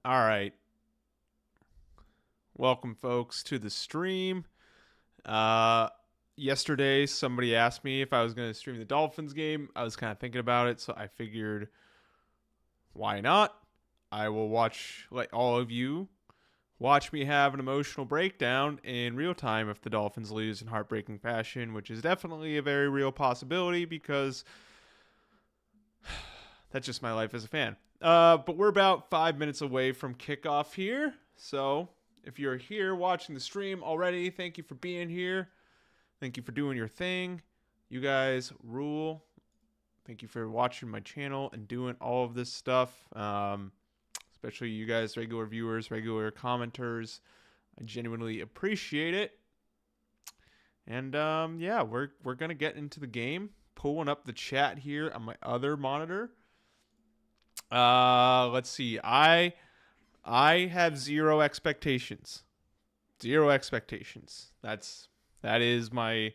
All right. Welcome, folks, to the stream. Uh, Yesterday, somebody asked me if I was going to stream the Dolphins game. I was kind of thinking about it, so I figured, why not? I will let all of you watch me have an emotional breakdown in real time if the Dolphins lose in heartbreaking fashion, which is definitely a very real possibility because that's just my life as a fan. But we're about 5 minutes away from kickoff here, so if you're here watching the stream already, thank you for being here. Thank you for doing your thing. You guys rule. Thank you for watching my channel and doing all of this stuff. Especially you guys, regular viewers, regular commenters. I genuinely appreciate it. And yeah, we're gonna get into the game. Pulling up the chat here on my other monitor. Let's see. I have zero expectations. Zero expectations. That is my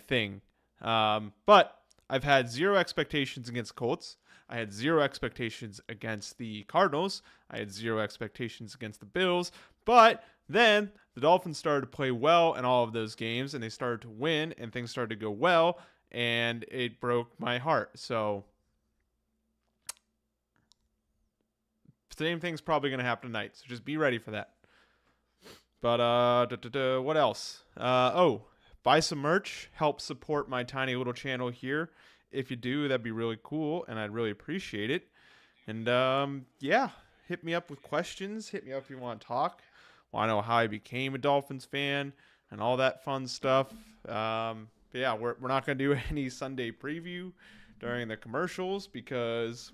thing. But I've had zero expectations against Colts. I had zero expectations against the Cardinals. I had zero expectations against the Bills. But then the Dolphins started to play well in all of those games, and they started to win, and things started to go well, and it broke my heart. So same thing's probably going to happen tonight. So just be ready for that. But what else? Buy some merch. Help support my tiny little channel here. If you do, that'd be really cool, and I'd really appreciate it. And yeah, hit me up with questions. Hit me up if you want to talk. Want to know how I became a Dolphins fan and all that fun stuff. But yeah, we're not gonna do any Sunday preview during the commercials because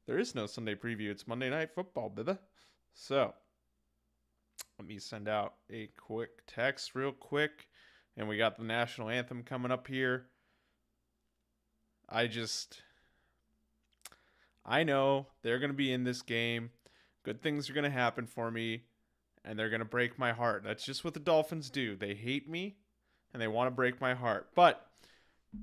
there is no Sunday preview. It's Monday Night Football, baby. So let me send out a quick text real quick. And we got the national anthem coming up here. I know they're going to be in this game. Good things are going to happen for me, and they're going to break my heart. That's just what the Dolphins do. They hate me, and they want to break my heart. But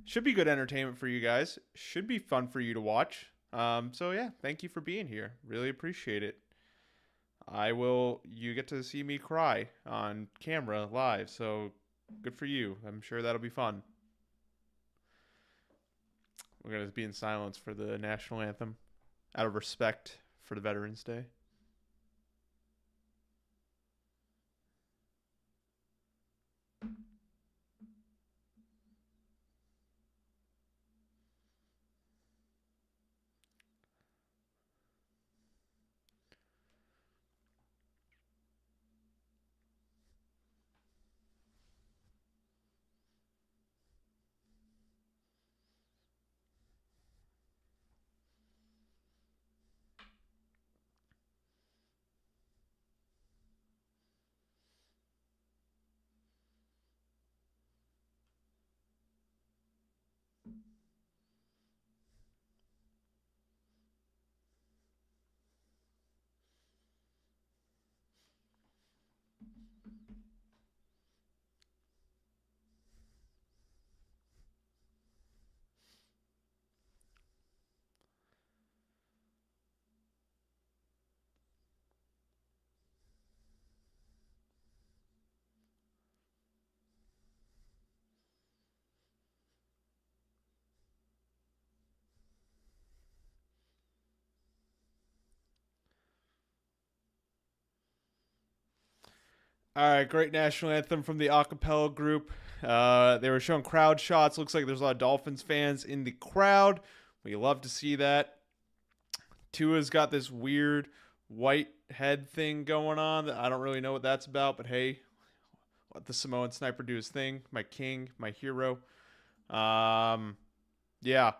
should be good entertainment for you guys. Should be fun for you to watch. So yeah, thank you for being here. Really appreciate it. You get to see me cry on camera live, so good for you. I'm sure that'll be fun. We're going to be in silence for the national anthem out of respect for the Veterans Day. All right, great national anthem from the acapella group. They were showing crowd shots. Looks like there's a lot of Dolphins fans in the crowd. We love to see that. Tua's got this weird white head thing going on that I don't really know what that's about, but hey, let the Samoan sniper do his thing. My king, my hero. Yeah,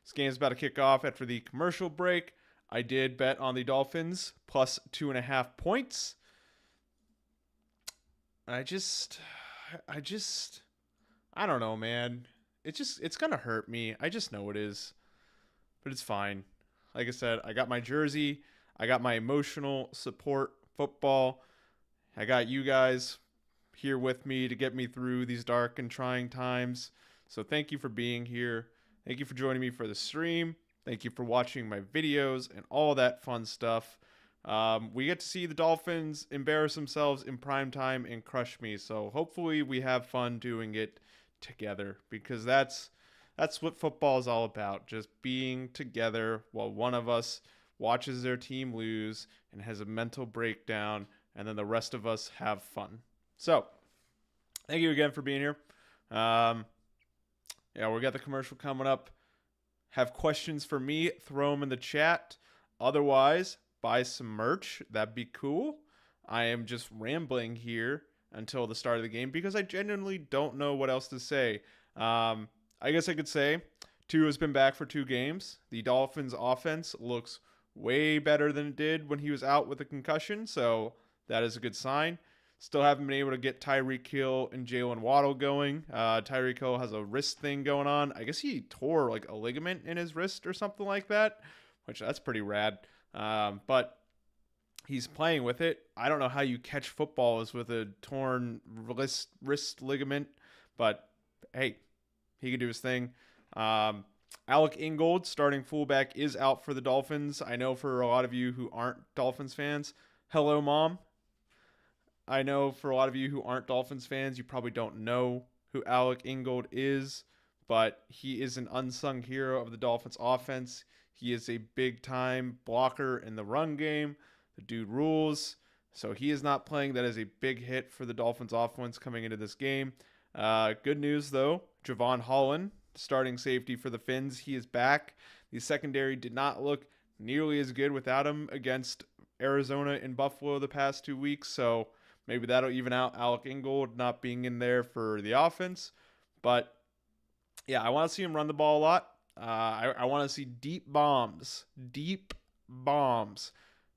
this game's about to kick off after the commercial break. I did bet on the Dolphins plus 2.5 points. I don't know, man. It's gonna hurt me. I just know it is, but it's fine. Like I said, I got my jersey. I got my emotional support football. I got you guys here with me to get me through these dark and trying times. So thank you for being here. Thank you for joining me for the stream. Thank you for watching my videos and all that fun stuff. We get to see the Dolphins embarrass themselves in prime time and crush me. So hopefully we have fun doing it together, because that's what football is all about. Just being together while one of us watches their team lose and has a mental breakdown, and then the rest of us have fun. So thank you again for being here. Yeah, we got the commercial coming up. Have questions for me? Throw them in the chat. Otherwise, buy some merch. That'd be cool. I am just rambling here until the start of the game because I genuinely don't know what else to say. I guess I could say Tua has been back for 2 games. The Dolphins' offense looks way better than it did when he was out with a concussion, so that is a good sign. Still haven't been able to get Tyreek Hill and Jalen Waddle going. Tyreek Hill has a wrist thing going on. I guess he tore like a ligament in his wrist or something like that, which that's pretty rad. But he's playing with it. I don't know how you catch footballs with a torn wrist ligament, but hey, he can do his thing. Alec Ingold, starting fullback, is out for the Dolphins. I know for a lot of you who aren't Dolphins fans, hello, Mom. I know for a lot of you who aren't Dolphins fans, you probably don't know who Alec Ingold is, but he is an unsung hero of the Dolphins offense. He is a big-time blocker in the run game. The dude rules. So he is not playing. That is a big hit for the Dolphins offense coming into this game. Good news, though. Javon Holland, starting safety for the Fins, he is back. The secondary did not look nearly as good without him against Arizona and Buffalo the past 2 weeks, so maybe that'll even out Alec Ingold not being in there for the offense. But, yeah, I want to see him run the ball a lot. I want to see deep bombs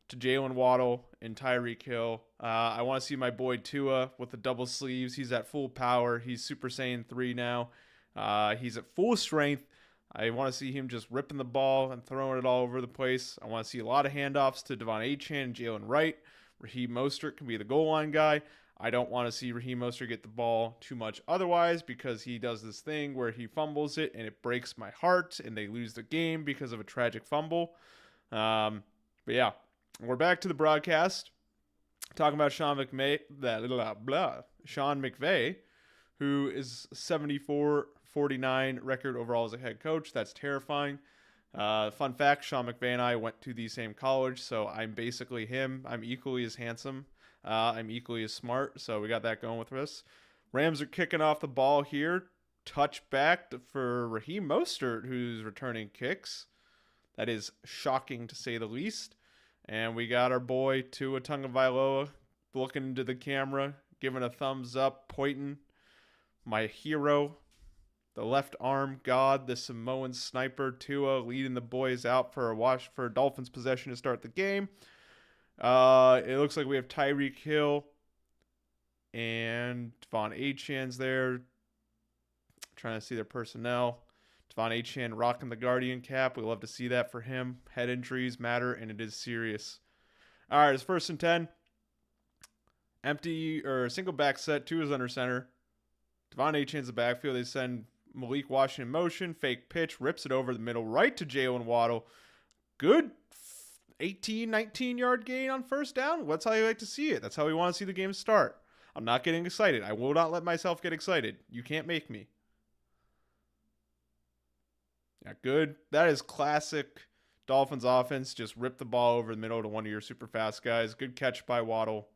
to Jalen Waddle and Tyreek Hill. I want to see my boy Tua with the double sleeves. He's at full power. He's Super Saiyan 3 now. He's at full strength. I want to see him just ripping the ball and throwing it all over the place. I want to see a lot of handoffs to Devon Achane and Jalen Wright. Raheem Mostert can be the goal line guy. I don't want to see Raheem Mostert get the ball too much otherwise, because he does this thing where he fumbles it and it breaks my heart and they lose the game because of a tragic fumble. But yeah, we're back to the broadcast talking about Sean McVay, who is 74-49 record overall as a head coach. That's terrifying. Fun fact, Sean McVay and I went to the same college, so I'm basically him. I'm equally as handsome. I'm equally as smart, so we got that going with us. Rams are kicking off the ball here. Touchback for Raheem Mostert, who's returning kicks. That is shocking to say the least. And we got our boy Tua Tagovailoa looking into the camera, giving a thumbs up, pointing. My hero, the left arm god, the Samoan sniper, Tua, leading the boys out for a Dolphins possession to start the game. It looks like we have Tyreek Hill and Devon Achane's there. Trying to see their personnel. Devon Achane rocking the Guardian cap. We love to see that for him. Head injuries matter, and it is serious. All right, it's 1st and 10. Empty or single back set. Tua's under center. Devon Achane's the backfield. They send Malik Washington in motion. Fake pitch. Rips it over the middle right to Jalen Waddle. Good 18, 19-yard gain on 1st down. That's how you like to see it. That's how we want to see the game start. I'm not getting excited. I will not let myself get excited. You can't make me. Yeah, good. That is classic Dolphins offense. Just rip the ball over the middle to one of your super fast guys. Good catch by Waddle.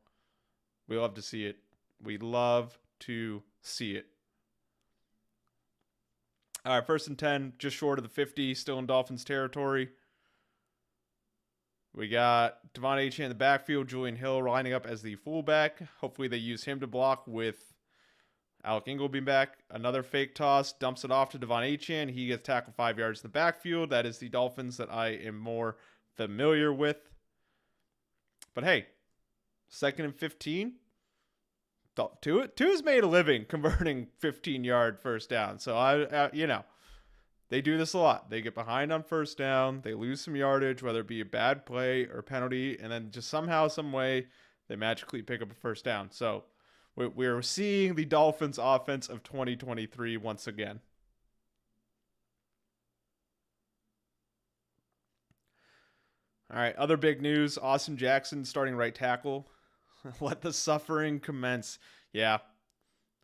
We love to see it. We love to see it. All right, 1st and 10, just short of the 50, still in Dolphins territory. We got Devon Achane in the backfield, Julian Hill lining up as the fullback. Hopefully they use him to block with Alec Ingold being back. Another fake toss, dumps it off to Devon Achane. He gets tackled 5 yards in the backfield. That is the Dolphins that I am more familiar with. But hey, 2nd and 15. Tua's made a living converting 15-yard 1st down. So, they do this a lot. They get behind on 1st down. They lose some yardage, whether it be a bad play or penalty, and then just somehow, some way, they magically pick up a 1st down. So we're seeing the Dolphins offense of 2023 once again. All right, other big news: Austin Jackson starting right tackle. Let the suffering commence. Yeah.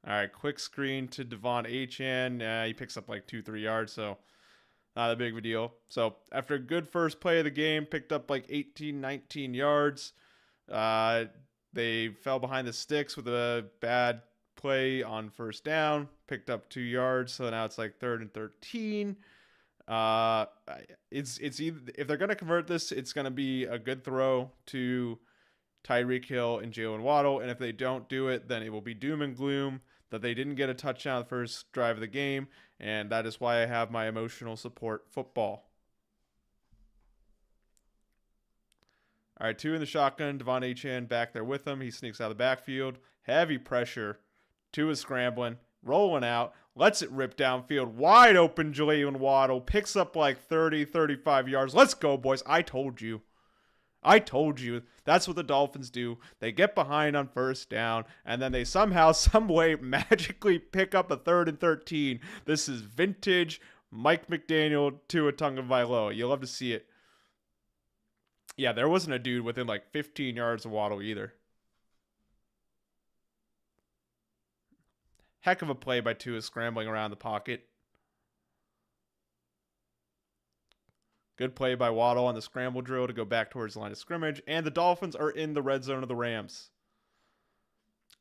All right, quick screen to Devon Achan. He picks up like 2-3 yards, so not a big of a deal. So after a good first play of the game, picked up like 18, 19 yards. They fell behind the sticks with a bad play on first down, picked up 2 yards. So now it's like 3rd and 13. It's either, if they're gonna convert this, it's gonna be a good throw to Tyreek Hill and Jalen Waddle, and if they don't do it, then it will be doom and gloom that they didn't get a touchdown the first drive of the game, and that is why I have my emotional support football. All right, 2 in the shotgun. Devon Achan back there with him. He sneaks out of the backfield. Heavy pressure. 2 is scrambling, rolling out, lets it rip downfield. Wide open Jalen Waddle. Picks up like 30, 35 yards. Let's go, boys. I told you. That's what the Dolphins do. They get behind on first down, and then they somehow, some way, magically pick up a 3rd and 13. This is vintage Mike McDaniel to a Tagovailoa. You'll love to see it. Yeah, there wasn't a dude within like 15 yards of Waddle either. Heck of a play by Tua scrambling around the pocket. Good play by Waddle on the scramble drill to go back towards the line of scrimmage. And the Dolphins are in the red zone of the Rams.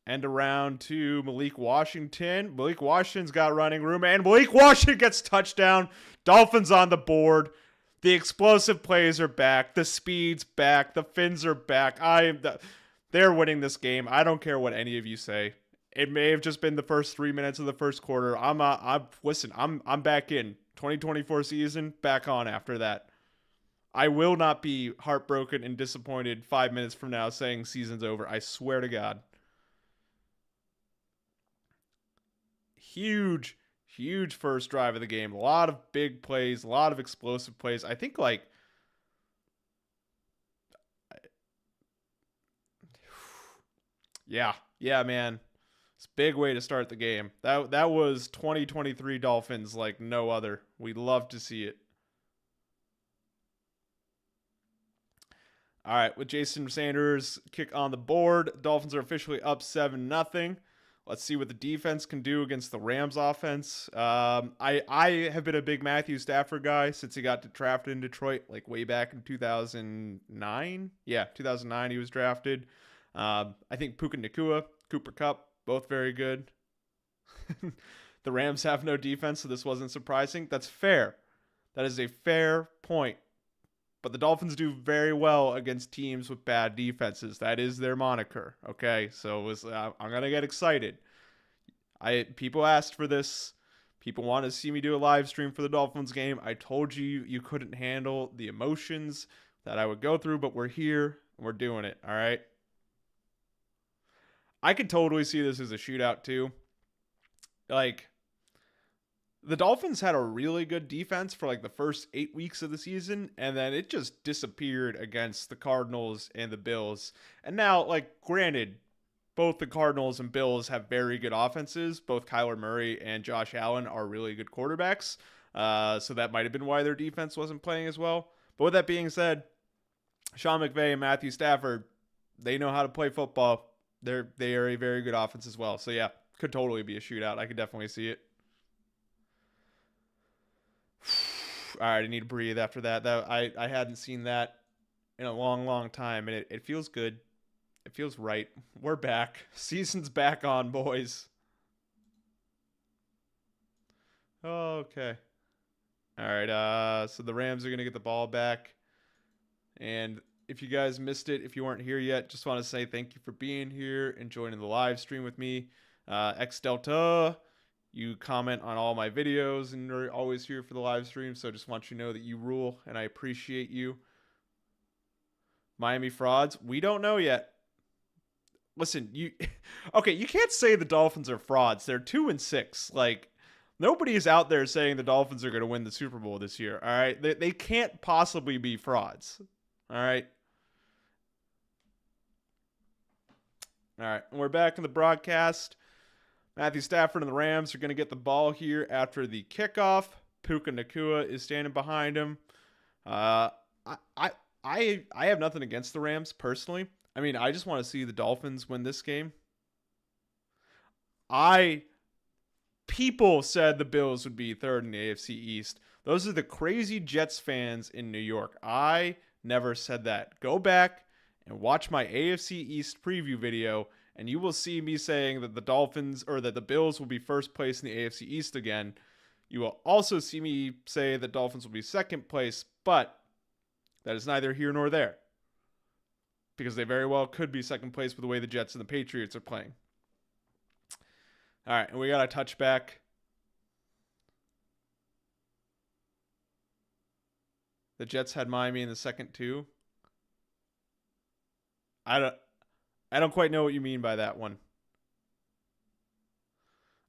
End around to Malik Washington. Malik Washington's got running room. And Malik Washington gets touchdown. Dolphins on the board. The explosive plays are back. The speed's back. The fins are back. They're winning this game. I don't care what any of you say. It may have just been the first 3 minutes of the first quarter. I'm back in. 2024 season, back on after that. I will not be heartbroken and disappointed 5 minutes from now saying season's over. I swear to God. Huge first drive of the game. A lot of big plays, a lot of explosive plays. I think like yeah, man. It's a big way to start the game. That was 2023 Dolphins like no other. We love to see it. All right, with Jason Sanders kick on the board, Dolphins are officially up 7-0. Let's see what the defense can do against the Rams offense. I have been a big Matthew Stafford guy since he got drafted in Detroit, like way back in 2009. Yeah, 2009 he was drafted. I think Puka Nacua, Cooper Kupp, both very good. The Rams have no defense, so this wasn't surprising. That's fair. That is a fair point. But the Dolphins do very well against teams with bad defenses. That is their moniker. Okay, so I'm gonna get excited. People asked for this. People want to see me do a live stream for the Dolphins game. I told you you couldn't handle the emotions that I would go through, but we're here and we're doing it. All right. I could totally see this as a shootout too. Like, the Dolphins had a really good defense for like the first 8 weeks of the season, and then it just disappeared against the Cardinals and the Bills. And now, like, granted, both the Cardinals and Bills have very good offenses. Both Kyler Murray and Josh Allen are really good quarterbacks. So that might have been why their defense wasn't playing as well. But with that being said, Sean McVay and Matthew Stafford, they know how to play football. They are a very good offense as well. So yeah, could totally be a shootout. I could definitely see it. All right, I need to breathe after that. I hadn't seen that in a long time, and it feels good. It feels right. We're back. Season's back on, boys. Okay. All right, so the Rams are going to get the ball back. And if you guys missed it, if you weren't here yet, just want to say thank you for being here and joining the live stream with me. X Delta, you comment on all my videos and are always here for the live stream, so just want you to know that you rule, and I appreciate you. Miami frauds, we don't know yet. Listen, you can't say the Dolphins are frauds. They're 2-6. Like, nobody is out there saying the Dolphins are going to win the Super Bowl this year. All right, they can't possibly be frauds. All right. And we're back in the broadcast. Matthew Stafford and the Rams are going to get the ball here after the kickoff. Puka Nacua is standing behind him. I have nothing against the Rams personally. I mean, I just want to see the Dolphins win this game. I People said the Bills would be third in the AFC East. Those are the crazy Jets fans in New York. I never said that. Go back and watch my AFC East preview video, and you will see me saying that the Dolphins or that the Bills will be first place in the AFC East again. You will also see me say that Dolphins will be second place, but that is neither here nor there because they very well could be second place with the way the Jets and the Patriots are playing. All right, and we got a touchback. The Jets had Miami in the second too. I don't quite know what you mean by that one.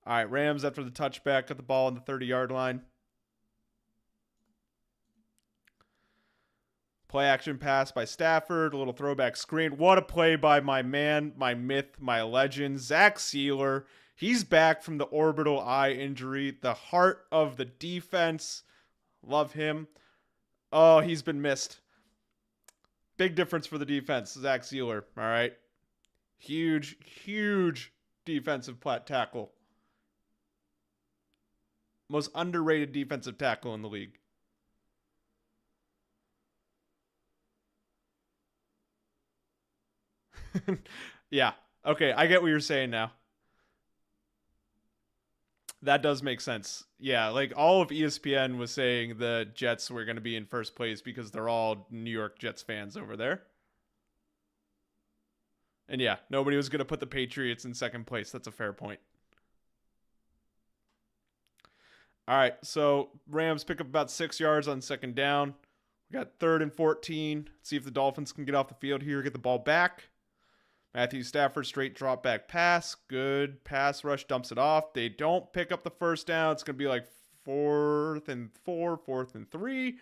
All right, Rams after the touchback got the ball on the 30-yard line. Play action pass by Stafford, a little throwback screen. What a play by my man, my myth, my legend, Zach Sealer. He's back from the orbital eye injury, the heart of the defense. Love him. Oh, he's been missed. Big difference for the defense, Zach Sealer. All right. Huge, huge defensive tackle. Most underrated defensive tackle in the league. Yeah. Okay, I get what you're saying now. That does make sense. Yeah, like all of ESPN was saying the Jets were going to be in first place because they're all New York Jets fans over there. And yeah, nobody was going to put the Patriots in second place. That's a fair point. All right, so Rams pick up about 6 yards on second down. We got 3rd and 14. Let's see if the Dolphins can get off the field here, get the ball back. Matthew Stafford, straight drop back pass. Good pass rush, dumps it off. They don't pick up the first down. It's going to be like 4th and 4, 4th and 3.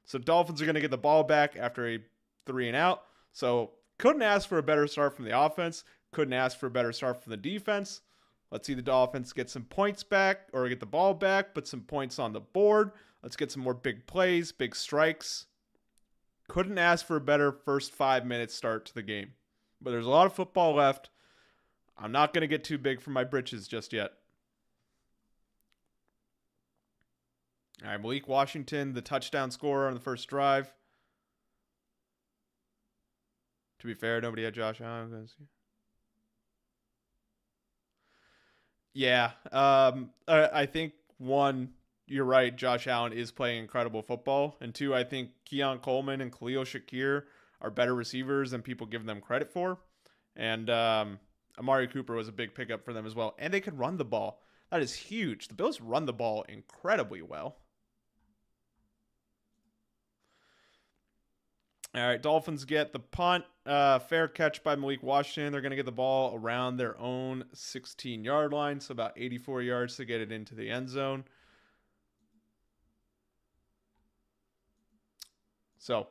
So Dolphins are going to get the ball back after a 3 and out. So couldn't ask for a better start from the offense. Couldn't ask for a better start from the defense. Let's see the Dolphins get some points back or get the ball back, put some points on the board. Let's get some more big plays, big strikes. Couldn't ask for a better first 5 minutes start to the game. But there's a lot of football left. I'm not going to get too big for my britches just yet. All right, Malik Washington, the touchdown scorer on the first drive. To be fair, nobody had Josh Allen. Yeah, I think one, you're right, Josh Allen is playing incredible football. And two, I think Keon Coleman and Khalil Shakir are better receivers than people give them credit for. And Amari Cooper was a big pickup for them as well. And they could run the ball. That is huge. The Bills run the ball incredibly well. All right, Dolphins get the punt. Fair catch by Malik Washington. They're going to get the ball around their own 16-yard line, so about 84 yards to get it into the end zone. So,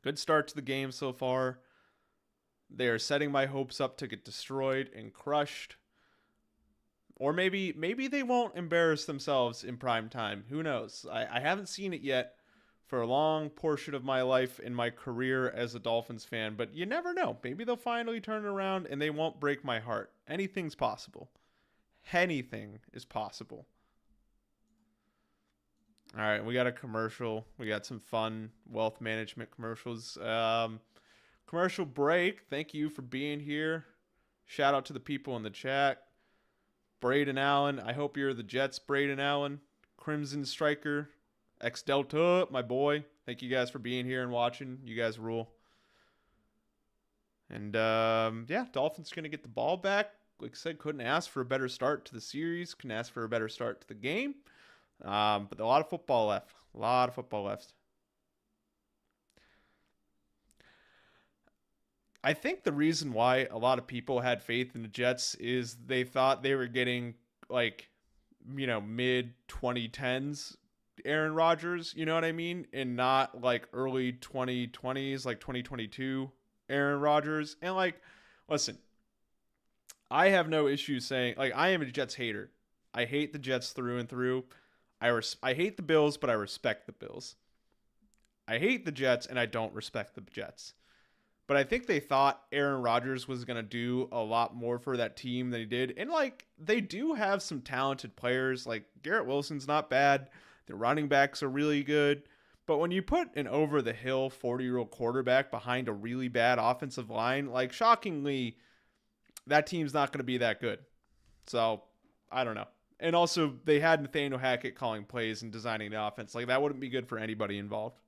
good start to the game so far. They are setting my hopes up to get destroyed and crushed. Or maybe they won't embarrass themselves in prime time. Who knows? I haven't seen it yet for a long portion of my life in my career as a Dolphins fan, but you never know. Maybe they'll finally turn it around and they won't break my heart. Anything's possible. Anything is possible. All right, we got a commercial. We got some fun wealth management commercials. Commercial break. Thank you for being here. Shout out to the people in the chat. Braden Allen. I hope you're the Jets, Braden Allen. Crimson Striker. X Delta, my boy. Thank you guys for being here and watching. You guys rule. And yeah, Dolphins going to get the ball back. Like I said, couldn't ask for a better start to the series. Couldn't ask for a better start to the game. But a lot of football left. A lot of football left. I think the reason why a lot of people had faith in the Jets is they thought they were getting like, mid 2010s Aaron Rodgers, you know what I mean? And not like early 2020s, like 2022 Aaron Rodgers. And like, listen, I have no issue saying, like, I am a Jets hater. I hate the Jets through and through. I hate the Bills, but I respect the Bills. I hate the Jets and I don't respect the Jets. But I think they thought Aaron Rodgers was going to do a lot more for that team than he did. And, like, they do have some talented players. Like, Garrett Wilson's not bad. The running backs are really good. But when you put an over-the-hill 40-year-old quarterback behind a really bad offensive line, like, shockingly, that team's not going to be that good. So, I don't know. And also, they had Nathaniel Hackett calling plays and designing the offense. Like, that wouldn't be good for anybody involved.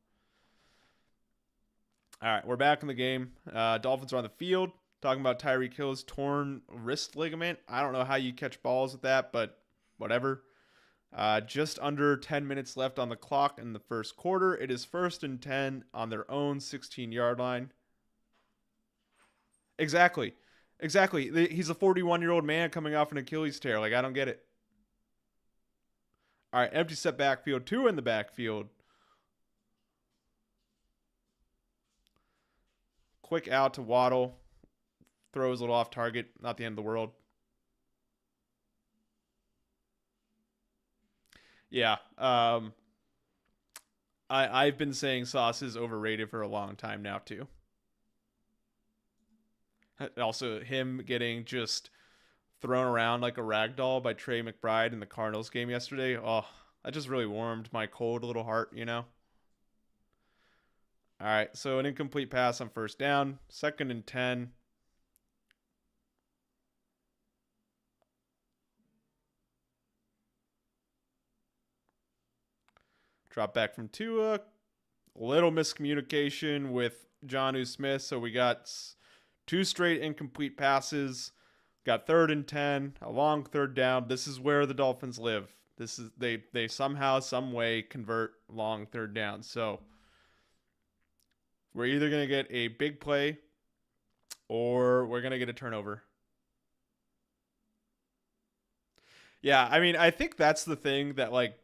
All right, we're back in the game. Dolphins are on the field. Talking about Tyreek Hill's torn wrist ligament. I don't know how you catch balls with that, but whatever. Just under 10 minutes left on the clock in the first quarter. It is 1st and 10 on their own 16-yard line. Exactly. He's a 41-year-old man coming off an Achilles tear. Like, I don't get it. All right, empty set backfield. 2 in the backfield. Quick out to Waddle. Throws a little off target. Not the end of the world. Yeah. I've been saying Sauce is overrated for a long time now, too. Also, him getting just thrown around like a rag doll by Trey McBride in the Cardinals game yesterday. Oh, that just really warmed my cold little heart, you know? All right, so an incomplete pass on 1st down, 2nd and 10. Drop back from Tua. Little miscommunication with Jonnu Smith, so we got 2 straight incomplete passes. Got 3rd and 10, a long 3rd down. This is where the Dolphins live. This is they somehow, some way convert long 3rd down. So we're either going to get a big play or we're going to get a turnover. Yeah, I mean, I think that's the thing that, like,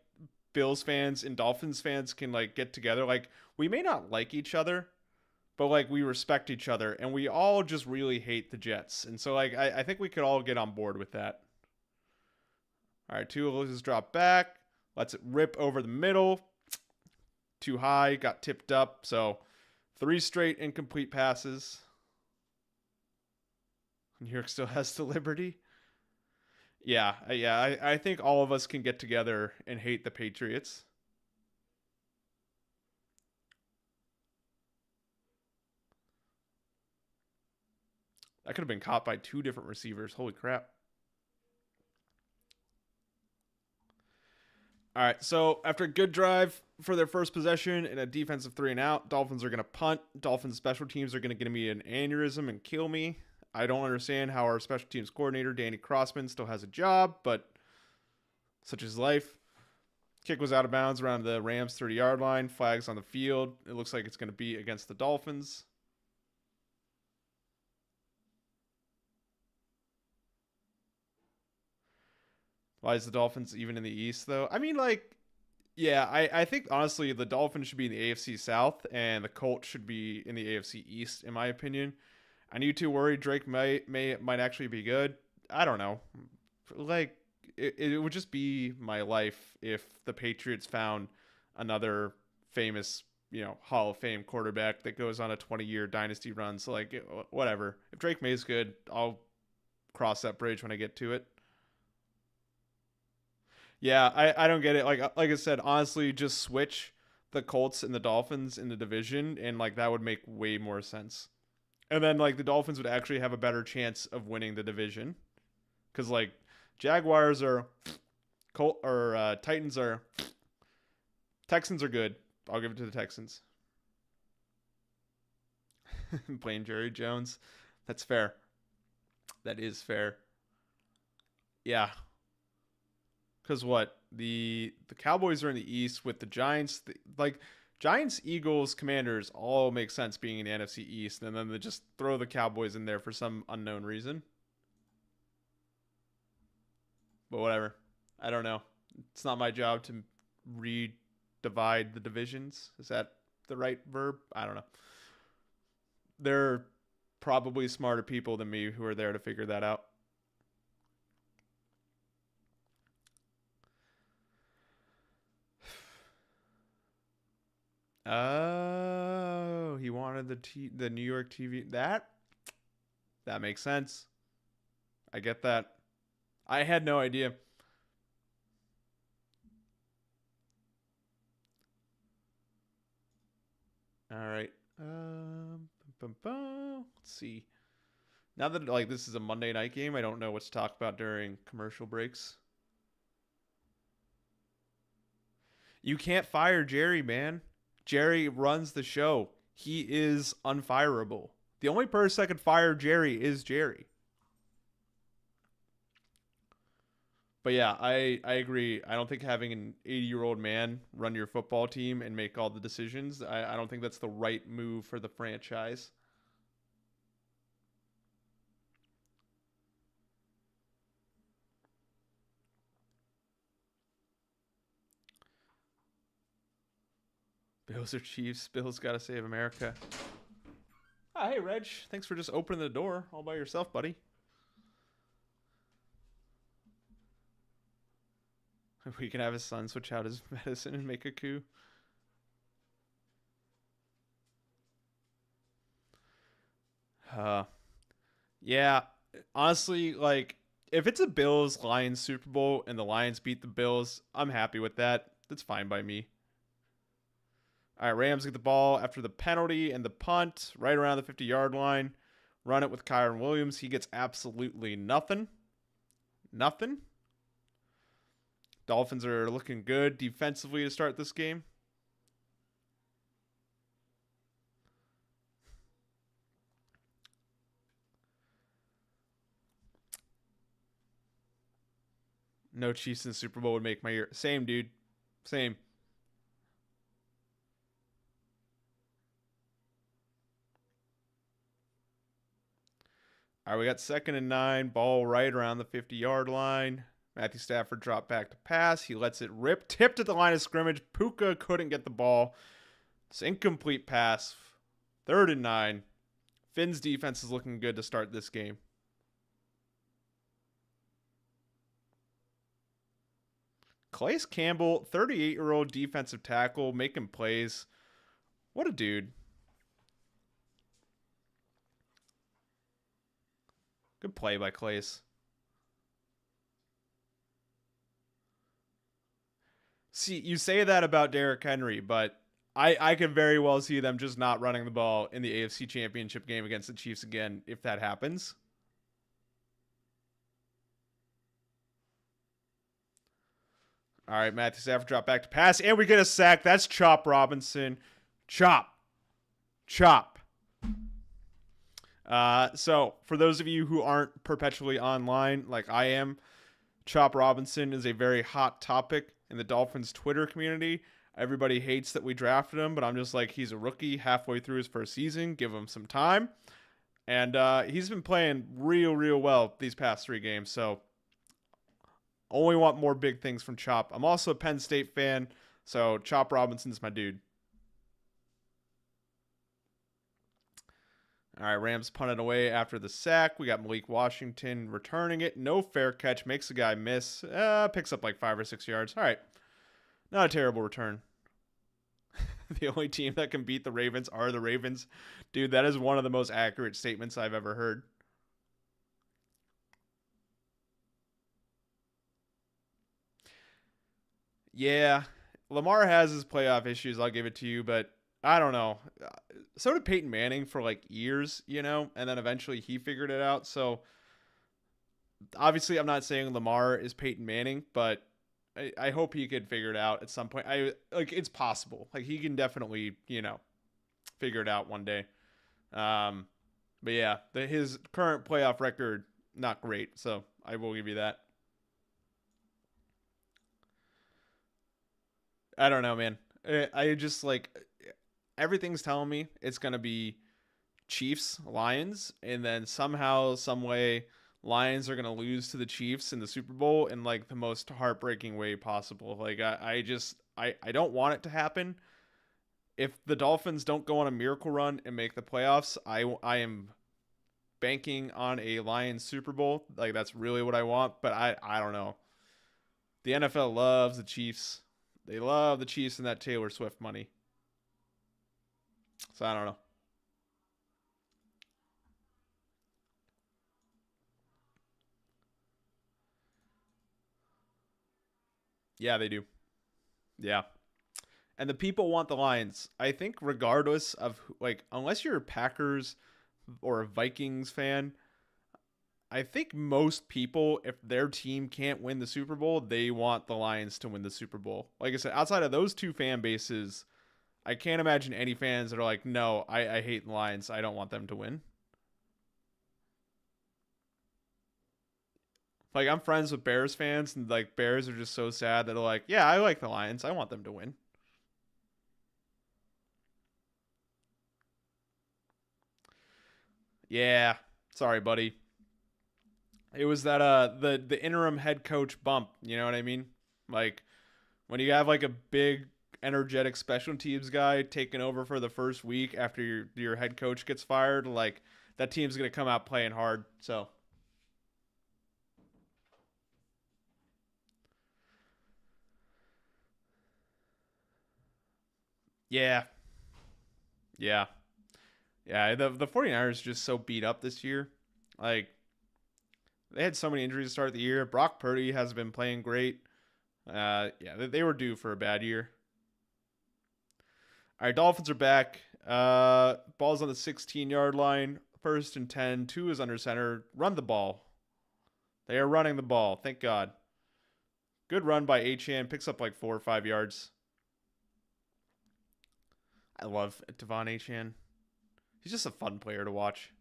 Bills fans and Dolphins fans can, like, get together. Like, we may not like each other, but, like, we respect each other, and we all just really hate the Jets. And so, like, I think we could all get on board with that. All right, Tua loses drop back. Lets it rip over the middle. Too high, got tipped up. So 3 straight incomplete passes. New York still has the Liberty. Yeah. I think all of us can get together and hate the Patriots. That could have been caught by 2 different receivers. Holy crap. All right, so after a good drive for their first possession and a defensive 3 and out, Dolphins are going to punt. Dolphins special teams are going to give me an aneurysm and kill me. I don't understand how our special teams coordinator, Danny Crossman, still has a job, but such is life. Kick was out of bounds around the Rams' 30-yard line. Flags on the field. It looks like it's going to be against the Dolphins. Why is the Dolphins even in the East, though? I mean, like, yeah, I think, honestly, the Dolphins should be in the AFC South, and the Colts should be in the AFC East, in my opinion. I need to worry Drake might actually be good. I don't know. Like, it would just be my life if the Patriots found another famous, Hall of Fame quarterback that goes on a 20-year dynasty run. So, like, whatever. If Drake May's good, I'll cross that bridge when I get to it. Yeah, I don't get it. Like I said, honestly, just switch the Colts and the Dolphins in the division, and, like, that would make way more sense. And then, like, the Dolphins would actually have a better chance of winning the division, because, like, Jaguars are Titans are Texans are good. I'll give it to the Texans. Playing Jerry Jones. That's fair. That is fair. Yeah. Because what? The Cowboys are in the East with the Giants. Like, Giants, Eagles, Commanders all make sense being in the NFC East. And then they just throw the Cowboys in there for some unknown reason. But whatever. I don't know. It's not my job to redivide the divisions. Is that the right verb? I don't know. There are probably smarter people than me who are there to figure that out. wanted the New York TV. That makes sense. I get that. I had no idea. All right. Let's see. Now that like this is a Monday night game, I don't know what to talk about during commercial breaks. You can't fire Jerry, man. Jerry runs the show. He is unfireable. The only person that could fire Jerry is Jerry. But yeah, I agree. I don't think having an 80-year-old man run your football team and make all the decisions, I don't think that's the right move for the franchise. Bills or Chiefs. Bills got to save America. Ah, hey, Reg. Thanks for just opening the door all by yourself, buddy. We can have his son switch out his medicine and make a coup. Uh, yeah. Honestly, like, if it's a Bills-Lions Super Bowl and the Lions beat the Bills, I'm happy with that. That's fine by me. All right, Rams get the ball after the penalty and the punt right around the 50-yard line. Run it with Kyron Williams. He gets absolutely nothing. Nothing. Dolphins are looking good defensively to start this game. No Chiefs in the Super Bowl would make my year. Same, dude. Same. All right, we got 2nd and 9. Ball right around the 50-yard line. Matthew Stafford dropped back to pass. He lets it rip. Tipped at the line of scrimmage. Puka couldn't get the ball. It's incomplete pass. 3rd and 9. Finn's defense is looking good to start this game. Calais Campbell, 38-year-old defensive tackle, making plays. What a dude. Good play by Calais. See, you say that about Derrick Henry, but I can very well see them just not running the ball in the AFC Championship game against the Chiefs again if that happens. All right, Matthew Stafford drop back to pass, and we get a sack. That's Chop Robinson. Chop. Chop. So, for those of you who aren't perpetually online like I am, Chop Robinson is a very hot topic in the Dolphins Twitter community. Everybody hates that we drafted him, but I'm just like, he's a rookie halfway through his first season. Give him some time. And he's been playing real well these past 3 games, so only want more big things from Chop. I'm also a Penn State fan, so Chop Robinson's my dude. All right, Rams punted away after the sack. We got Malik Washington returning it. No fair catch. Makes the guy miss. Picks up like 5 or 6 yards. All right. Not a terrible return. The only team that can beat the Ravens are the Ravens. Dude, that is one of the most accurate statements I've ever heard. Yeah, Lamar has his playoff issues. I'll give it to you, but I don't know. So did Peyton Manning for like years, and then eventually he figured it out. So obviously, I'm not saying Lamar is Peyton Manning, but I hope he could figure it out at some point. It's possible. Like he can definitely, figure it out one day. But yeah, his current playoff record not great. So I will give you that. I don't know, man. I just like everything's telling me it's gonna be Chiefs, Lions, and then somehow, some way, Lions are gonna lose to the Chiefs in the Super Bowl in like the most heartbreaking way possible. Like I don't want it to happen. If the Dolphins don't go on a miracle run and make the playoffs, I am banking on a Lions Super Bowl. Like that's really what I want, but I don't know. The NFL loves the Chiefs. They love the Chiefs and that Taylor Swift money. So I don't know. Yeah, they do. Yeah. And the people want the Lions. I think regardless of like unless you're a Packers or a Vikings fan, I think most people if their team can't win the Super Bowl, they want the Lions to win the Super Bowl. Like I said, outside of those two fan bases, I can't imagine any fans that are like, "No, I hate the Lions. I don't want them to win." Like I'm friends with Bears fans and like Bears are just so sad that they're like, "Yeah, I like the Lions. I want them to win." Yeah. Sorry, buddy. It was that the interim head coach bump. You know what I mean? Like when you have like a big energetic special teams guy taking over for the first week after your head coach gets fired, like that team's gonna come out playing hard. So yeah, yeah, yeah. The 49ers just so beat up this year. Like they had so many injuries to start the year. Brock Purdy has been playing great. Yeah, they were due for a bad year. All right, Dolphins are back. Ball's on the 16-yard line. First and 10. Two is under center. Run the ball. They are running the ball. Thank God. Good run by Achan. Picks up like 4 or 5 yards. I love Devon Achan. He's just a fun player to watch.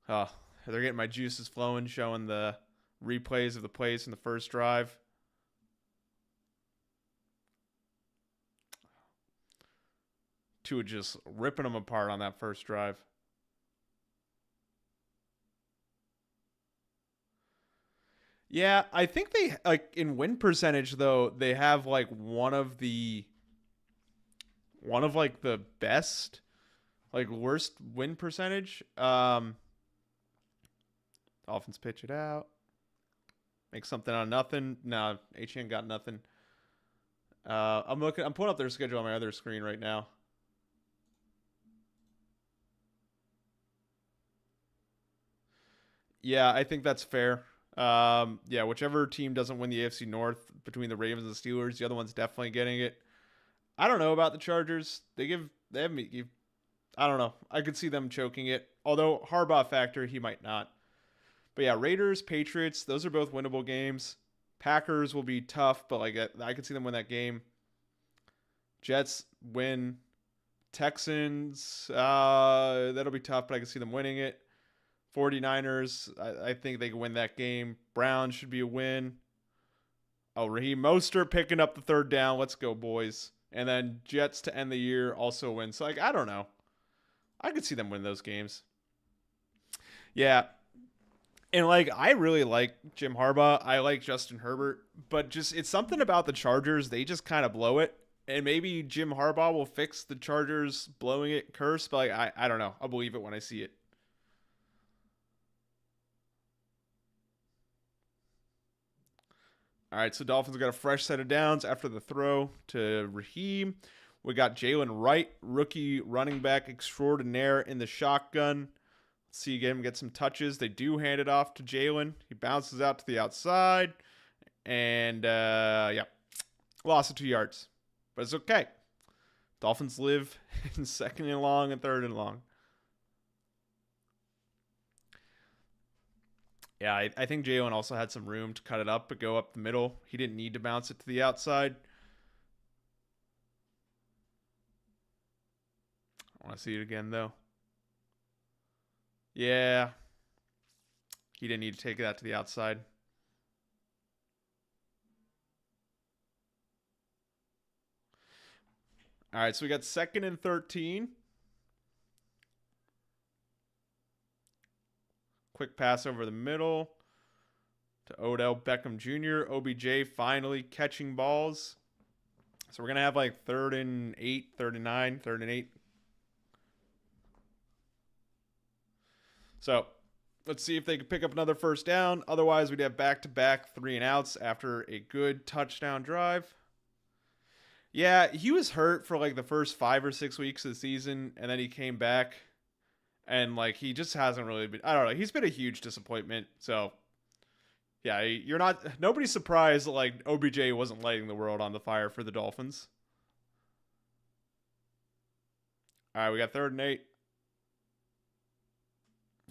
Oh, they're getting my juices flowing, showing the replays of the plays in the first drive. Tua just ripping them apart on that first drive. Yeah, I think they like in win percentage though, they have like one of like the best like worst win percentage. Dolphins pitch it out. Make something out of nothing. No, HN got nothing. I'm pulling up their schedule on my other screen right now. Yeah, I think that's fair. Yeah, whichever team doesn't win the AFC North between the Ravens and the Steelers, the other one's definitely getting it. I don't know about the Chargers. They have me. I don't know. I could see them choking it. Although Harbaugh factor, he might not. But yeah, Raiders, Patriots, those are both winnable games. Packers will be tough, but like I could see them win that game. Jets win. Texans, that'll be tough, but I can see them winning it. 49ers, I think they can win that game. Browns should be a win. Oh, Raheem Mostert picking up the third down. Let's go, boys. And then Jets to end the year also win. So, like, I don't know. I could see them win those games. Yeah. And, like, I really like Jim Harbaugh. I like Justin Herbert. But just, it's something about the Chargers. They just kind of blow it. And maybe Jim Harbaugh will fix the Chargers blowing it curse. But, like, I don't know. I'll believe it when I see it. All right, so Dolphins got a fresh set of downs after the throw to Raheem. We got Jalen Wright, rookie running back extraordinaire in the shotgun. Let's see him get some touches. They do hand it off to Jalen. He bounces out to the outside. And, yeah, lost of 2 yards. But it's okay. Dolphins live in second and long and third and long. Yeah, I think Jalen also had some room to cut it up, but go up the middle. He didn't need to bounce it to the outside. I want to see it again, though. Yeah, he didn't need to take that to the outside. All right, so we got second and 13. Quick pass over the middle to Odell Beckham Jr. OBJ finally catching balls. So we're going to have like third and 8, third and 9, third and 8. So let's see if they can pick up another first down. Otherwise, we'd have back-to-back 3-and-outs after a good touchdown drive. Yeah, he was hurt for like the first 5 or 6 weeks of the season, and then he came back, and like he just hasn't really been. I don't know. He's been a huge disappointment. So Yeah, you're not. Nobody's surprised that, like, OBJ wasn't lighting the world on the fire for the Dolphins. All right, we got 3rd and 8.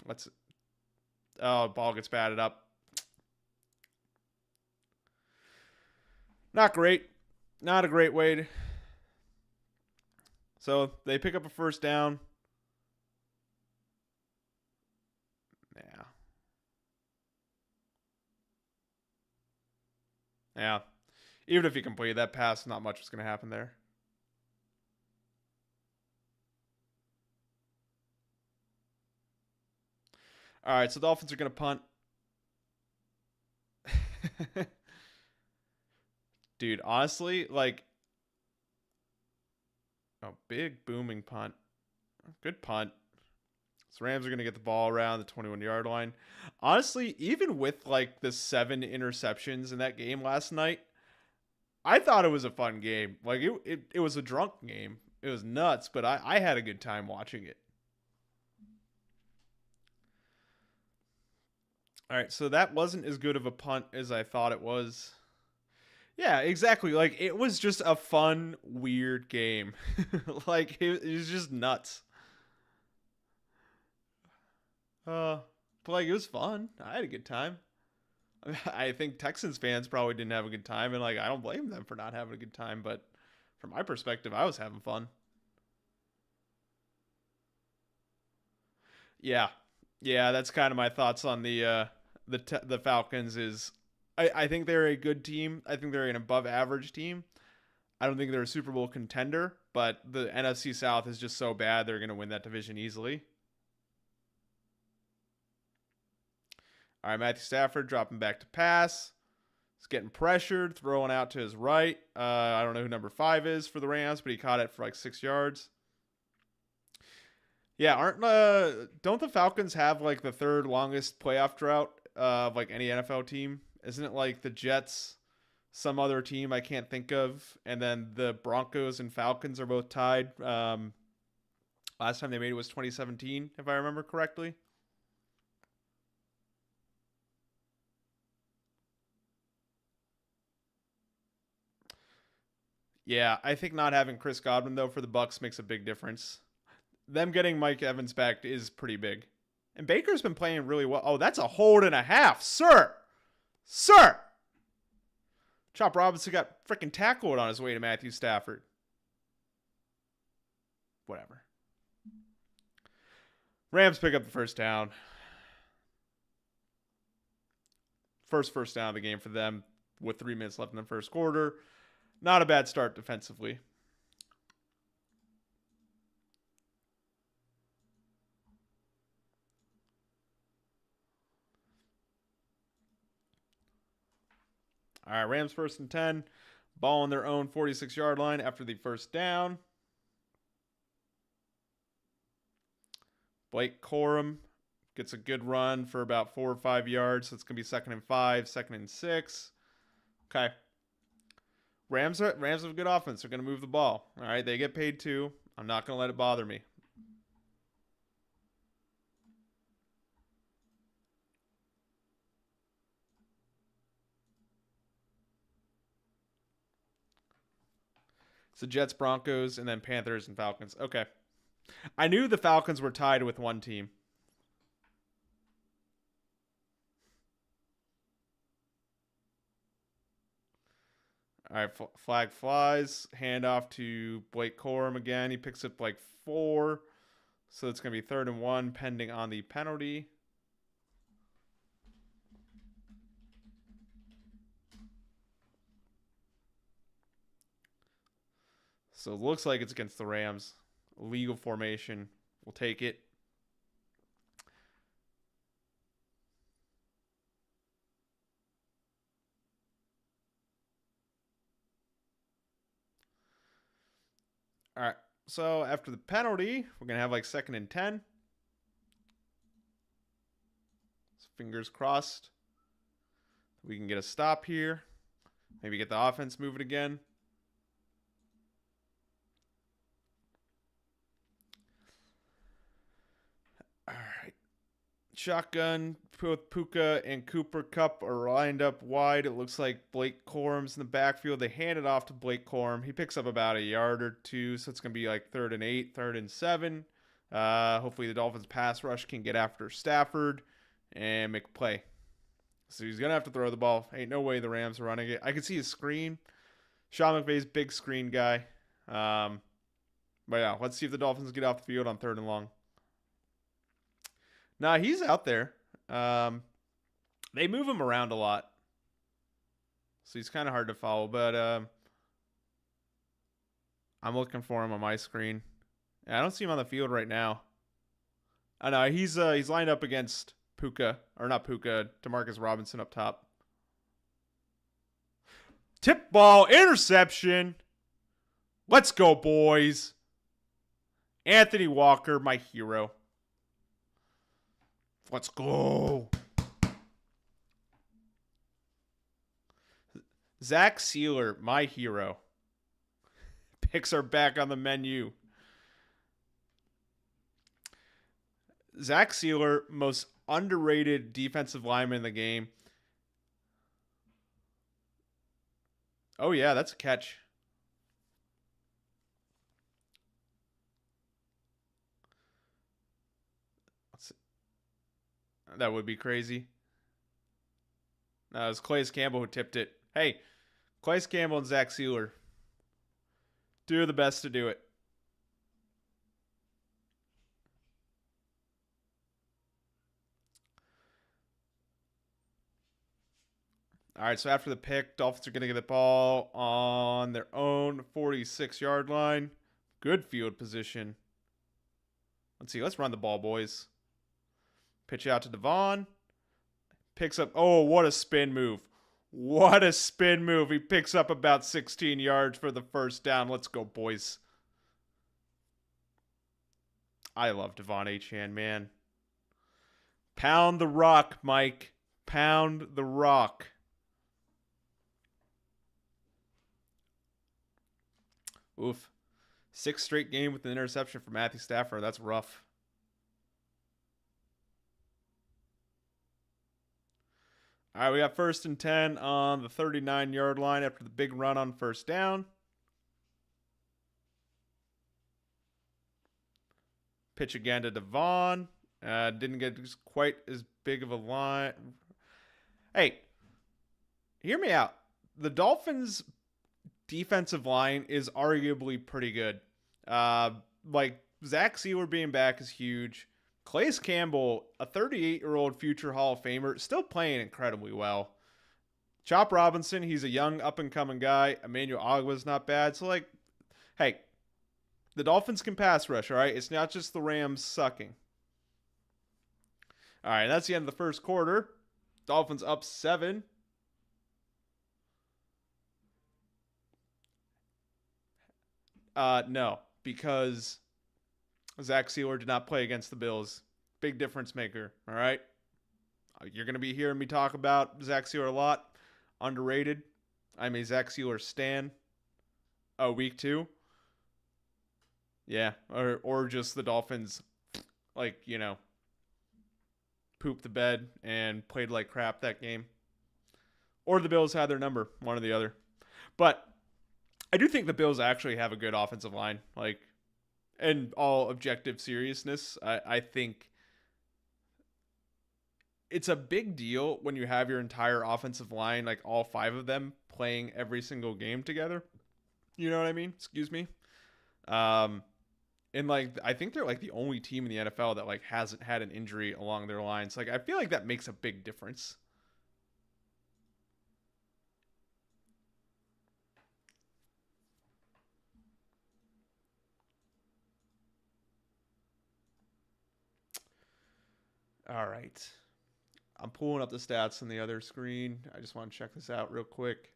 Let's. Oh, ball gets batted up. Not great. Not a great way to. So they pick up a 1st down. Yeah. Yeah. Even if he completed that pass, not much was going to happen there. All right, so the Dolphins are going to punt. Dude, honestly, like, oh, big booming punt. Good punt. So Rams are going to get the ball around the 21-yard line. Honestly, even with like the 7 interceptions in that game last night, I thought it was a fun game. Like it was a drunk game. It was nuts, but I had a good time watching it. All right, so that wasn't as good of a punt as I thought it was. Yeah, exactly. Like it was just a fun, weird game. Like it was just nuts. But like it was fun. I had a good time. I think Texans fans probably didn't have a good time, and like I don't blame them for not having a good time. But from my perspective, I was having fun. Yeah, yeah, that's kind of my thoughts on the Falcons. Is I think they're a good team. I think they're an above average team. I don't think they're a Super Bowl contender, but the NFC South is just so bad they're going to win that division easily. All right, Matthew Stafford dropping back to pass. He's getting pressured, throwing out to his right. I don't know who number 5 is for the Rams, but he caught it for like 6 yards. Yeah, don't the Falcons have like the 3rd longest playoff drought of like any NFL team? Isn't it like the Jets, some other team I can't think of, and then the Broncos and Falcons are both tied. Last time they made it was 2017, if I remember correctly. Yeah, I think not having Chris Godwin though for the Bucks makes a big difference. Them getting Mike Evans back is pretty big. And Baker's been playing really well. Oh, that's a hold and a half, sir. Sir. Chop Robinson got freaking tackled on his way to Matthew Stafford. Whatever. Rams pick up the 1st down. First down of the game for them with 3 minutes left in the 1st quarter. Not a bad start defensively. All right, Rams 1st and 10. Ball on their own 46-yard line after the 1st down. Blake Corum gets a good run for about 4 or 5 yards. So it's going to be 2nd and 5, 2nd and 6. Okay. Rams have a good offense. They're going to move the ball. All right, they get paid too. I'm not going to let it bother me. So Jets, Broncos, and then Panthers and Falcons. Okay. I knew the Falcons were tied with one team. All right, flag flies. Handoff to Blake Corum again. He picks up like 4. So it's going to be 3rd and 1 pending on the penalty. So it looks like it's against the Rams. Legal formation. We'll take it. All right. So after the penalty, we're going to have like 2nd and 10. So fingers crossed. We can get a stop here. Maybe get the offense moving again. All right. shotgun with Puka and Cooper Cup are lined up wide. It looks like Blake Corum's in the backfield. They hand it off to Blake Corum. He picks up about a yard or two, so it's going to be like 3rd and 8, 3rd and 7. Hopefully the Dolphins pass rush can get after Stafford and make a play. So he's going to have to throw the ball. Ain't no way the Rams are running it. I can see his screen. Sean McVay's big screen guy. But yeah, let's see if the Dolphins get off the field on 3rd and long. Nah, he's out there. They move him around a lot. So he's kind of hard to follow. But I'm looking for him on my screen. I don't see him on the field right now. I know he's lined up against Puka, or not Puka, Demarcus Robinson up top. Tip ball, interception. Let's go, boys. Anthony Walker, my hero. Let's go. Zach Sealer, my hero. Picks are back on the menu. Zach Sealer, most underrated defensive lineman in the game. Oh, yeah, that's a catch. That would be crazy. It was Calais Campbell who tipped it. Hey, Calais Campbell and Zach Sealer. Do the best to do it. All right, so after the pick, Dolphins are going to get the ball on their own 46-yard line. Good field position. Let's see. Let's run the ball, boys. Pitch out to Devon. Picks up. Oh, what a spin move. What a spin move. He picks up about 16 yards for the first down. Let's go, boys. I love Devon Achane, man. Pound the rock, Mike. Pound the rock. Oof. 6th straight game with an interception for Matthew Stafford. That's rough. All right, we got 1st and 10 on the 39-yard line after the big run on first down. Pitch again to Devon. Didn't get quite as big of a line. Hey, hear me out. The Dolphins' defensive line is arguably pretty good. Like, Zach Sealer being back is huge. Calais Campbell, a 38-year-old future Hall of Famer, still playing incredibly well. Chop Robinson, he's a young up-and-coming guy. Emmanuel Ogba's not bad. So, like, hey, the Dolphins can pass rush, all right? It's not just the Rams sucking. All right, that's the end of the first quarter. Dolphins up 7. No, because Zach Sealer did not play against the Bills. Big difference maker, all right? You're going to be hearing me talk about Zach Sealer a lot. Underrated. I'm a Zach Sealer stan. Oh, week 2? Yeah, or just the Dolphins, like, you know, pooped the bed and played like crap that game. Or the Bills had their number, one or the other. But I do think the Bills actually have a good offensive line. Like, in all objective seriousness, I think it's a big deal when you have your entire offensive line, like all 5 of them, playing every single game together. You know what I mean? Excuse me. And like, I think they're like the only team in the NFL that like hasn't had an injury along their lines. Like, I feel like that makes a big difference. All right. I'm pulling up the stats on the other screen. I just want to check this out real quick.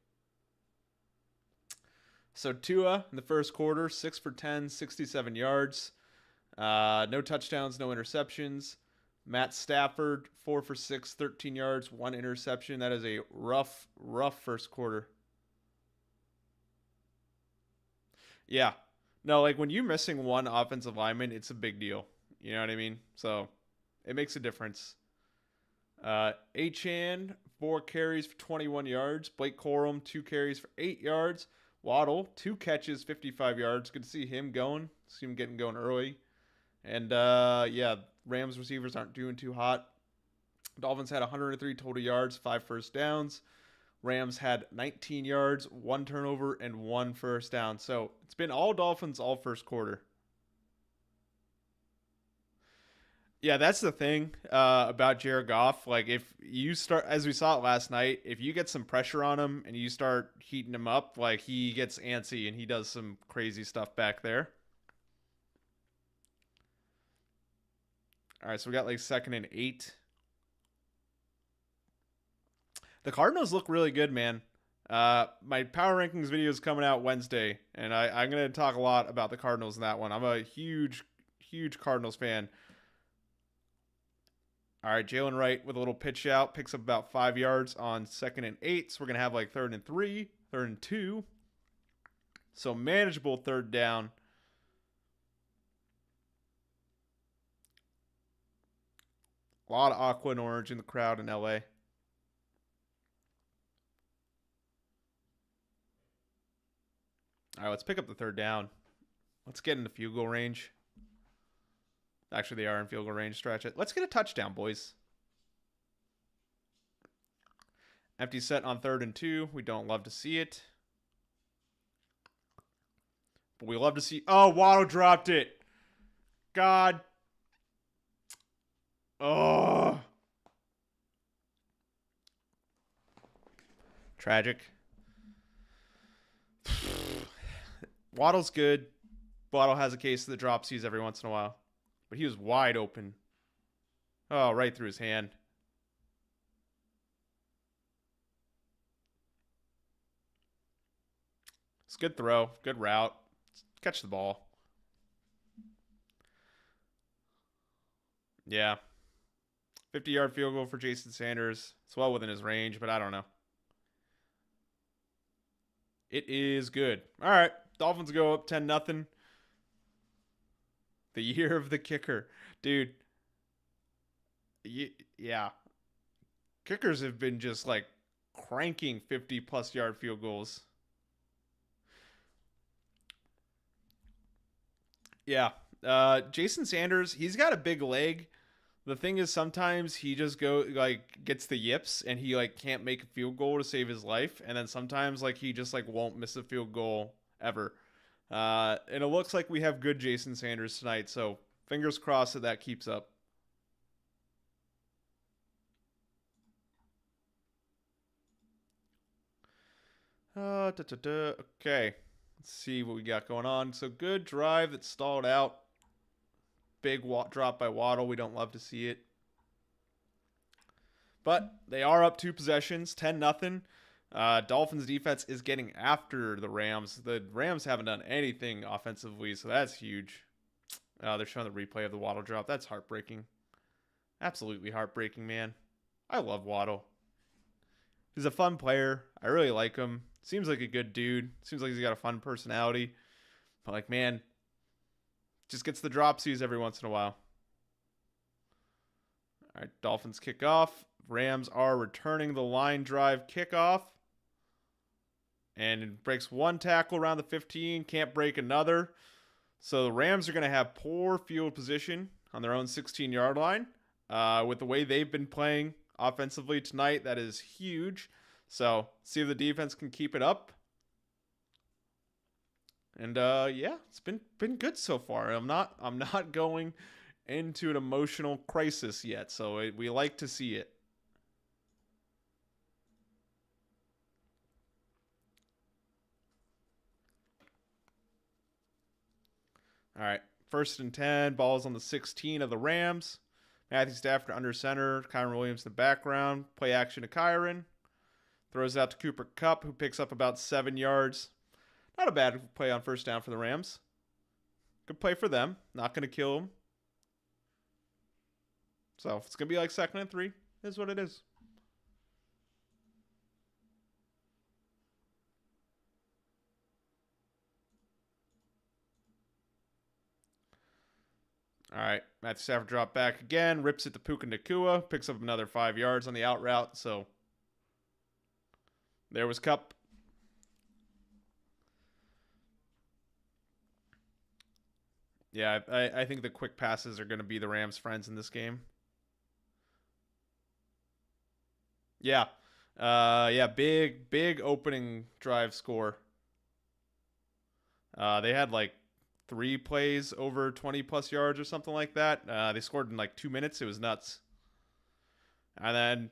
So Tua in the first quarter, 6 for 10, 67 yards. No touchdowns, no interceptions. Matt Stafford, 4 for 6, 13 yards, 1 interception. That is a rough first quarter. Yeah. No, like when you're missing one offensive lineman, it's a big deal. You know what I mean? So it makes a difference. Achan, 4 carries for 21 yards. Blake Corum, 2 carries for 8 yards. Waddle, 2 catches, 55 yards. Good to see him going. See him getting going early. And, yeah, Rams receivers aren't doing too hot. Dolphins had 103 total yards, 5 first downs. Rams had 19 yards, 1 turnover, and 1 first down. So it's been all Dolphins all first quarter. Yeah, that's the thing about Jared Goff. Like, if you start, as we saw it last night, if you get some pressure on him and you start heating him up, like, he gets antsy and he does some crazy stuff back there. All right, so we got like 2nd and 8. The Cardinals look really good, man. My power rankings video is coming out Wednesday, and I'm going to talk a lot about the Cardinals in that one. I'm a huge, huge Cardinals fan. All right, Jalen Wright with a little pitch out, picks up about 5 yards on 2nd and 8. So we're going to have like 3rd and 3, 3rd and 2. So manageable 3rd down. A lot of aqua and orange in the crowd in LA. All right, let's pick up the 3rd down. Let's get into field goal range. Actually, they are in field goal range. Stretch it. Let's get a touchdown, boys. Empty set on 3rd and 2. We don't love to see it. But we love to see... Oh, Waddle dropped it. God. Oh. Tragic. Waddle's good. Waddle has a case of the dropsies every once in a while. But he was wide open. Oh, right through his hand. It's a good throw. Good route. Catch the ball. Yeah. 50-yard field goal for Jason Sanders. It's well within his range, but I don't know. It is good. All right. Dolphins go up 10-0. The year of the kicker. Dude. Yeah. Kickers have been just like cranking 50-plus yard field goals. Yeah. Jason Sanders, he's got a big leg. The thing is, sometimes he just gets the yips and he like can't make a field goal to save his life, and then sometimes like he just like won't miss a field goal ever. And it looks like we have good Jason Sanders tonight, so fingers crossed that keeps up. Okay, let's see what we got going on. So good drive that stalled out. Big drop by Waddle. We don't love to see it. But they are up 2 possessions, 10-0. Dolphins defense is getting after the Rams. The Rams haven't done anything offensively, so that's huge. They're showing the replay of the Waddle drop. That's heartbreaking. Absolutely heartbreaking, man. I love Waddle. He's a fun player. I really like him. Seems like a good dude. Seems like he's got a fun personality. But like, man, just gets the dropsies every once in a while. All right, Dolphins kick off. Rams are returning the line drive kickoff. And it breaks 1 tackle around the 15. Can't break another. So the Rams are going to have poor field position on their own 16-yard line. With the way they've been playing offensively tonight, that is huge. So see if the defense can keep it up. And yeah, it's been good so far. I'm not going into an emotional crisis yet, so we like to see it. All right, 1st and 10. Ball's on the 16 of the Rams. Matthew Stafford under center. Kyron Williams in the background. Play action to Kyron. Throws out to Cooper Kupp, who picks up about 7 yards. Not a bad play on 1st down for the Rams. Good play for them. Not going to kill them. So it's going to be like 2nd and 3. It is what it is. All right, Matthew Stafford dropped back again, rips it to Puka Nakua, picks up another 5 yards on the out route. So there was Cup. Yeah, I think the quick passes are going to be the Rams' friends in this game. Yeah. Yeah, big opening drive score. They had like 3 plays over 20 plus yards or something like that. They scored in like 2 minutes. It was nuts. And then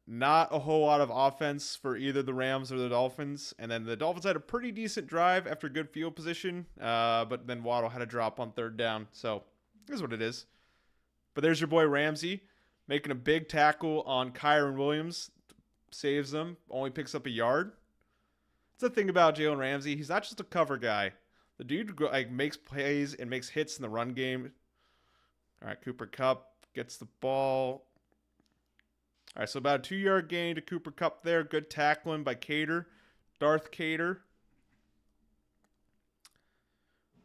not a whole lot of offense for either the Rams or the Dolphins. And then the Dolphins had a pretty decent drive after good field position. But then Waddle had a drop on 3rd down. So here's what it is. But there's your boy Ramsey making a big tackle on Kyron Williams. Saves them. Only picks up a yard. That's the thing about Jalen Ramsey. He's not just a cover guy. The dude like makes plays and makes hits in the run game. All right, Cooper Kupp gets the ball. All right, so about a 2-yard gain to Cooper Kupp there. Good tackling by Cater, Darth Cater.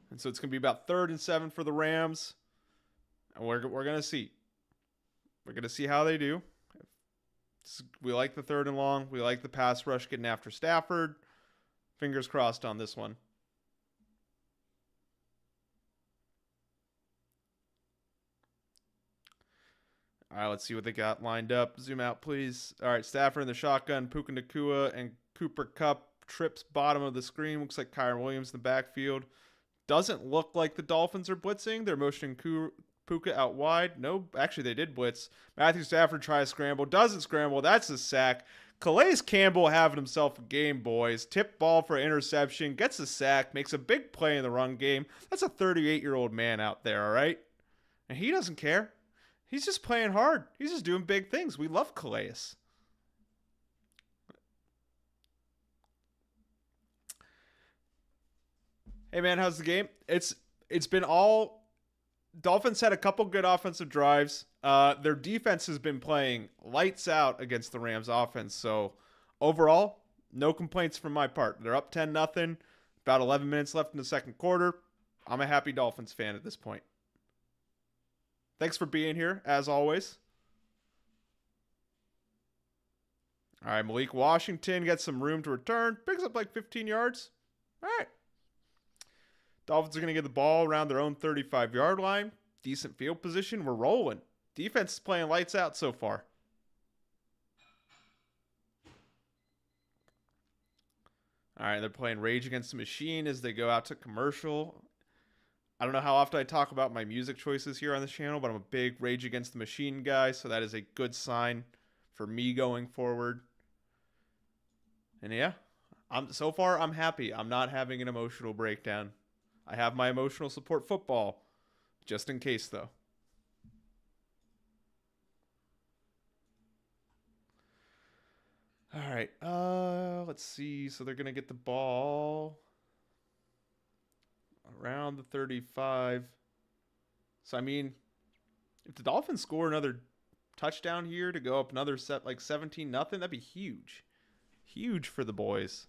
And so it's going to be about 3rd and 7 for the Rams. And we're going to see. We're going to see how they do. We like the 3rd and long. We like the pass rush getting after Stafford. Fingers crossed on this one. All right, let's see what they got lined up. Zoom out, please. All right, Stafford in the shotgun. Puka Nakua and Cooper Kupp trips bottom of the screen. Looks like Kyron Williams in the backfield. Doesn't look like the Dolphins are blitzing. They're motioning Puka out wide. No, actually, they did blitz. Matthew Stafford tries scramble. Doesn't scramble. That's a sack. Calais Campbell having himself a game, boys. Tip ball for interception. Gets a sack. Makes a big play in the run game. That's a 38-year-old man out there, all right? And he doesn't care. He's just playing hard. He's just doing big things. We love Calais. Hey, man, how's the game? It's been all... Dolphins had a couple good offensive drives. Their defense has been playing lights out against the Rams offense. So, overall, no complaints from my part. They're up 10-0. About 11 minutes left in the second quarter. I'm a happy Dolphins fan at this point. Thanks for being here, as always. All right, Malik Washington gets some room to return. Picks up like 15 yards. All right. Dolphins are going to get the ball around their own 35-yard line. Decent field position. We're rolling. Defense is playing lights out so far. All right, they're playing Rage Against the Machine as they go out to commercial. I don't know how often I talk about my music choices here on this channel, but I'm a big Rage Against the Machine guy, so that is a good sign for me going forward. And yeah, so far I'm happy. I'm not having an emotional breakdown. I have my emotional support football, just in case though. All right, let's see. So they're gonna get the ball around the 35. So, I mean, if the Dolphins score another touchdown here to go up another set like 17-0, that'd be huge. Huge for the boys.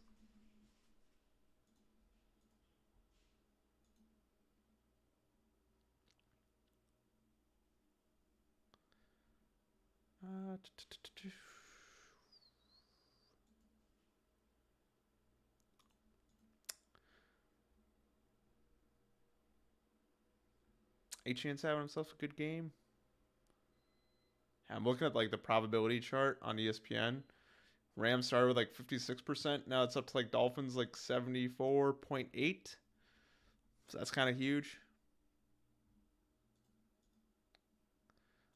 Chance having himself a good game. I'm looking at like the probability chart on ESPN. Rams started with like 56%. Now it's up to like Dolphins like 74.8. So that's kind of huge.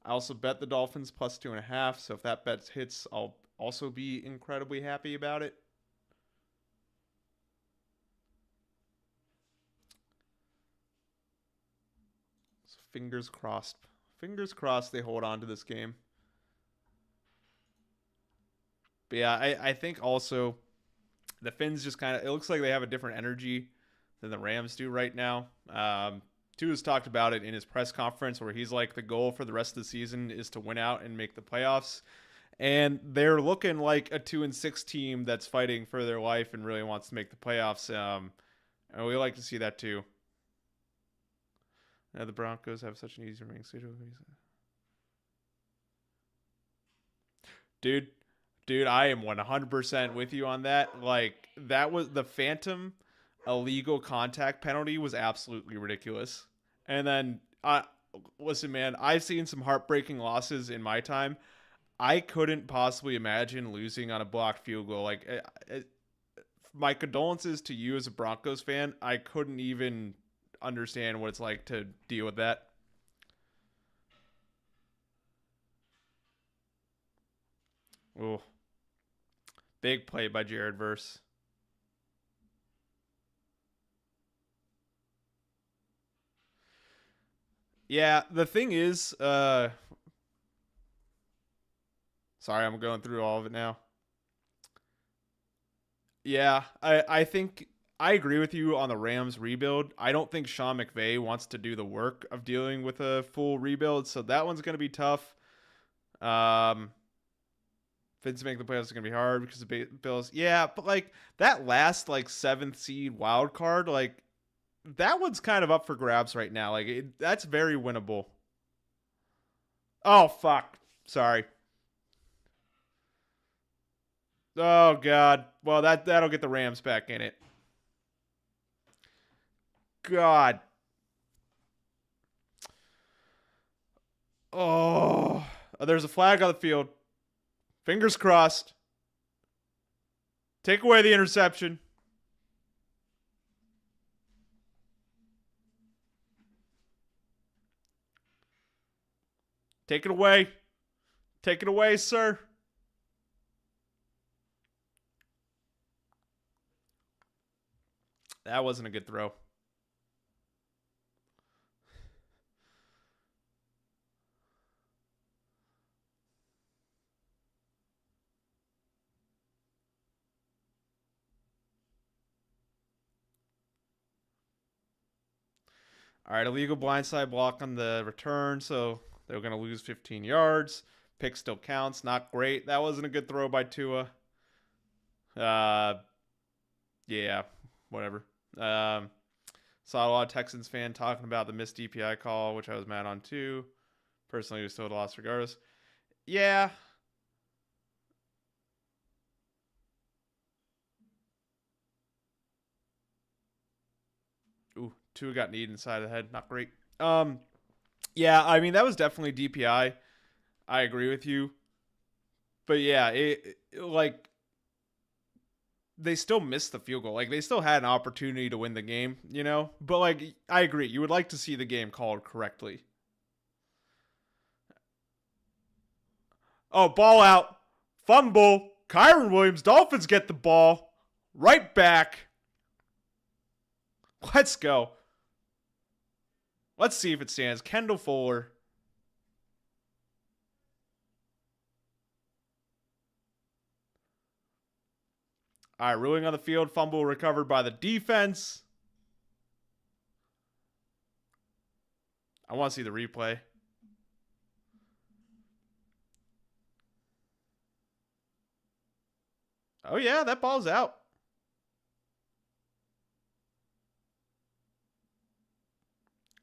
I also bet the Dolphins plus 2.5. So if that bet hits, I'll also be incredibly happy about it. So fingers crossed. Fingers crossed they hold on to this game. But yeah, I think also the Finns just kind of, it looks like they have a different energy than the Rams do right now. Tua's talked about it in his press conference where he's like, the goal for the rest of the season is to win out and make the playoffs. And they're looking like a 2-6 team that's fighting for their life and really wants to make the playoffs. And we like to see that too. The Broncos have such an easy remaining schedule. Dude, dude, I am 100% with you on that. Like, that was the phantom illegal contact penalty was absolutely ridiculous. And then, listen, man, I've seen some heartbreaking losses in my time. I couldn't possibly imagine losing on a blocked field goal. Like, my condolences to you as a Broncos fan. I couldn't even understand what it's like to deal with that. Oh, big play by Jared Verse. Yeah, the thing is, sorry, I'm going through all of it now. Yeah, I think I agree with you on the Rams rebuild. I don't think Sean McVay wants to do the work of dealing with a full rebuild, so that one's going to be tough. Vince make the playoffs is going to be hard because the Bills. Yeah, but like that last like 7th seed wild card, like that one's kind of up for grabs right now. Like that's very winnable. Oh fuck. Sorry. Oh god. Well, that'll get the Rams back in it. God. Oh, there's a flag on the field. Fingers crossed. Take away the interception. Take it away. Take it away, sir. That wasn't a good throw. All right, illegal blindside block on the return, so they're going to lose 15 yards. Pick still counts. Not great. That wasn't a good throw by Tua. Yeah, whatever. Saw a lot of Texans fan talking about the missed DPI call, which I was mad on too. Personally, it was still a loss regardless. Yeah. Ooh, Tua got kneed inside the head. Not great. Yeah, I mean that was definitely DPI. I agree with you. But yeah, it like they still missed the field goal. Like they still had an opportunity to win the game, you know? But like I agree, you would like to see the game called correctly. Oh, ball out. Fumble. Kyron Williams, Dolphins get the ball. Right back. Let's go. Let's see if it stands. Kendall Fuller. All right, ruling on the field. Fumble recovered by the defense. I want to see the replay. Oh, yeah, that ball's out.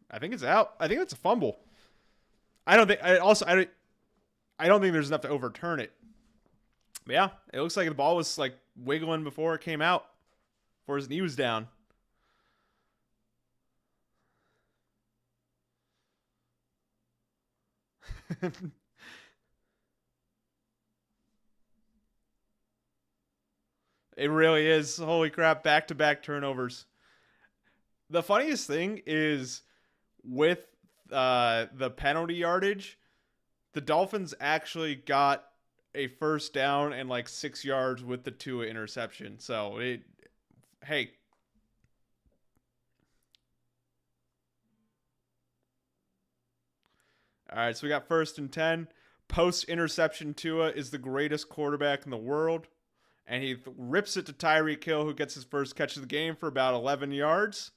I think it's out. I think it's a fumble. I don't think. I don't think there's enough to overturn it. But yeah, it looks like the ball was like wiggling before it came out, before his knee was down. It really is. Holy crap! Back-to-back turnovers. The funniest thing is with the penalty yardage, the Dolphins actually got a first down and like 6 yards with the Tua interception. So hey. All right, so we got 1st and 10. Post interception, Tua is the greatest quarterback in the world. And he rips it to Tyreek Hill, who gets his first catch of the game for about 11 yards.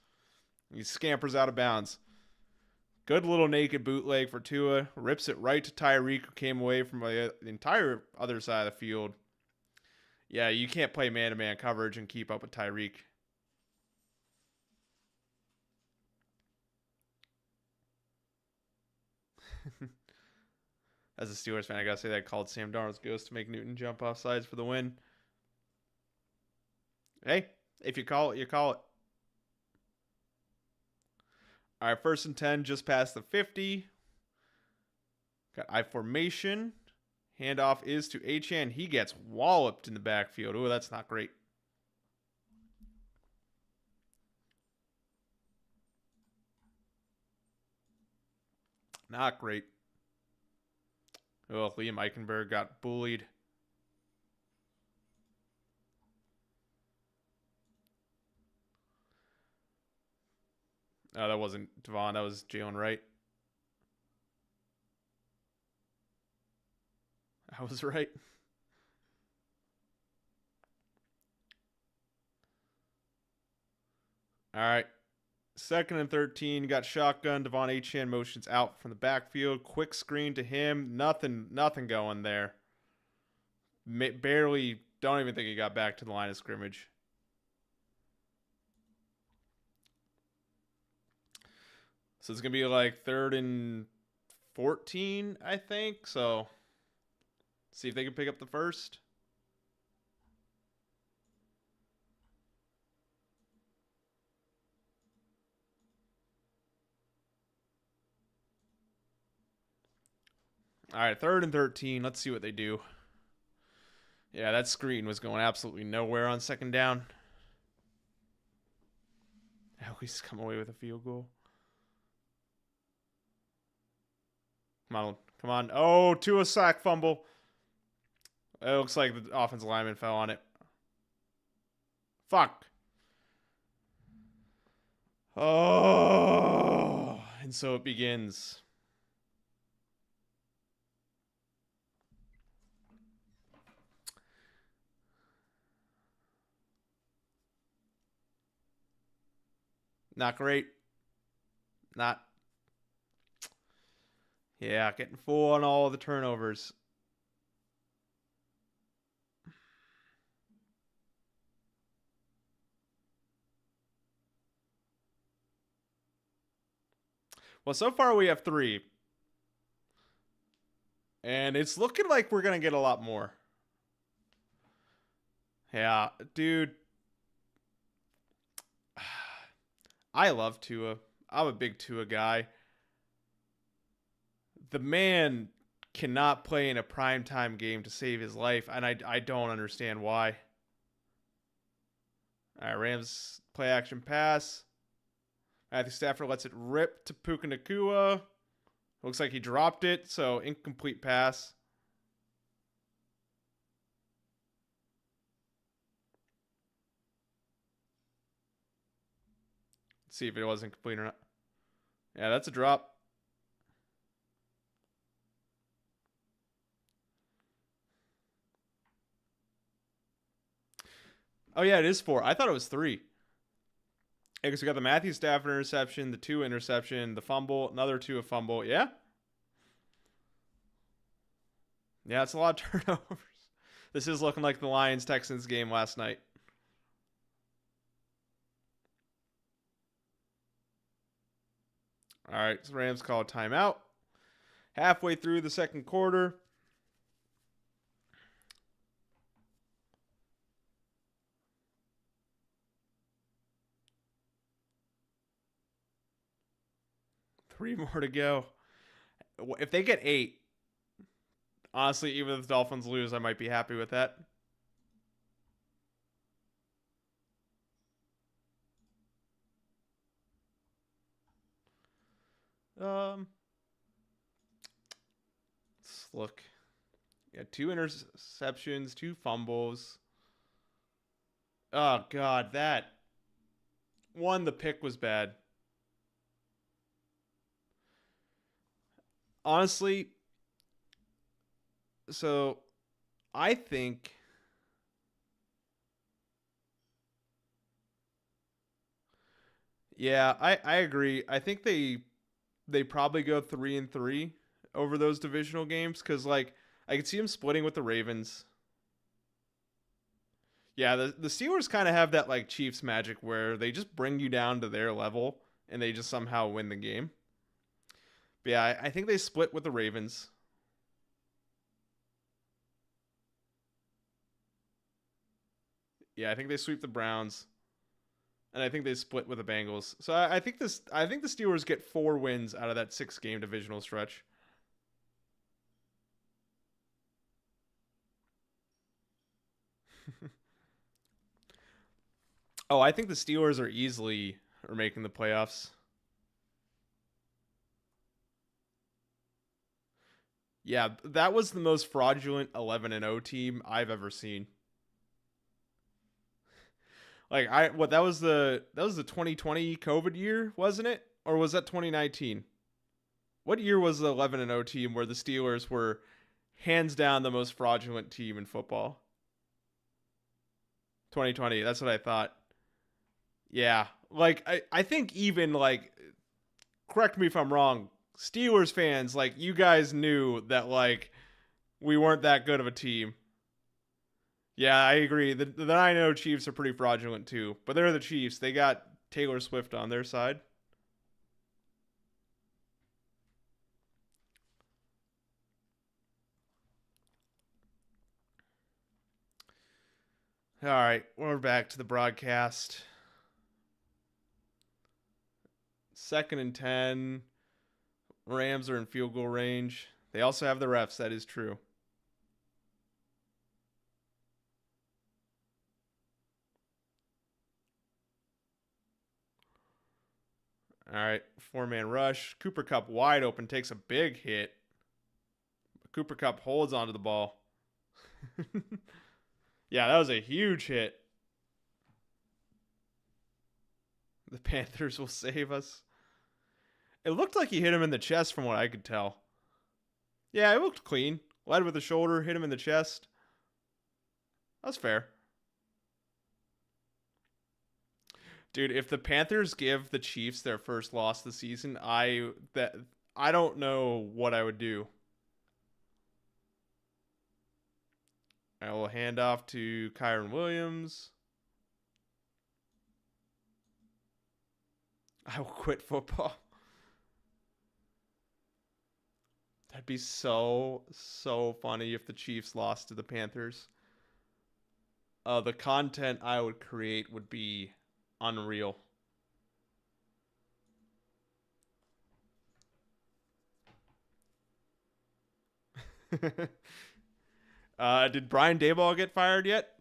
He scampers out of bounds. Good little naked bootleg for Tua. Rips it right to Tyreek, who came away from the entire other side of the field. Yeah, you can't play man-to-man coverage and keep up with Tyreek. As a Steelers fan, I gotta say that I called Sam Darnold's ghost to make Newton jump off sides for the win. Hey, if you call it, you call it. All right, 1st and 10, just past the 50. Got I formation. Handoff is to Achane. He gets walloped in the backfield. Oh, that's not great. Not great. Oh, Liam Eichenberg got bullied. Oh, that wasn't Devon. That was Jalen Wright. I was right. All right. 2nd and 13. Got shotgun. Devon Achane motions out from the backfield. Quick screen to him. Nothing going there. Barely. Don't even think he got back to the line of scrimmage. So it's going to be like 3rd and 14, I think. So see if they can pick up the first. All right, 3rd and 13. Let's see what they do. Yeah, that screen was going absolutely nowhere on 2nd down. At least come away with a field goal. Come on. Oh, to a sack fumble. It looks like the offensive lineman fell on it. Fuck. Oh, and so it begins. Not great. Not. Yeah, getting full on all the turnovers. Well, so far we have 3. And it's looking like we're going to get a lot more. Yeah, dude. I love Tua. I'm a big Tua guy. The man cannot play in a primetime game to save his life, and I don't understand why. All right, Rams play action pass. Matthew Stafford lets it rip to Puka Nacua. Looks like he dropped it, so incomplete pass. Let's see if it wasn't complete or not. Yeah, that's a drop. Oh, yeah, it is 4. I thought it was 3. Yeah, because we got the Matthew Stafford interception, the 2 interception, the fumble, another 2 a fumble. Yeah? Yeah, it's a lot of turnovers. This is looking like the Lions-Texans game last night. All right, so Rams call a timeout. Halfway through the 2nd quarter. Three more to go. If they get 8, honestly, even if the Dolphins lose, I might be happy with that. Let's look. Yeah, 2 interceptions, 2 fumbles. Oh, God, that. One, the pick was bad. Honestly, so I think yeah, I agree. I think they probably go 3-3 over those divisional games because like I could see them splitting with the Ravens. Yeah, the Steelers kind of have that like Chiefs magic where they just bring you down to their level and they just somehow win the game. But yeah, I think they split with the Ravens. Yeah, I think they sweep the Browns, and I think they split with the Bengals. So I think this. I think the Steelers get 4 wins out of that 6-game divisional stretch. Oh, I think the Steelers are making the playoffs. Yeah, that was the most fraudulent 11-0 team I've ever seen. Like that was the 2020 COVID year, wasn't it? Or was that 2019? What year was the 11-0 team where the Steelers were hands down the most fraudulent team in football? 2020. That's what I thought. Yeah. Like I think even like correct me if I'm wrong, Steelers fans, like you guys knew that like we weren't that good of a team. Yeah, I agree. The 9-0 Chiefs are pretty fraudulent too, but they're the Chiefs. They got Taylor Swift on their side. All right, we're back to the broadcast. 2nd and 10. Rams are in field goal range. They also have the refs. That is true. All right, 4-man rush. Cooper Kupp wide open, takes a big hit. Cooper Kupp holds onto the ball. Yeah, that was a huge hit. The Panthers will save us. It looked like he hit him in the chest from what I could tell. Yeah, it looked clean. Led with the shoulder, hit him in the chest. That's fair. Dude, if the Panthers give the Chiefs their first loss this season, I don't know what I would do. I will hand off to Kyron Williams. I will quit football. That'd be so funny if the Chiefs lost to the Panthers. The content I would create would be unreal. Did Brian Daboll get fired yet?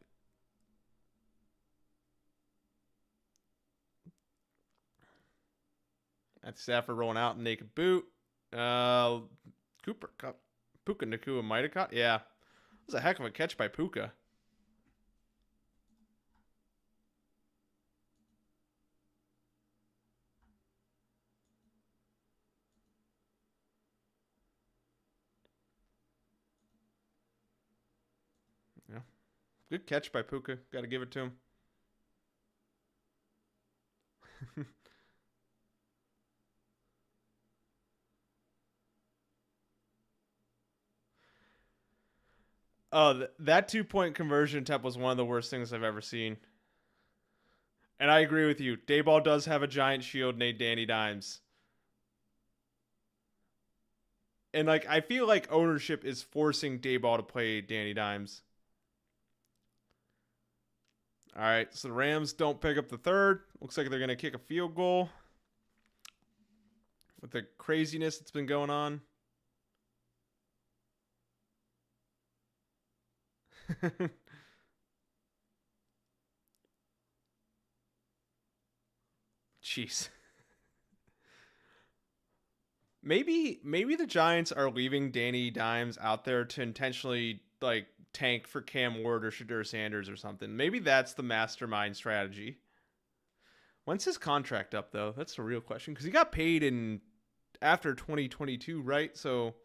That's Stafford rolling out in naked boot. Uh, Cooper Kupp. Puka Nakua might have caught. Yeah. That was a heck of a catch by Puka. Yeah. Good catch by Puka. Got to give it to him. Oh, that 2-point conversion attempt was one of the worst things I've ever seen. And I agree with you. Dayball does have a giant shield named Danny Dimes. And like I feel like ownership is forcing Dayball to play Danny Dimes. All right, so the Rams don't pick up the third. Looks like they're going to kick a field goal with the craziness that's been going on. Jeez. Maybe the Giants are leaving Danny Dimes out there to intentionally like tank for Cam Ward or Shadur Sanders or something. Maybe that's the mastermind strategy. When's his contract up though? That's the real question because he got paid in after 2022, right? So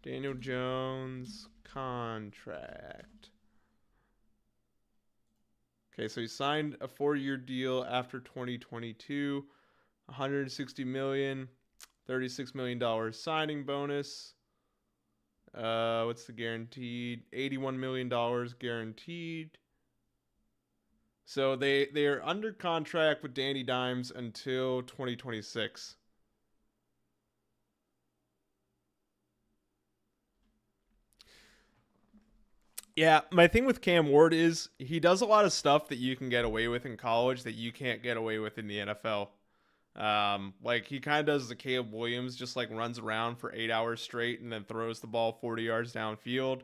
Daniel Jones contract. Okay, so he signed a 4-year deal after 2022, 160 million, $36 million signing bonus. What's the guaranteed? $81 million guaranteed. So they are under contract with Danny Dimes until 2026. Yeah, my thing with Cam Ward is he does a lot of stuff that you can get away with in college that you can't get away with in the NFL. Like he kind of does the Caleb Williams, just like runs around for 8 hours straight and then throws the ball 40 yards downfield.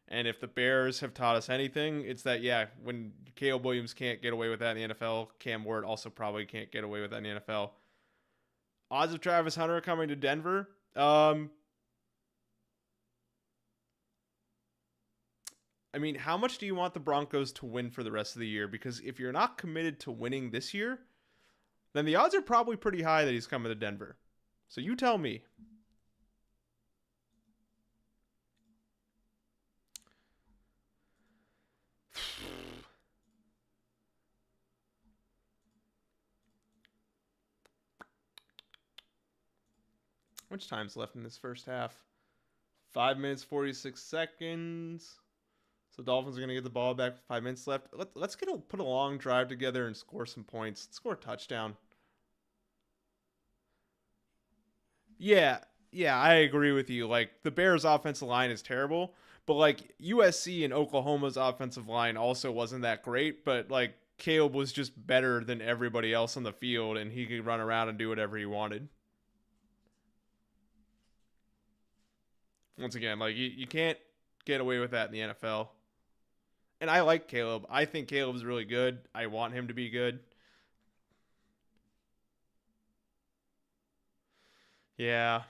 And if the Bears have taught us anything, it's that, yeah, when Caleb Williams can't get away with that in the NFL, Cam Ward also probably can't get away with that in the NFL. Odds of Travis Hunter coming to Denver. I mean, how much do you want the Broncos to win for the rest of the year? Because if you're not committed to winning this year, then the odds are probably pretty high that he's coming to Denver. So you tell me. How much time's left in this first half? 5 minutes, 46 seconds. So Dolphins are going to get the ball back with 5 minutes left. Let's put a long drive together and score some points. Let's score a touchdown. Yeah, I agree with you. Like the Bears' offensive line is terrible, but like USC and Oklahoma's offensive line also wasn't that great. But like Caleb was just better than everybody else on the field, and he could run around and do whatever he wanted. Once again, like you can't get away with that in the NFL. And I like Caleb. I think Caleb's really good. I want him to be good. Yeah.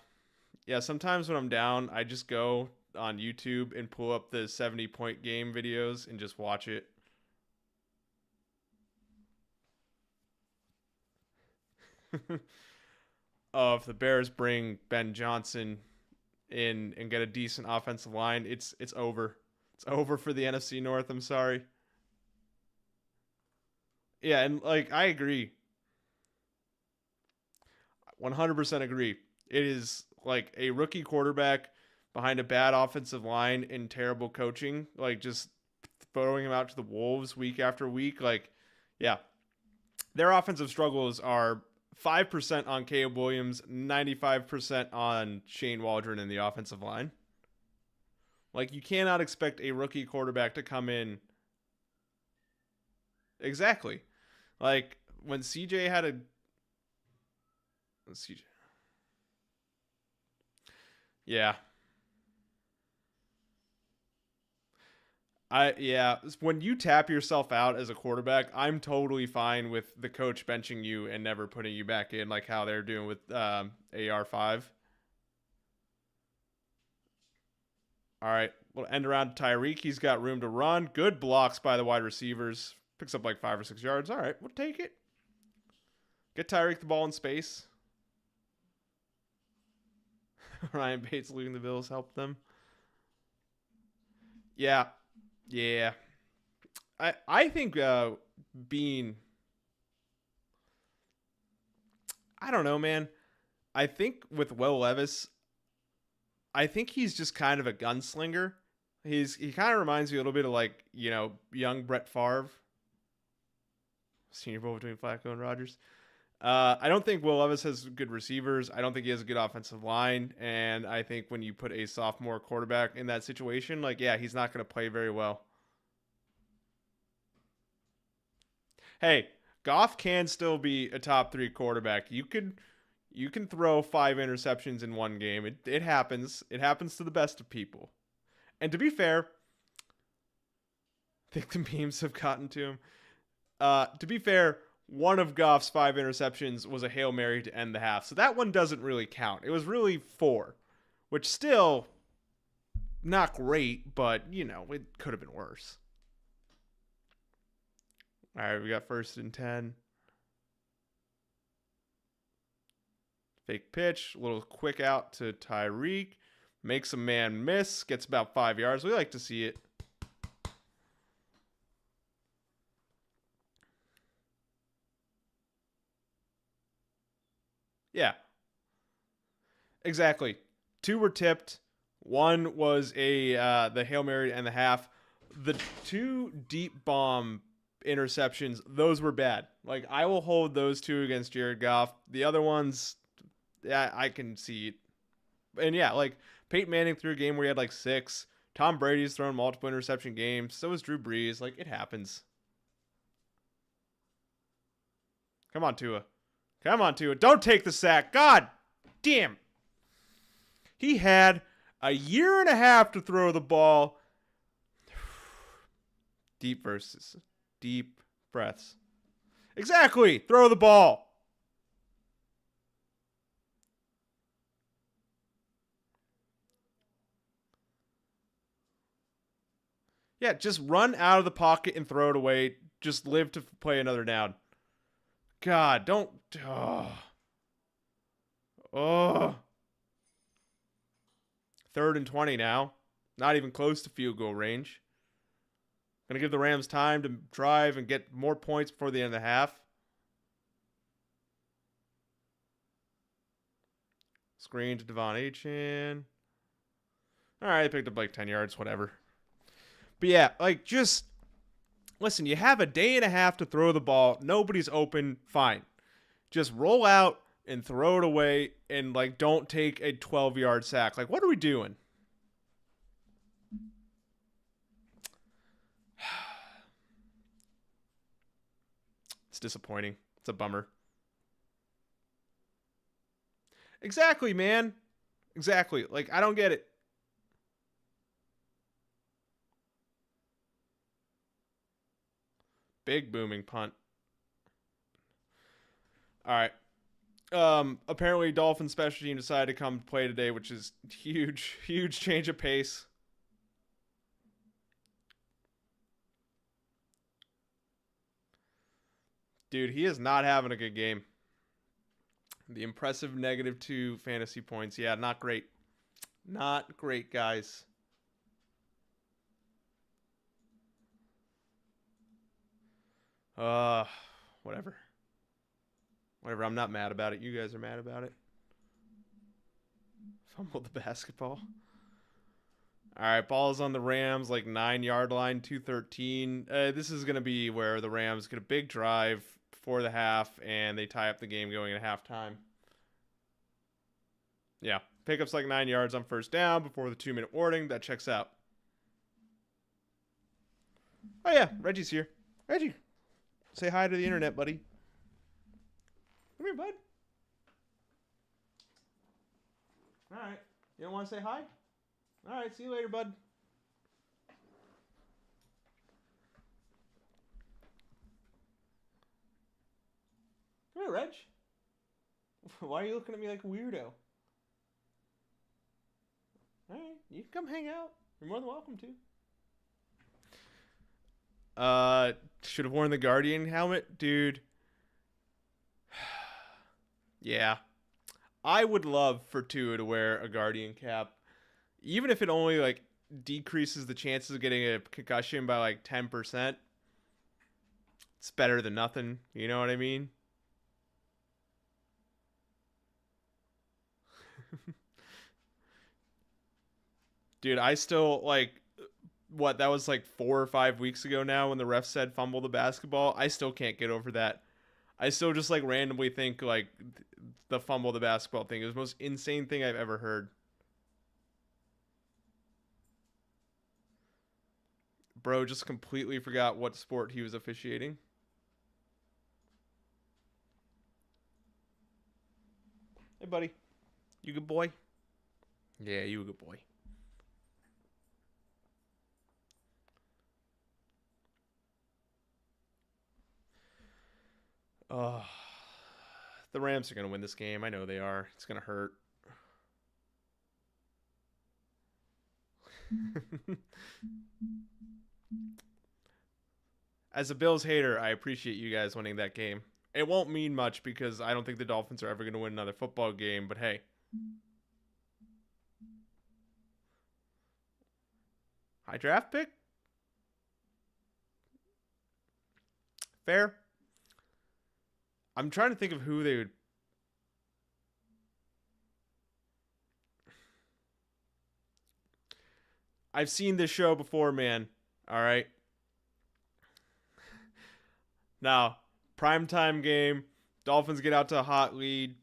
Yeah, sometimes when I'm down, I just go on YouTube and pull up the 70-point game videos and just watch it. If the Bears bring Ben Johnson in and get a decent offensive line, it's over. It's over for the NFC North. I'm sorry. Yeah, and like I agree. 100% agree. It is like a rookie quarterback behind a bad offensive line and terrible coaching, like just throwing him out to the wolves week after week. Like, yeah, their offensive struggles are 5% on Caleb Williams, 95% on Shane Waldron in the offensive line. Like, you cannot expect a rookie quarterback to come in. Exactly. Like, when CJ had a. CJ. Yeah. When you tap yourself out as a quarterback, I'm totally fine with the coach benching you and never putting you back in, like how they're doing with AR5. All right, we'll end around Tyreek. He's got room to run. Good blocks by the wide receivers. Picks up like 5 or 6 yards. All right, we'll take it. Get Tyreek the ball in space. Ryan Bates leading the Bills helped them. Yeah, yeah. I think being, I don't know, man. I think with Will Levis, I think he's just kind of a gunslinger. He kind of reminds me a little bit of like young Brett Favre, Senior Bowl between Flacco and Rodgers. I don't think Will Levis has good receivers. I don't think he has a good offensive line. And I think when you put a sophomore quarterback in that situation, like, yeah, he's not going to play very well. Hey, Goff can still be a top 3 quarterback. You can throw 5 interceptions in one game. It happens. It happens to the best of people. And to be fair, I think the memes have gotten to him. To be fair, one of Goff's 5 interceptions was a Hail Mary to end the half. So that one doesn't really count. It was really 4, which still not great, but, it could have been worse. All right, we got 1st and 10. Fake pitch, a little quick out to Tyreek. Makes a man miss, gets about 5 yards. We like to see it. Yeah, exactly. 2 were tipped. One was the Hail Mary and the half. The 2 deep bomb interceptions, those were bad. Like, I will hold those 2 against Jared Goff. The other ones, yeah, I can see it. And yeah, like Peyton Manning threw a game where he had like 6. Tom Brady's thrown multiple interception games. So is Drew Brees. Like, it happens. Come on, Tua. Come on, Tua. Don't take the sack. God damn. He had a year and a half to throw the ball. Deep verses. Deep breaths. Exactly. Throw the ball. Yeah, just run out of the pocket and throw it away. Just live to play another down. God, don't. Oh. 3rd and 20 now. Not even close to field goal range. Gonna give the Rams time to drive and get more points before the end of the half. Screen to Devon Achan. All right, picked up like 10 yards, whatever. But yeah, like, just listen, you have a day and a half to throw the ball. Nobody's open. Fine. Just roll out and throw it away and, like, don't take a 12-yard sack. Like, what are we doing? It's disappointing. It's a bummer. Exactly, man. Exactly. Like, I don't get it. Big booming punt. All right. Apparently Dolphins special team decided to come play today, which is huge change of pace. Dude, he is not having a good game. The impressive -2 fantasy points. Yeah, not great. Not great, guys. Whatever. Whatever, I'm not mad about it. You guys are mad about it. Fumbled the basketball. All right, ball's on the Rams, like 9-yard line, 2:13. This is going to be where the Rams get a big drive before the half, and they tie up the game going at halftime. Yeah, pickups like 9 yards on first down before the 2-minute warning. That checks out. Oh, yeah, Reggie's here. Reggie, say hi to the internet, buddy. Come here, bud. All right. You don't want to say hi? All right. See you later, bud. Come here, Reg. Why are you looking at me like a weirdo? All right. You can come hang out. You're more than welcome to. Should have worn the Guardian helmet, dude. Yeah. I would love for Tua to wear a Guardian cap. Even if it only, like, decreases the chances of getting a concussion by, like, 10%. It's better than nothing. You know what I mean? Dude, I still, like, what, that was, like, 4 or 5 weeks ago now when the ref said fumble the basketball. I still can't get over that. I still just, like, randomly think, like, the fumble the basketball thing is the most insane thing I've ever heard. Bro just completely forgot what sport he was officiating. Hey, buddy. You good boy? Yeah, you a good boy. Oh, the Rams are going to win this game. I know they are. It's going to hurt. As a Bills hater, I appreciate you guys winning that game. It won't mean much because I don't think the Dolphins are ever going to win another football game, but hey. High draft pick? Fair. I'm trying to think of who they would. I've seen this show before, man. All right. Now, primetime game. Dolphins get out to a hot lead.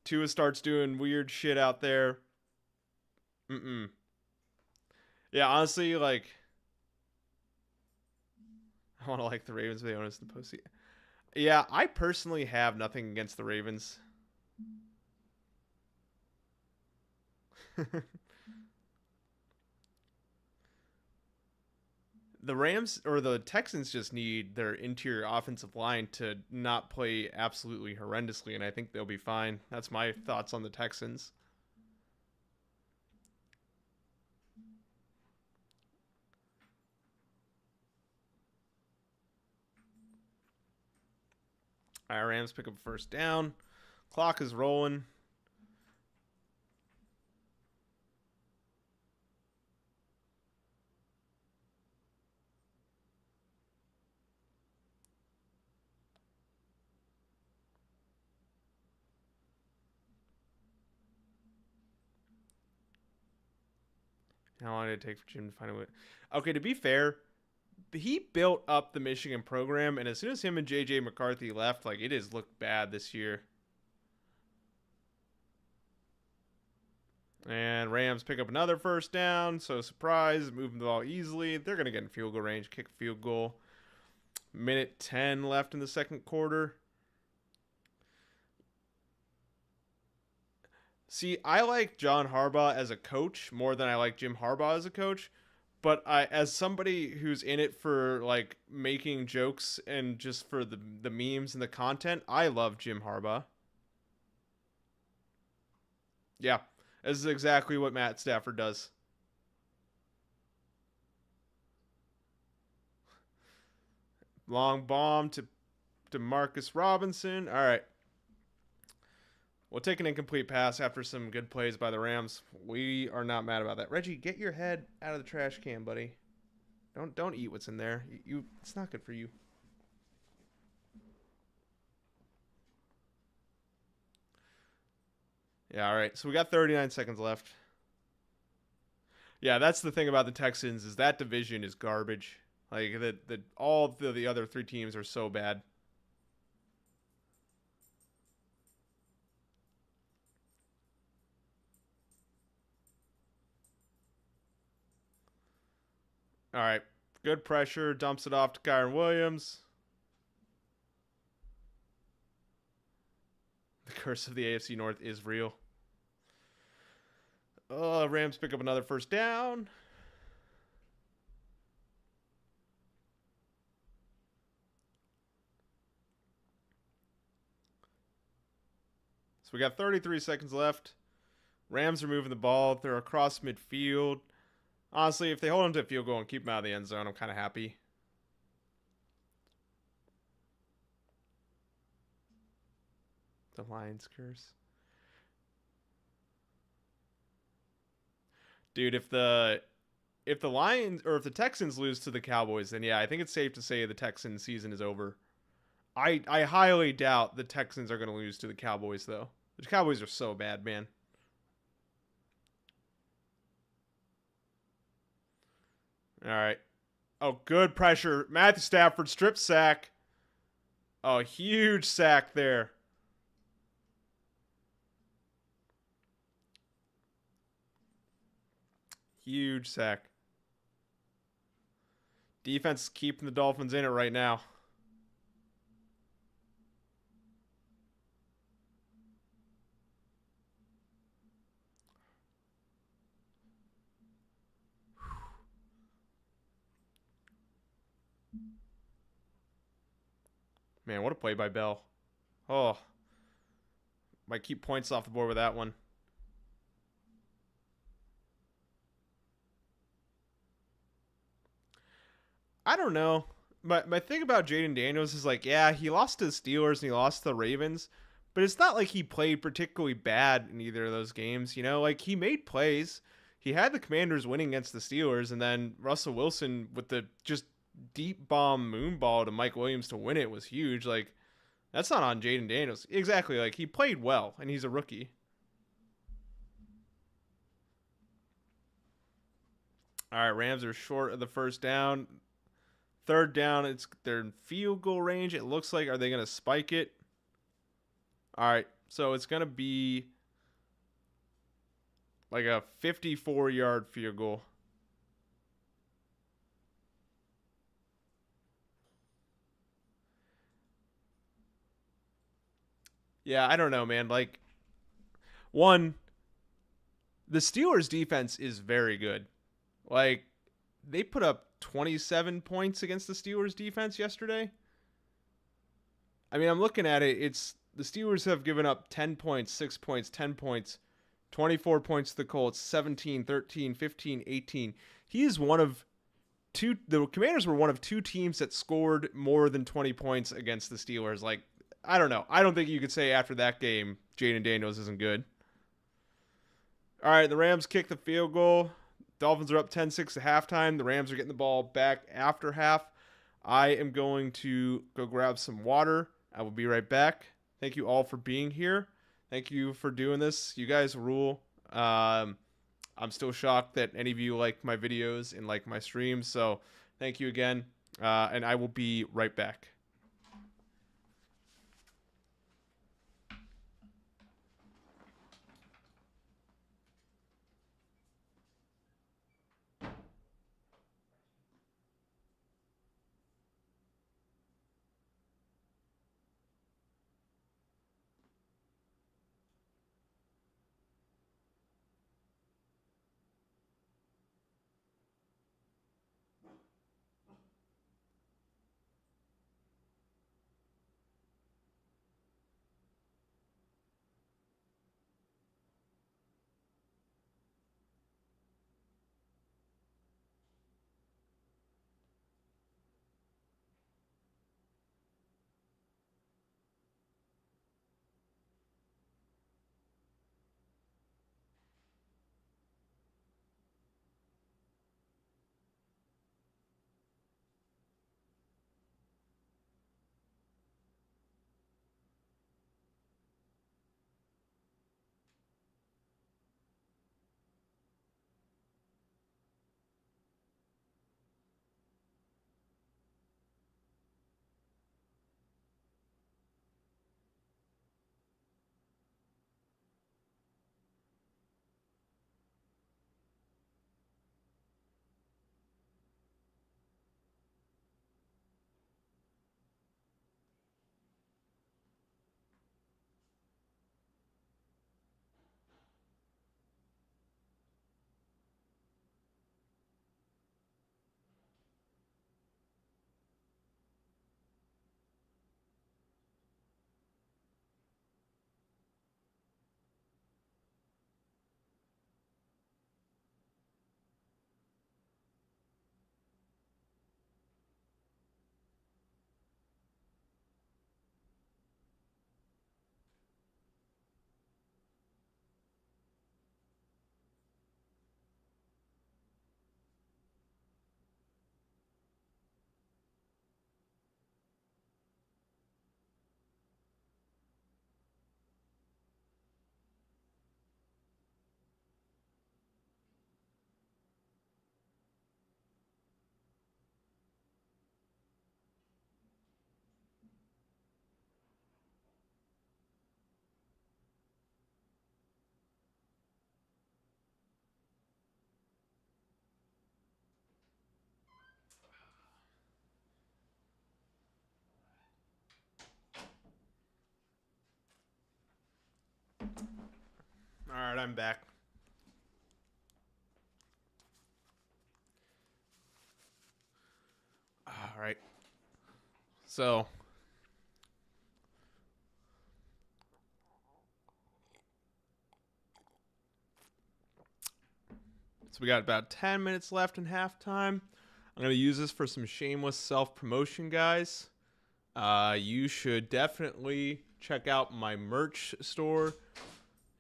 Tua starts doing weird shit out there. Yeah, honestly, like I want to like the Ravens, but they own us in the postseason. Yeah, I personally have nothing against the Ravens. The Rams or the Texans just need their interior offensive line to not play absolutely horrendously, and I think they'll be fine. That's my thoughts on the Texans. All right, Rams pick up first down. Clock is rolling. How long did it take for Jim to find a way? Okay, to be fair, he built up the Michigan program, and as soon as him and JJ McCarthy left, like it has looked bad this year. And Rams pick up another first down, so surprise, moving the ball easily. They're gonna get in field goal range, kick a field goal. Minute 10 left in the second quarter. See, I like John Harbaugh as a coach more than I like Jim Harbaugh as a coach. But as somebody who's in it for like making jokes and just for the memes and the content, I love Jim Harbaugh. Yeah, this is exactly what Matt Stafford does. Long bomb to Marcus Robinson. All right, we'll take an incomplete pass after some good plays by the Rams. We are not mad about that. Reggie, get your head out of the trash can, buddy. Don't eat what's in there. You it's not good for you. Yeah, all right. So we got 39 seconds left. Yeah, that's the thing about the Texans is that division is garbage. Like the all the other three teams are so bad. All right. Good pressure, dumps it off to Kyron Williams. The curse of the AFC North is real. Rams pick up another first down. So we got 33 seconds left. Rams are moving the ball. They're across midfield. Honestly, if they hold them to a field goal and keep them out of the end zone, I'm kind of happy. The Lions curse. Dude, if the Lions or if the Texans lose to the Cowboys, then yeah, I think it's safe to say the Texans season is over. I highly doubt the Texans are going to lose to the Cowboys though. The Cowboys are so bad, man. All right. Oh, good pressure. Matthew Stafford strip sack. Oh, huge sack there. Huge sack. Defense keeping the Dolphins in it right now. Man, what a play by Bell. Oh, might keep points off the board with that one. I don't know. My thing about Jaden Daniels is like, yeah, he lost to the Steelers and he lost to the Ravens, but it's not like he played particularly bad in either of those games. You know, like he made plays. He had the Commanders winning against the Steelers, and then Russell Wilson with the just deep bomb moon ball to Mike Williams to win it was huge. Like that's not on Jaden Daniels. Exactly. Like he played well, and he's a rookie. All right, Rams are short of the first down. Third down, they're in field goal range. It looks like are they going to spike it? All right, so it's going to be like a 54-yard field goal. Yeah, I don't know, man. Like, one, the Steelers' defense is very good. Like, they put up 27 points against the Steelers' defense yesterday. I mean, I'm looking at it. It's the Steelers have given up 10 points, 6 points, 10 points, 24 points to the Colts, 17, 13, 15, 18. He is one of two. The Commanders were one of two teams that scored more than 20 points against the Steelers. Like, I don't know. I don't think you could say after that game, Jaden Daniels isn't good. All right, the Rams kick the field goal. Dolphins are up 10-6 at halftime. The Rams are getting the ball back after half. I am going to go grab some water. I will be right back. Thank you all for being here. Thank you for doing this. You guys rule. I'm still shocked that any of you like my videos and like my streams. So thank you again. And I will be right back. All right, I'm back. All right. So we got about 10 minutes left in halftime. I'm going to use this for some shameless self-promotion, guys. You should definitely check out my merch store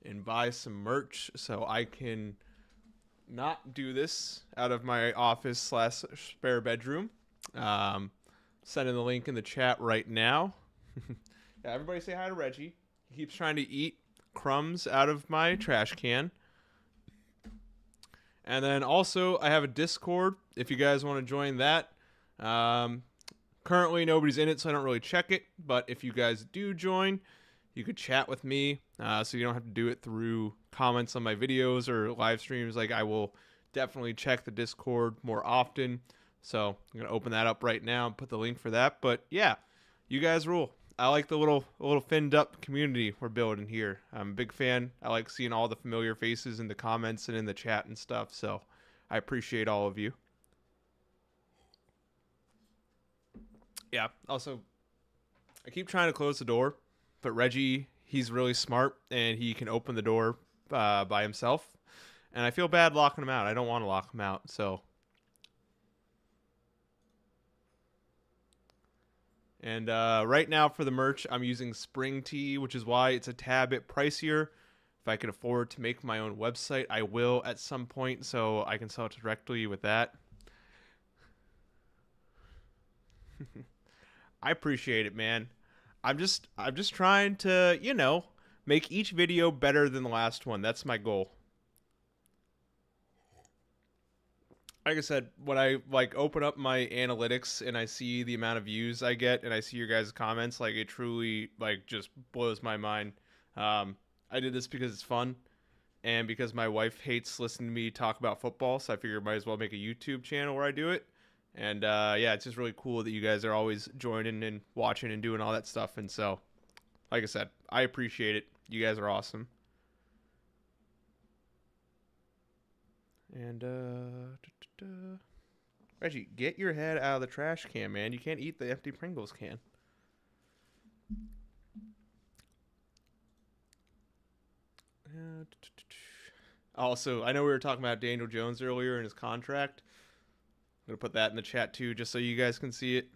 and buy some merch so I can not do this out of my office / spare bedroom. Sending the link in the chat right now. Yeah, everybody say hi to Reggie. He keeps trying to eat crumbs out of my trash can. And then also, I have a Discord if you guys want to join that. Currently, nobody's in it, so I don't really check it. But if you guys do join, you could chat with me, so you don't have to do it through comments on my videos or live streams. Like, I will definitely check the Discord more often. So I'm going to open that up right now and put the link for that. But yeah, you guys rule. I like the little finned up community we're building here. I'm a big fan. I like seeing all the familiar faces in the comments and in the chat and stuff. So I appreciate all of you. Yeah. Also, I keep trying to close the door, but Reggie, he's really smart and he can open the door by himself. And I feel bad locking him out. I don't want to lock him out. So. And right now for the merch, I'm using Spring Tea, which is why it's a tad bit pricier. If I can afford to make my own website, I will at some point, so I can sell it directly with that. I appreciate it, man. I'm just trying to, make each video better than the last one. That's my goal. Like I said, when I open up my analytics and I see the amount of views I get and I see your guys' comments, it truly just blows my mind. I did this because it's fun and because my wife hates listening to me talk about football, so I figured I might as well make a YouTube channel where I do it. And yeah, it's just really cool that you guys are always joining and watching and doing all that stuff. And so, like I said, I appreciate it. You guys are awesome. And Reggie, get your head out of the trash can, man. You can't eat the empty Pringles can. Also, I know we were talking about Daniel Jones earlier and his contract. I'm going to put that in the chat too, just so you guys can see it.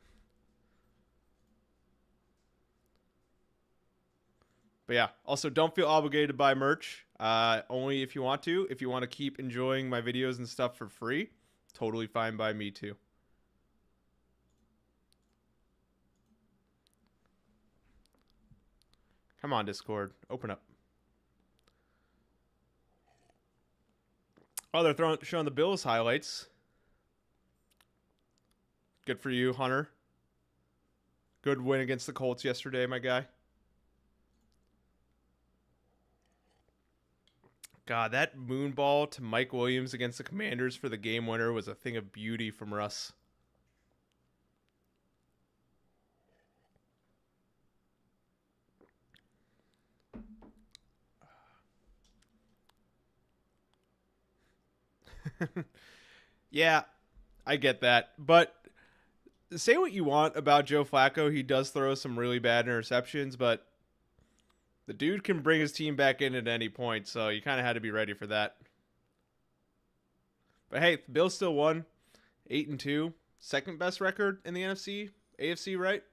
But yeah, also don't feel obligated to buy merch. Only if you want to. If you want to keep enjoying my videos and stuff for free, totally fine by me too. Come on, Discord. Open up. Oh, they're showing the Bills highlights. Good for you, Hunter. Good win against the Colts yesterday, my guy. God, that moon ball to Mike Williams against the Commanders for the game winner was a thing of beauty from Russ. Yeah, I get that. But say what you want about Joe Flacco. He does throw some really bad interceptions, but the dude can bring his team back in at any point, so you kind of had to be ready for that. But hey, the Bills still won 8-2. Second best record in the NFC, AFC, right?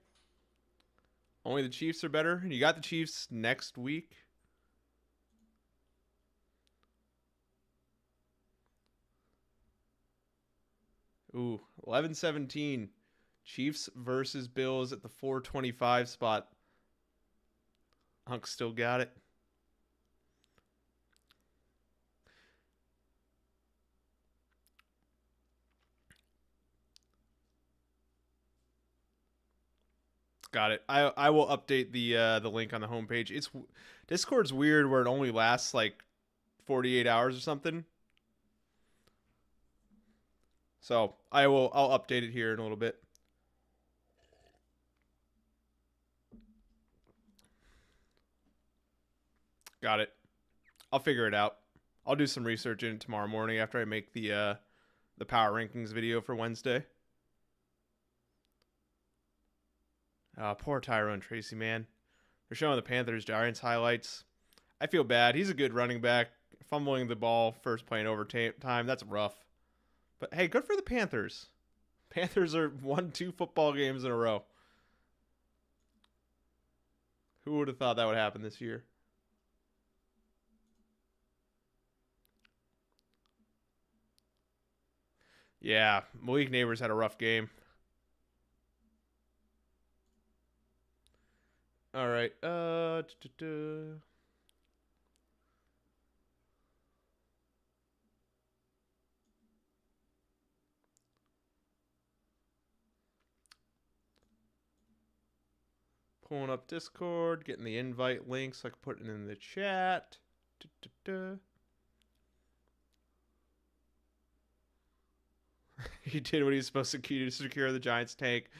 Only the Chiefs are better. And you got the Chiefs next week. Ooh, 11-17. Chiefs versus Bills at the 425 spot. Hunk still got it. Got it. I will update the link on the homepage. It's Discord's weird where it only lasts 48 hours or something. So I'll update it here in a little bit. Got it. I'll figure it out. I'll do some research in it tomorrow morning after I make the power rankings video for Wednesday. Poor Tyrone Tracy, man. They're showing the Panthers Giants highlights. I feel bad. He's a good running back. Fumbling the ball first play in overtime, that's rough. But hey, good for the Panthers. Panthers are won 2 football games in a row. Who would have thought that would happen this year? Yeah, Malik Neighbors had a rough game. All right. Pulling up Discord, getting the invite link so I can put it in the chat. He did what he's supposed to do to secure the Giants tank.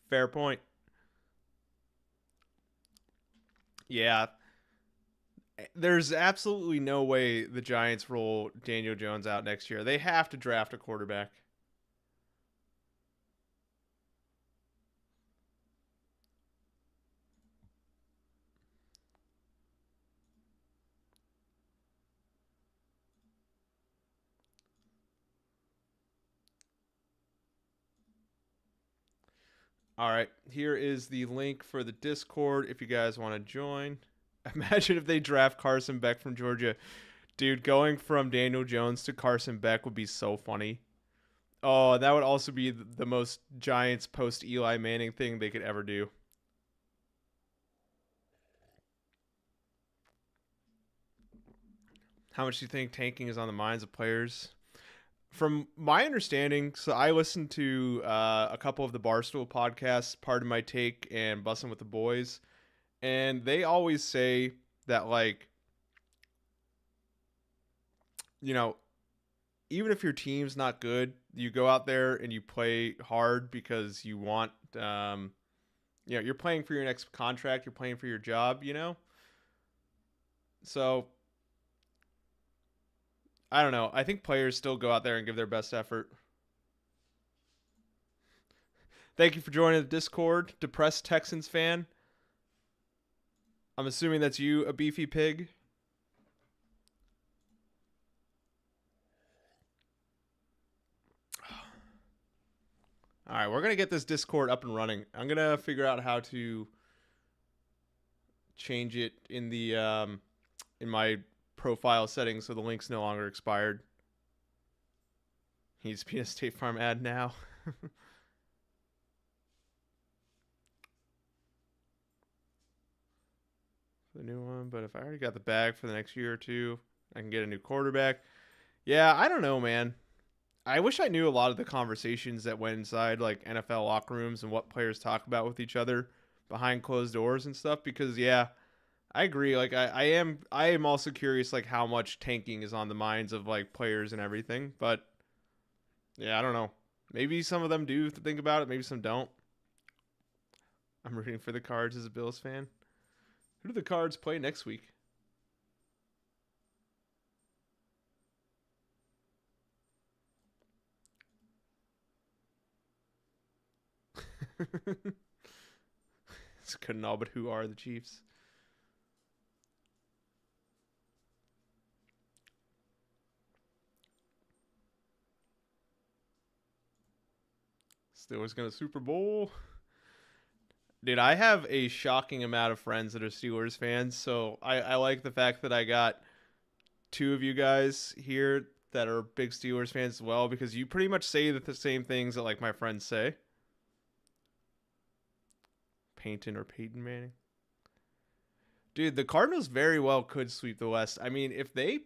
Fair point. Yeah, there's absolutely no way the Giants roll Daniel Jones out next year. They have to draft a quarterback. All right, here is the link for the Discord if you guys want to join. Imagine if they draft Carson Beck from Georgia. Dude, going from Daniel Jones to Carson Beck would be so funny. Oh, that would also be the most Giants post Eli Manning thing they could ever do. How much do you think tanking is on the minds of players? From my understanding, so I listened to a couple of the Barstool podcasts, Pardon My Take and Bussin' with the Boys, and they always say that, like, you know, even if your team's not good, you go out there and you play hard because you want, you're playing for your next contract, you're playing for your job, you know? So, I don't know. I think players still go out there and give their best effort. Thank you for joining the Discord, depressed Texans fan. I'm assuming that's you, a beefy pig. All right, we're gonna get this Discord up and running. I'm gonna figure out how to change it in my profile settings so the link's no longer expired. He needs to be a State Farm ad now. The new one, but if I already got the bag for the next year or two, I can get a new quarterback. Yeah, I don't know, man. I wish I knew a lot of the conversations that went inside like NFL locker rooms and what players talk about with each other behind closed doors and stuff because yeah, I agree. Like I am also curious like how much tanking is on the minds of like players and everything. But yeah, I don't know. Maybe some of them do think about it, maybe some don't. I'm rooting for the Cards as a Bills fan. Who do the Cards play next week? It's couldn't all but who are the Chiefs? Steelers going to Super Bowl. Dude, I have a shocking amount of friends that are Steelers fans, so I like the fact that I got two of you guys here that are big Steelers fans as well because you pretty much say the same things that like my friends say. Peyton Manning. Dude, the Cardinals very well could sweep the West. I mean, if they,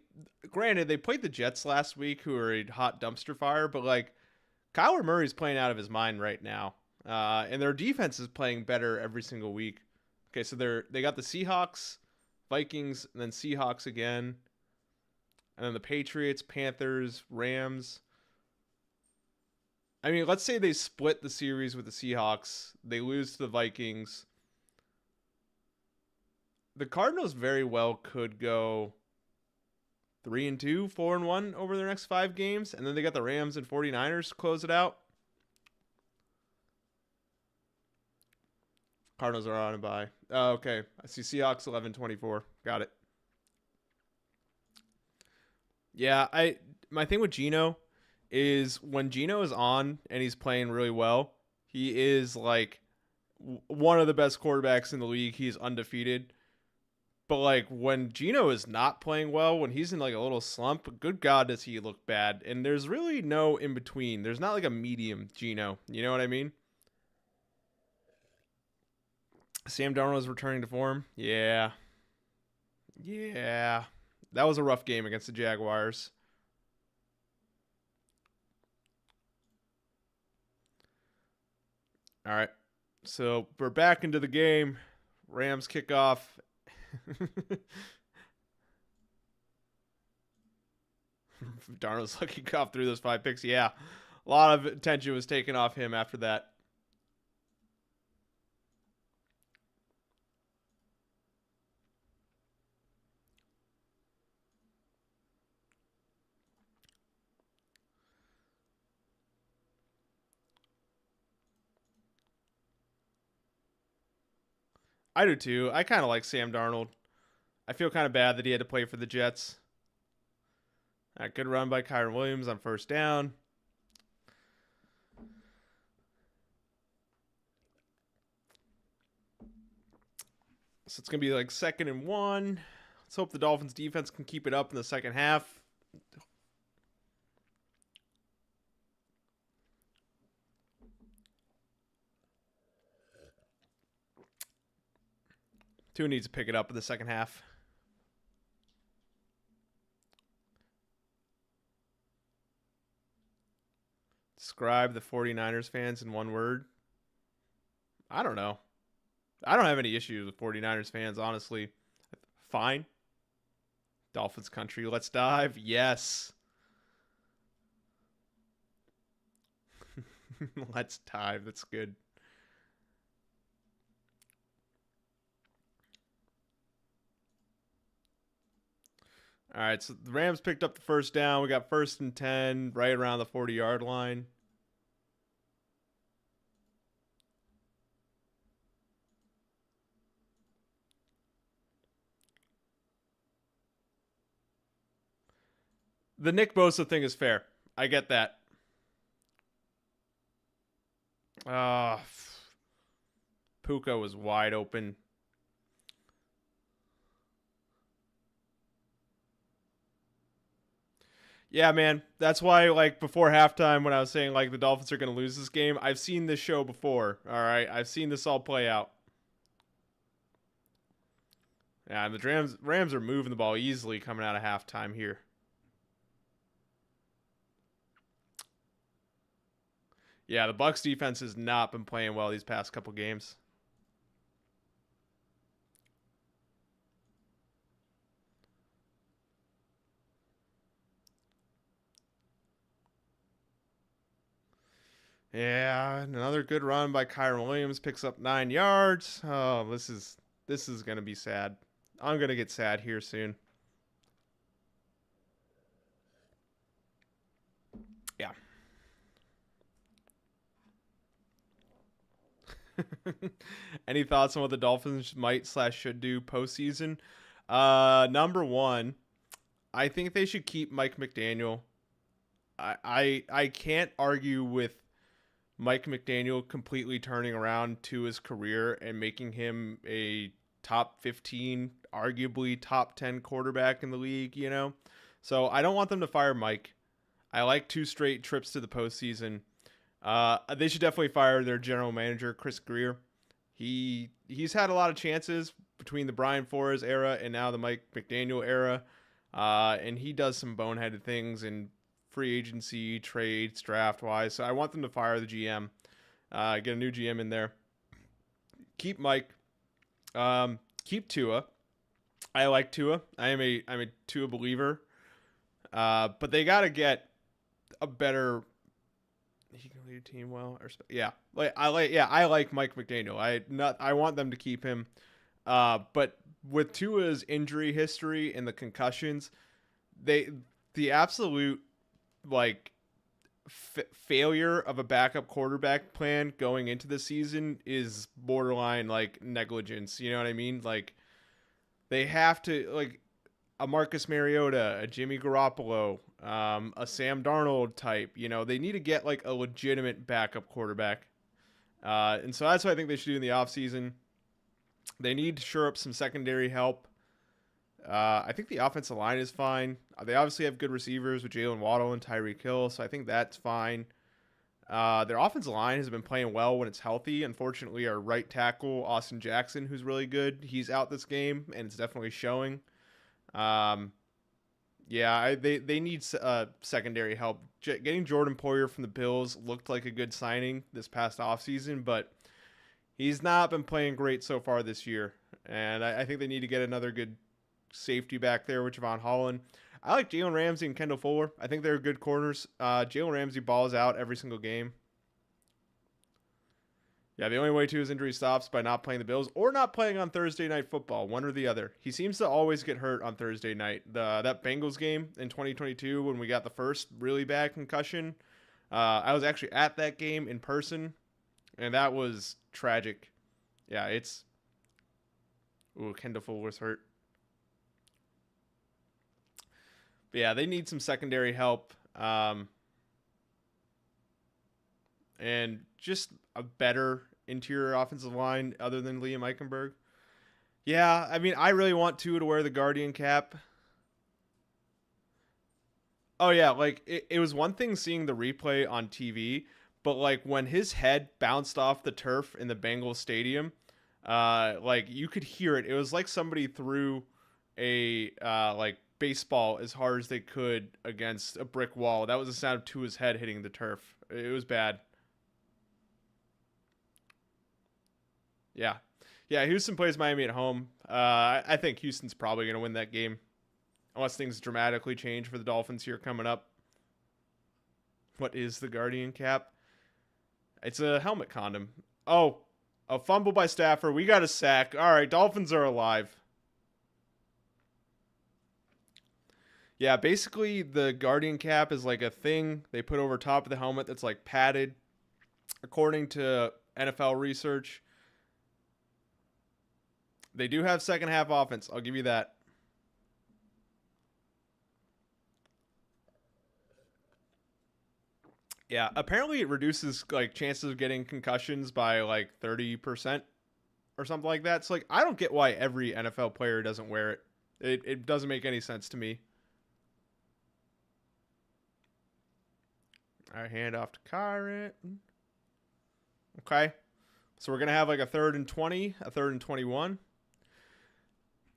granted, they played the Jets last week, who are a hot dumpster fire, but like Kyler Murray's playing out of his mind right now, and their defense is playing better every single week. Okay, so they got the Seahawks, Vikings, and then Seahawks again, and then the Patriots, Panthers, Rams. I mean, let's say they split the series with the Seahawks, they lose to the Vikings. The Cardinals very well could go 3-2, 4-1 over their next 5 games, and then they got the Rams and 49ers to close it out. Cardinals are on a bye. Oh, okay. I see Seahawks 11-24. Got it. Yeah, my thing with Geno is when Geno is on and he's playing really well, he is like one of the best quarterbacks in the league. He's undefeated. But like when Geno is not playing well, when he's in like a little slump, good God, does he look bad? And there's really no in between. There's not like a medium Geno. You know what I mean? Sam Darnold is returning to form. Yeah, yeah. That was a rough game against the Jaguars. All right, so we're back into the game. Rams kick off. Darnold's lucky cop through those 5 picks. Yeah, a lot of attention was taken off him after that. I do too. I kind of like Sam Darnold. I feel kind of bad that he had to play for the Jets. Good run by Kyron Williams on first down. So it's going to be like 2nd and 1. Let's hope the Dolphins defense can keep it up in the second half. Tua needs to pick it up in the second half. Describe the 49ers fans in one word. I don't know. I don't have any issues with 49ers fans, honestly. Fine. Dolphins country, let's dive. Yes. Let's dive. That's good. All right, so the Rams picked up the first down. We got 1st and 10 right around the 40-yard line. The Nick Bosa thing is fair. I get that. Puka was wide open. Yeah, man. That's why, like, before halftime when I was saying, like, the Dolphins are going to lose this game, I've seen this show before, all right? I've seen this all play out. Yeah, and the Rams are moving the ball easily coming out of halftime here. Yeah, the Bucs defense has not been playing well these past couple games. Yeah, another good run by Kyron Williams, picks up 9 yards. Oh, this is gonna be sad. I'm gonna get sad here soon. Yeah. Any thoughts on what the Dolphins might/should do postseason? Number one, I think they should keep Mike McDaniel. I can't argue with Mike McDaniel completely turning around to his career and making him a top 15, arguably top 10 quarterback in the league, you know? So I don't want them to fire Mike. I like 2 straight trips to the postseason. They should definitely fire their general manager, Chris Greer. He's had a lot of chances between the Brian Flores era and now the Mike McDaniel era. And he does some boneheaded things in free agency, trades, draft-wise. So I want them to fire the GM, get a new GM in there. Keep Mike. Keep Tua. I like Tua. I'm a Tua believer. But they got to get a better. He can lead a team well. I like Mike McDaniel. I want them to keep him. But with Tua's injury history and the concussions, the absolute failure of a backup quarterback plan going into the season is borderline negligence. You know what I mean? They have to a Marcus Mariota, a Jimmy Garoppolo, a Sam Darnold type. You know, they need to get a legitimate backup quarterback. And so that's what I think they should do in the offseason. They need to shore up some secondary help. I think the offensive line is fine. They obviously have good receivers with Jalen Waddle and Tyreek Hill, so I think that's fine. Their offensive line has been playing well when it's healthy. Unfortunately, our right tackle, Austin Jackson, who's really good, he's out this game, and it's definitely showing. They need secondary help. Getting Jordan Poyer from the Bills looked like a good signing this past offseason, but he's not been playing great so far this year. And I think they need to get another good safety back there with Javon Holland. I like Jalen Ramsey and Kendall Fuller. I think they're good corners. Jalen Ramsey balls out every single game. Yeah, the only way to his injury stops by not playing the Bills or not playing on Thursday Night Football, one or the other. He seems to always get hurt on Thursday night. That Bengals game in 2022 when we got the first really bad concussion, I was actually at that game in person, and that was tragic. Yeah, Ooh, Kendall Fuller's hurt. But yeah, they need some secondary help. And just a better interior offensive line other than Liam Eichenberg. Yeah, I mean, I really want Tua to wear the Guardian cap. Oh yeah, like it was one thing seeing the replay on TV, but like when his head bounced off the turf in the Bengals stadium, like you could hear it. It was like somebody threw a like baseball as hard as they could against a brick wall. That was the sound of Tua's head hitting the turf. It was bad. Yeah. Yeah, Houston plays Miami at home. I think Houston's probably going to win that game unless things dramatically change for the Dolphins here coming up. What is the Guardian cap? It's a helmet condom. Oh, a fumble by Stafford. We got a sack. All right, Dolphins are alive. Yeah, basically the Guardian cap is like a thing they put over top of the helmet that's like padded. According to NFL research, they do have second half offense. I'll give you that. Yeah, apparently it reduces like chances of getting concussions by like 30% or something like that. So like I don't get why every NFL player doesn't wear it. It doesn't make any sense to me. All right, hand off to Kyron. Okay. So we're going to have like a 3rd and 20, a 3rd and 21.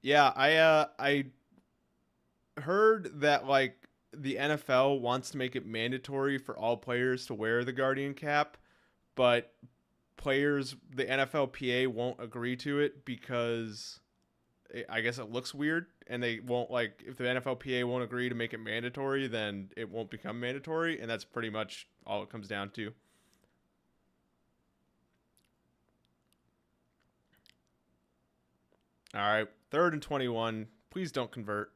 Yeah, I heard that like the NFL wants to make it mandatory for all players to wear the Guardian cap, but the NFLPA won't agree to it because I guess it looks weird, and they won't like if the NFLPA won't agree to make it mandatory, then it won't become mandatory, and that's pretty much all it comes down to. All right, 3rd and 21. Please don't convert.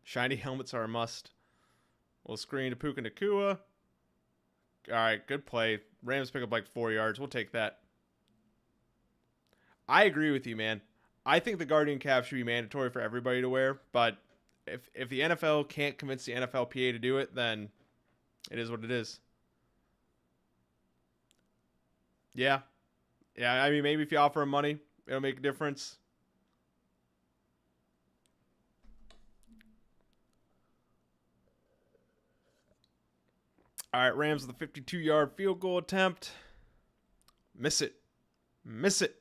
Shiny helmets are a must. We'll screen to Puka Nakua. All right, good play. Rams pick up like 4 yards. We'll take that. I agree with you, man. I think the Guardian cap should be mandatory for everybody to wear, but if the NFL can't convince the NFLPA to do it, then it is what it is. Yeah. Yeah, I mean, maybe if you offer them money, it'll make a difference. All right, Rams with a 52-yard field goal attempt. Miss it. Miss it.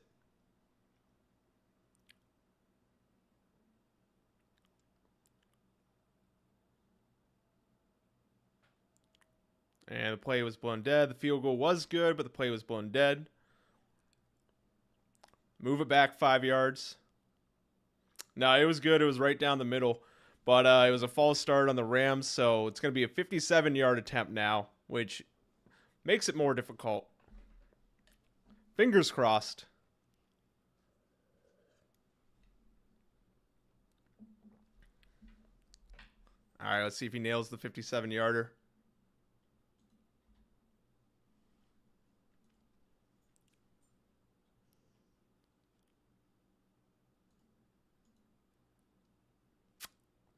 And the play was blown dead. The field goal was good, but the play was blown dead. Move it back 5 yards. No, it was good. It was right down the middle. But it was a false start on the Rams, so it's going to be a 57-yard attempt now, which makes it more difficult. Fingers crossed. All right, let's see if he nails the 57-yarder.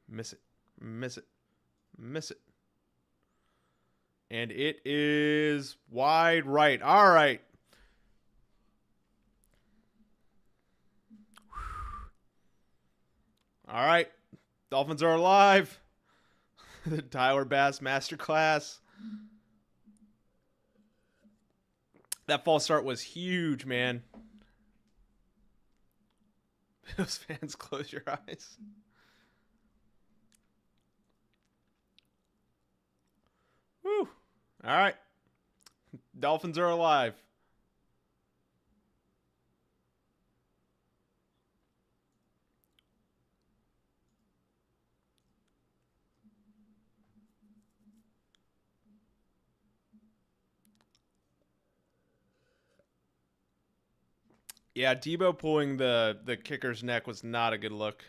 Miss it. Miss it. Miss it. And it is wide right. All right. All right. Dolphins are alive. The Tyler Bass Masterclass. That false start was huge, man. Those fans, close your eyes. Woo. All right. Dolphins are alive. Yeah, Debo pulling the kicker's neck was not a good look.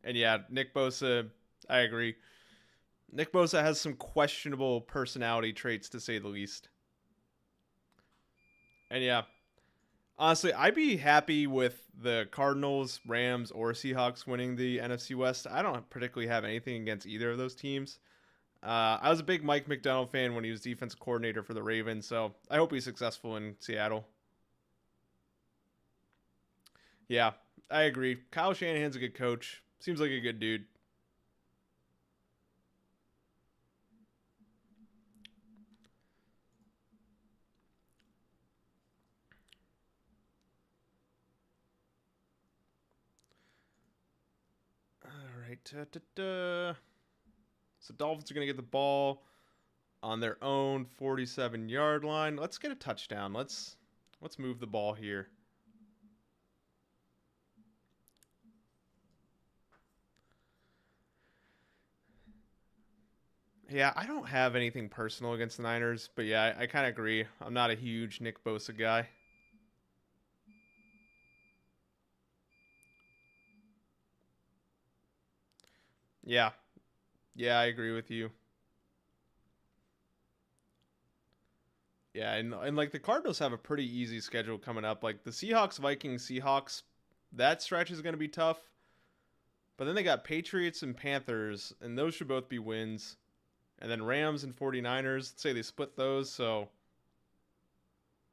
And yeah, Nick Bosa, I agree. Nick Bosa has some questionable personality traits, to say the least. And yeah, Honestly, I'd be happy with the Cardinals, Rams, or Seahawks winning the NFC West. I don't particularly have anything against either of those teams. I was a big Mike McDonald fan when he was defensive coordinator for the Ravens, so I hope he's successful in Seattle. Yeah, I agree. Kyle Shanahan's a good coach. Seems like a good dude. All right. So Dolphins are going to get the ball on their own 47-yard line. Let's get a touchdown. Let's move the ball here. Yeah, I don't have anything personal against the Niners, but yeah, I kind of agree. I'm not a huge Nick Bosa guy. Yeah, yeah, I agree with you. Yeah, and like the Cardinals have a pretty easy schedule coming up. Like the Seahawks, Vikings, Seahawks, that stretch is going to be tough. But then they got Patriots and Panthers, and those should both be wins. And then Rams and 49ers, let's say they split those. So,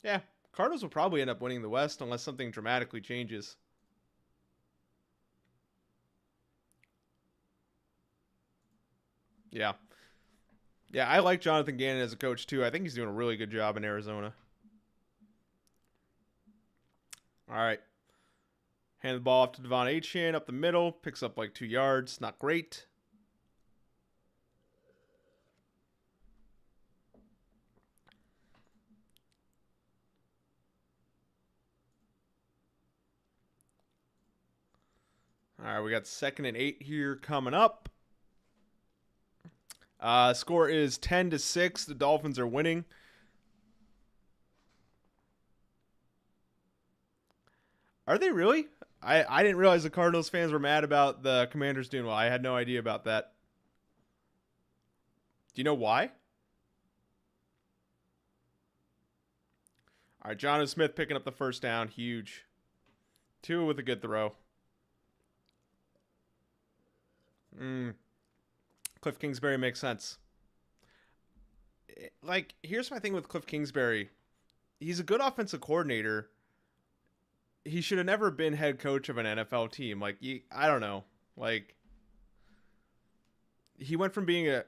yeah, Cardinals will probably end up winning the West unless something dramatically changes. Yeah. Yeah, I like Jonathan Gannon as a coach too. I think he's doing a really good job in Arizona. All right. Hand the ball off to Devon Achane up the middle. Picks up like 2 yards. Not great. All right, we got 2nd and 8 here coming up. Score is 10-6. The Dolphins are winning. Are they really? I didn't realize the Cardinals fans were mad about the Commanders doing well. I had no idea about that. Do you know why? All right, John Smith picking up the first down. Huge. Two with a good throw. Cliff Kingsbury makes sense. Like, here's my thing with Cliff Kingsbury. He's a good offensive coordinator. He should have never been head coach of an NFL team. Like, I don't know. Like, he went from being a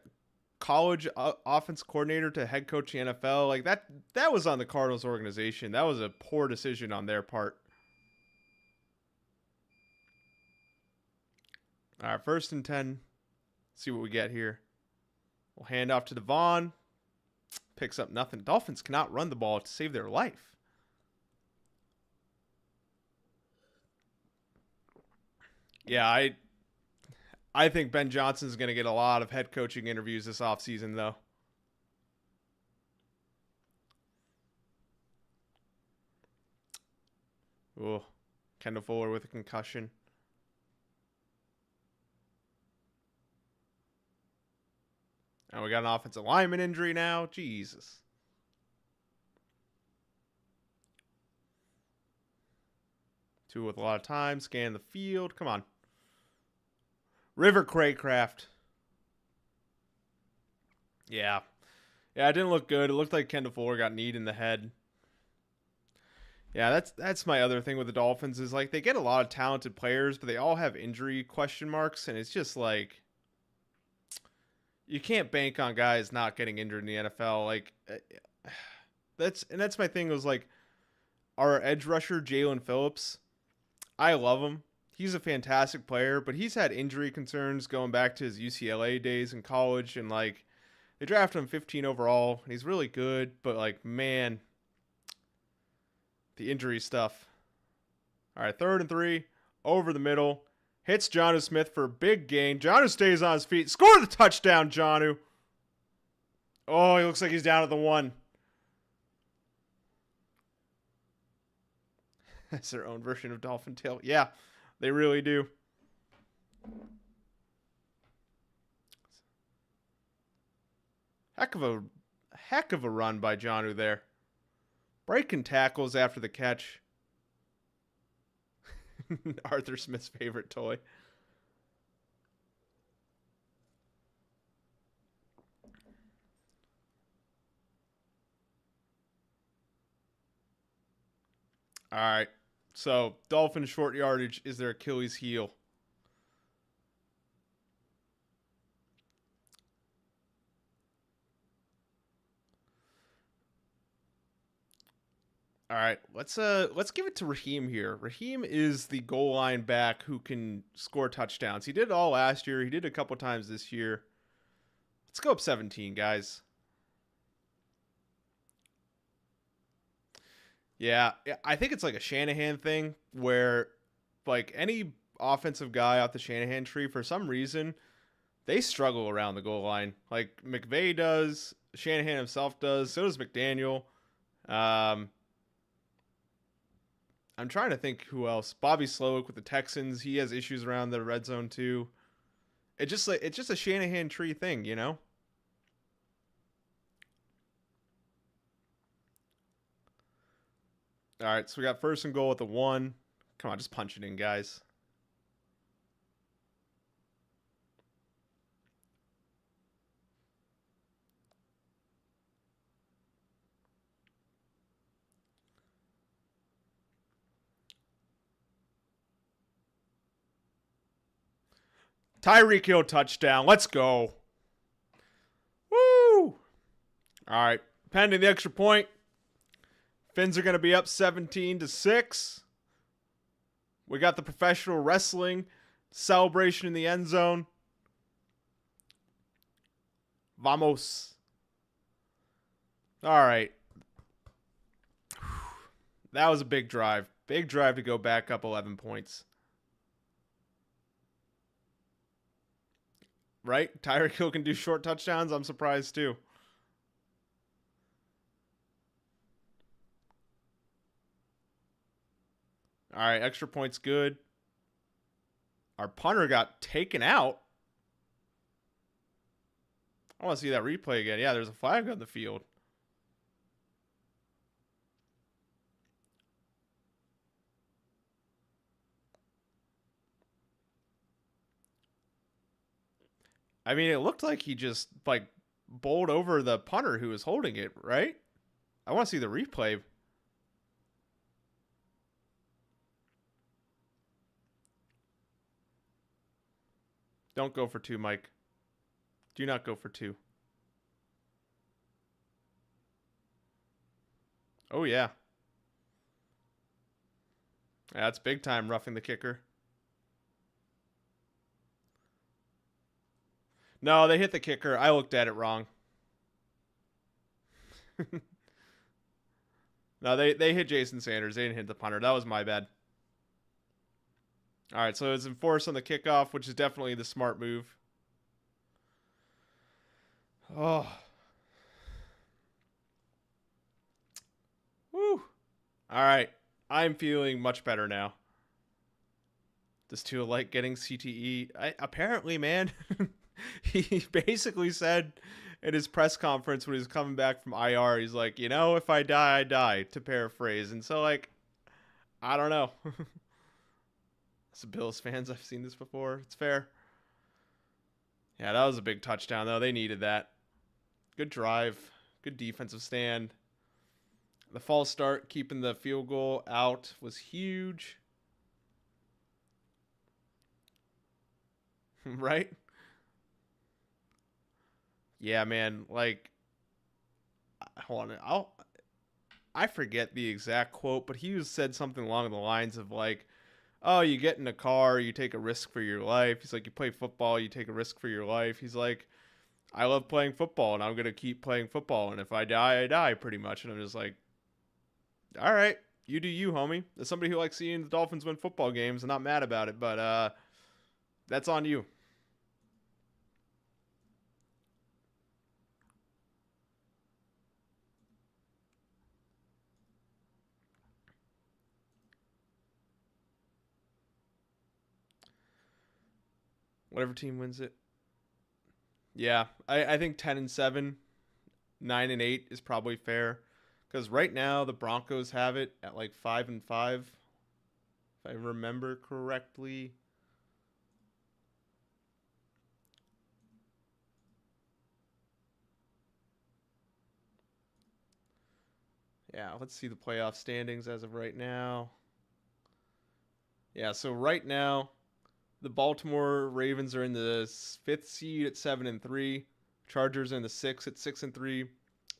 college offense coordinator to head coach in the NFL. Like that was on the Cardinals organization. That was a poor decision on their part. All right, 1st and 10. See what we get here. We'll hand off to Devon. Picks up nothing. Dolphins cannot run the ball to save their life. Yeah, I think Ben Johnson's going to get a lot of head coaching interviews this offseason, though. Oh, Kendall Fuller with a concussion. And we got an offensive lineman injury now. Jesus. Two with a lot of time. Scan the field. Come on. River Craycraft. Yeah. Yeah, it didn't look good. It looked like Kendall Fuller got kneed in the head. Yeah, that's my other thing with the Dolphins is like they get a lot of talented players, but they all have injury question marks, and it's just like you can't bank on guys not getting injured in the NFL. Like that's my thing was like our edge rusher Jalen Phillips. I love him. He's a fantastic player, but he's had injury concerns going back to his UCLA days in college, and like they drafted him 15 overall, and he's really good, but like man, the injury stuff. All right, 3rd and 3, over the middle. Hits Jonnu Smith for a big gain. Jonnu stays on his feet. Score the touchdown, Jonnu. Oh, he looks like he's down at the 1. That's their own version of Dolphin Tail. Yeah, they really do. Heck of a run by Jonnu there. Breaking tackles after the catch. Arthur Smith's favorite toy. All right. So, Dolphins short yardage is their Achilles heel. All right, let's give it to Raheem here. Raheem is the goal line back who can score touchdowns. He did it all last year. He did it a couple times this year. Let's go up 17, guys. Yeah, I think it's like a Shanahan thing where like any offensive guy off the Shanahan tree for some reason they struggle around the goal line. Like McVay does, Shanahan himself does, so does McDaniel. Um, I'm trying to think who else. Bobby Slowick with the Texans, he has issues around the red zone too. It's just a Shanahan tree thing, you know. All right, so we got first and goal at the 1. Come on, just punch it in, guys. Tyreek Hill touchdown. Let's go. Woo! All right, pending the extra point. Finns are going to be up 17-6. We got the professional wrestling celebration in the end zone. Vamos. All right. That was a big drive. Big drive to go back up 11 points. Right? Tyreek Hill can do short touchdowns. I'm surprised too. All right, extra points good. Our punter got taken out. I want to see that replay again. Yeah, there's a flag on the field. I mean, it looked like he just like bowled over the punter who was holding it, right? I want to see the replay. Don't go for 2, Mike. Do not go for 2. Oh, yeah. Yeah, that's big time roughing the kicker. No, they hit the kicker. I looked at it wrong. No, they hit Jason Sanders. They didn't hit the punter. That was my bad. All right, so it's enforced on the kickoff, which is definitely the smart move. Oh. Woo. All right. I'm feeling much better now. Does Tua like getting CTE? Apparently, man. He basically said in his press conference when he was coming back from IR, he's like, you know, if I die, I die, to paraphrase. And so, like, I don't know. As Bills fans, I've seen this before. It's fair. Yeah, that was a big touchdown, though. They needed that. Good drive. Good defensive stand. The false start, keeping the field goal out, was huge. Right? Yeah, man. Like, hold on. I forget the exact quote, but he said something along the lines of like, "Oh, you get in a car, you take a risk for your life." He's like, "You play football, you take a risk for your life." He's like, "I love playing football, and I'm gonna keep playing football, and if I die, I die, pretty much." And I'm just like, "All right, you do you, homie." As somebody who likes seeing the Dolphins win football games, I'm not mad about it, but that's on you. Whatever team wins it. Yeah, I think 10-7, 9-8 is probably fair, because right now the Broncos have it at like 5-5, if I remember correctly. Yeah, let's see the playoff standings as of right now. Yeah, so right now, the Baltimore Ravens are in the fifth seed at 7-3. Chargers are in the sixth at 6-3,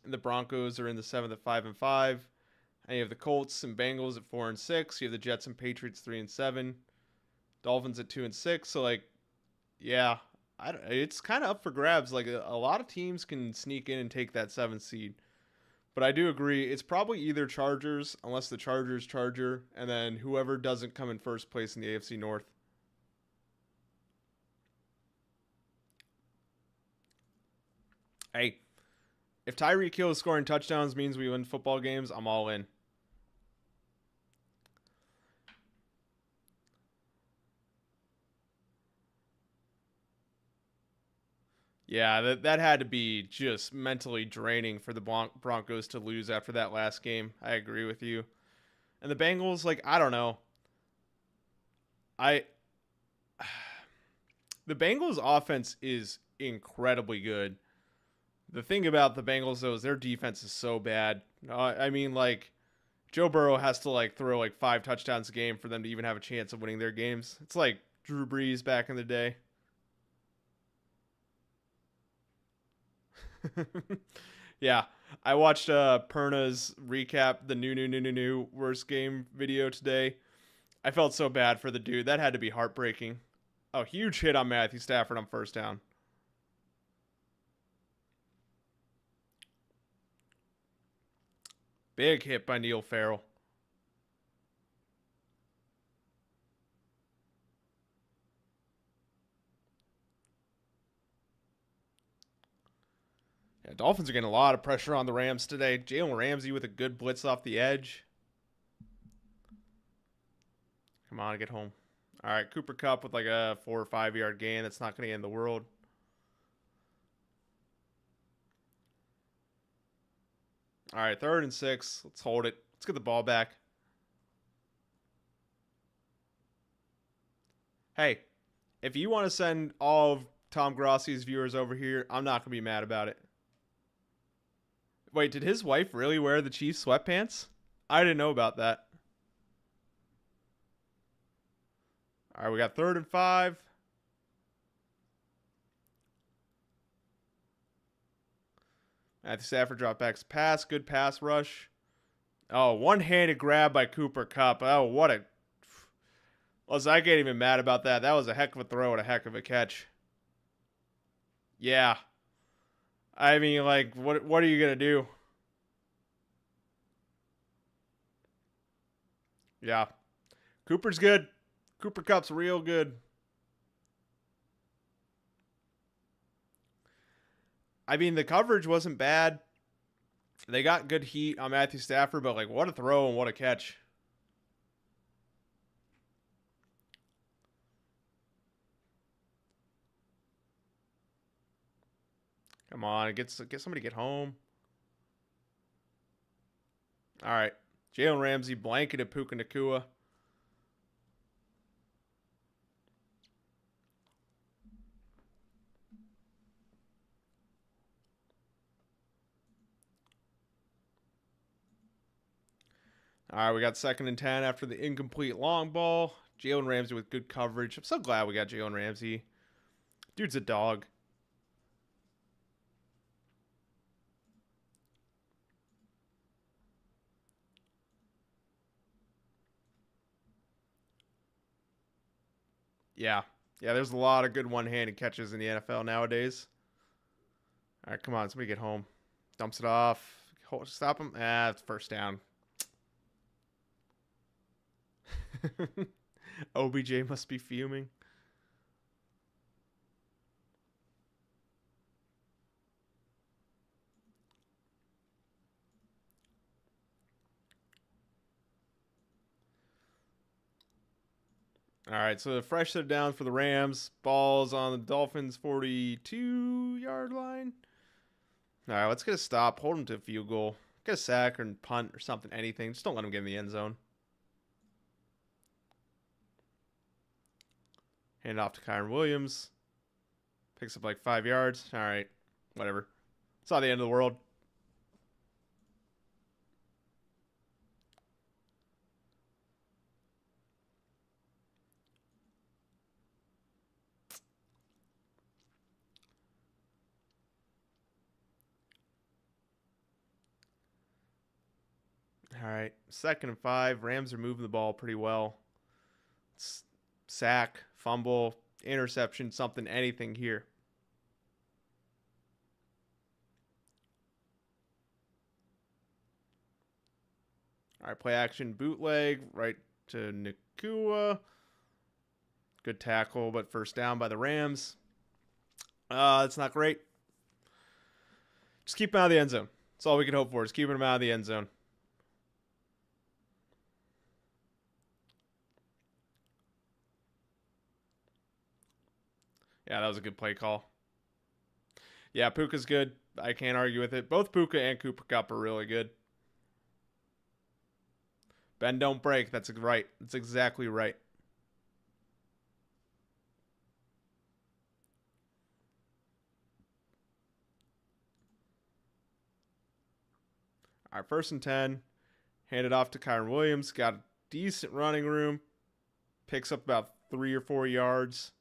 and the Broncos are in the seventh at 5-5. And you have the Colts and Bengals at 4-6. You have the Jets and Patriots 3-7. Dolphins at 2-6. So like, yeah, it's kind of up for grabs. Like a lot of teams can sneak in and take that seventh seed. But I do agree, it's probably either Chargers, unless the Chargers Charger, and then whoever doesn't come in first place in the AFC North. Hey, if Tyreek Hill scoring touchdowns means we win football games, I'm all in. Yeah, that had to be just mentally draining for the Broncos to lose after that last game. I agree with you. And the Bengals, like, I don't know. I The Bengals offense is incredibly good. The thing about the Bengals though is their defense is so bad. I mean, like Joe Burrow has to like throw like 5 touchdowns a game for them to even have a chance of winning their games. It's like Drew Brees back in the day. Yeah, I watched Perna's recap the new worst game video today. I felt so bad for the dude. That had to be heartbreaking. Oh, huge hit on Matthew Stafford on first down. Big hit by Neil Farrell. Yeah, Dolphins are getting a lot of pressure on the Rams today. Jalen Ramsey with a good blitz off the edge. Come on, get home. All right, Cooper Kupp with like a 4 or 5 yard gain. That's not going to end the world. All right, 3rd and 6. Let's hold it. Let's get the ball back. Hey, if you want to send all of Tom Grossi's viewers over here, I'm not going to be mad about it. Wait, did his wife really wear the Chiefs sweatpants? I didn't know about that. All right, we got 3rd and 5. Matthew Stafford drop backs pass. Good pass rush. Oh, one-handed grab by Cooper Kupp. Oh, what a... Listen, I can't even mad about that. That was a heck of a throw and a heck of a catch. Yeah. I mean, like, what are you going to do? Yeah. Cooper's good. Cooper Kupp's real good. I mean, the coverage wasn't bad. They got good heat on Matthew Stafford, but, like, what a throw and what a catch. Come on, get somebody get home. All right. Jalen Ramsey blanketed Puka Nacua. All right, we got 2nd and 10 after the incomplete long ball. Jalen Ramsey with good coverage. I'm so glad we got Jalen Ramsey. Dude's a dog. Yeah. Yeah, there's a lot of good one-handed catches in the NFL nowadays. All right, come on. Somebody get home. Dumps it off. Stop him. It's first down. OBJ must be fuming. All right, so the fresh set down for the Rams. Ball's on the Dolphins' 42-yard line. All right, let's get a stop. Hold him to a field goal. Get a sack or punt or something, anything. Just don't let him get in the end zone. Hand it off to Kyron Williams. Picks up like 5 yards. All right, whatever. It's not the end of the world. All right, 2nd and 5. Rams are moving the ball pretty well. Sack, fumble, interception, something, anything here. All right, play action, bootleg, right to Nakua. Good tackle, but first down by the Rams. It's not great. Just keep him out of the end zone. That's all we can hope for, is keeping him out of the end zone. Yeah, that was a good play call. Yeah, Puka's good. I can't argue with it. Both Puka and Cooper Kupp are really good. Bend don't break. That's right. That's exactly right. All right, 1st and 10. Hand it off to Kyron Williams. Got a decent running room. Picks up about 3 or 4 yards.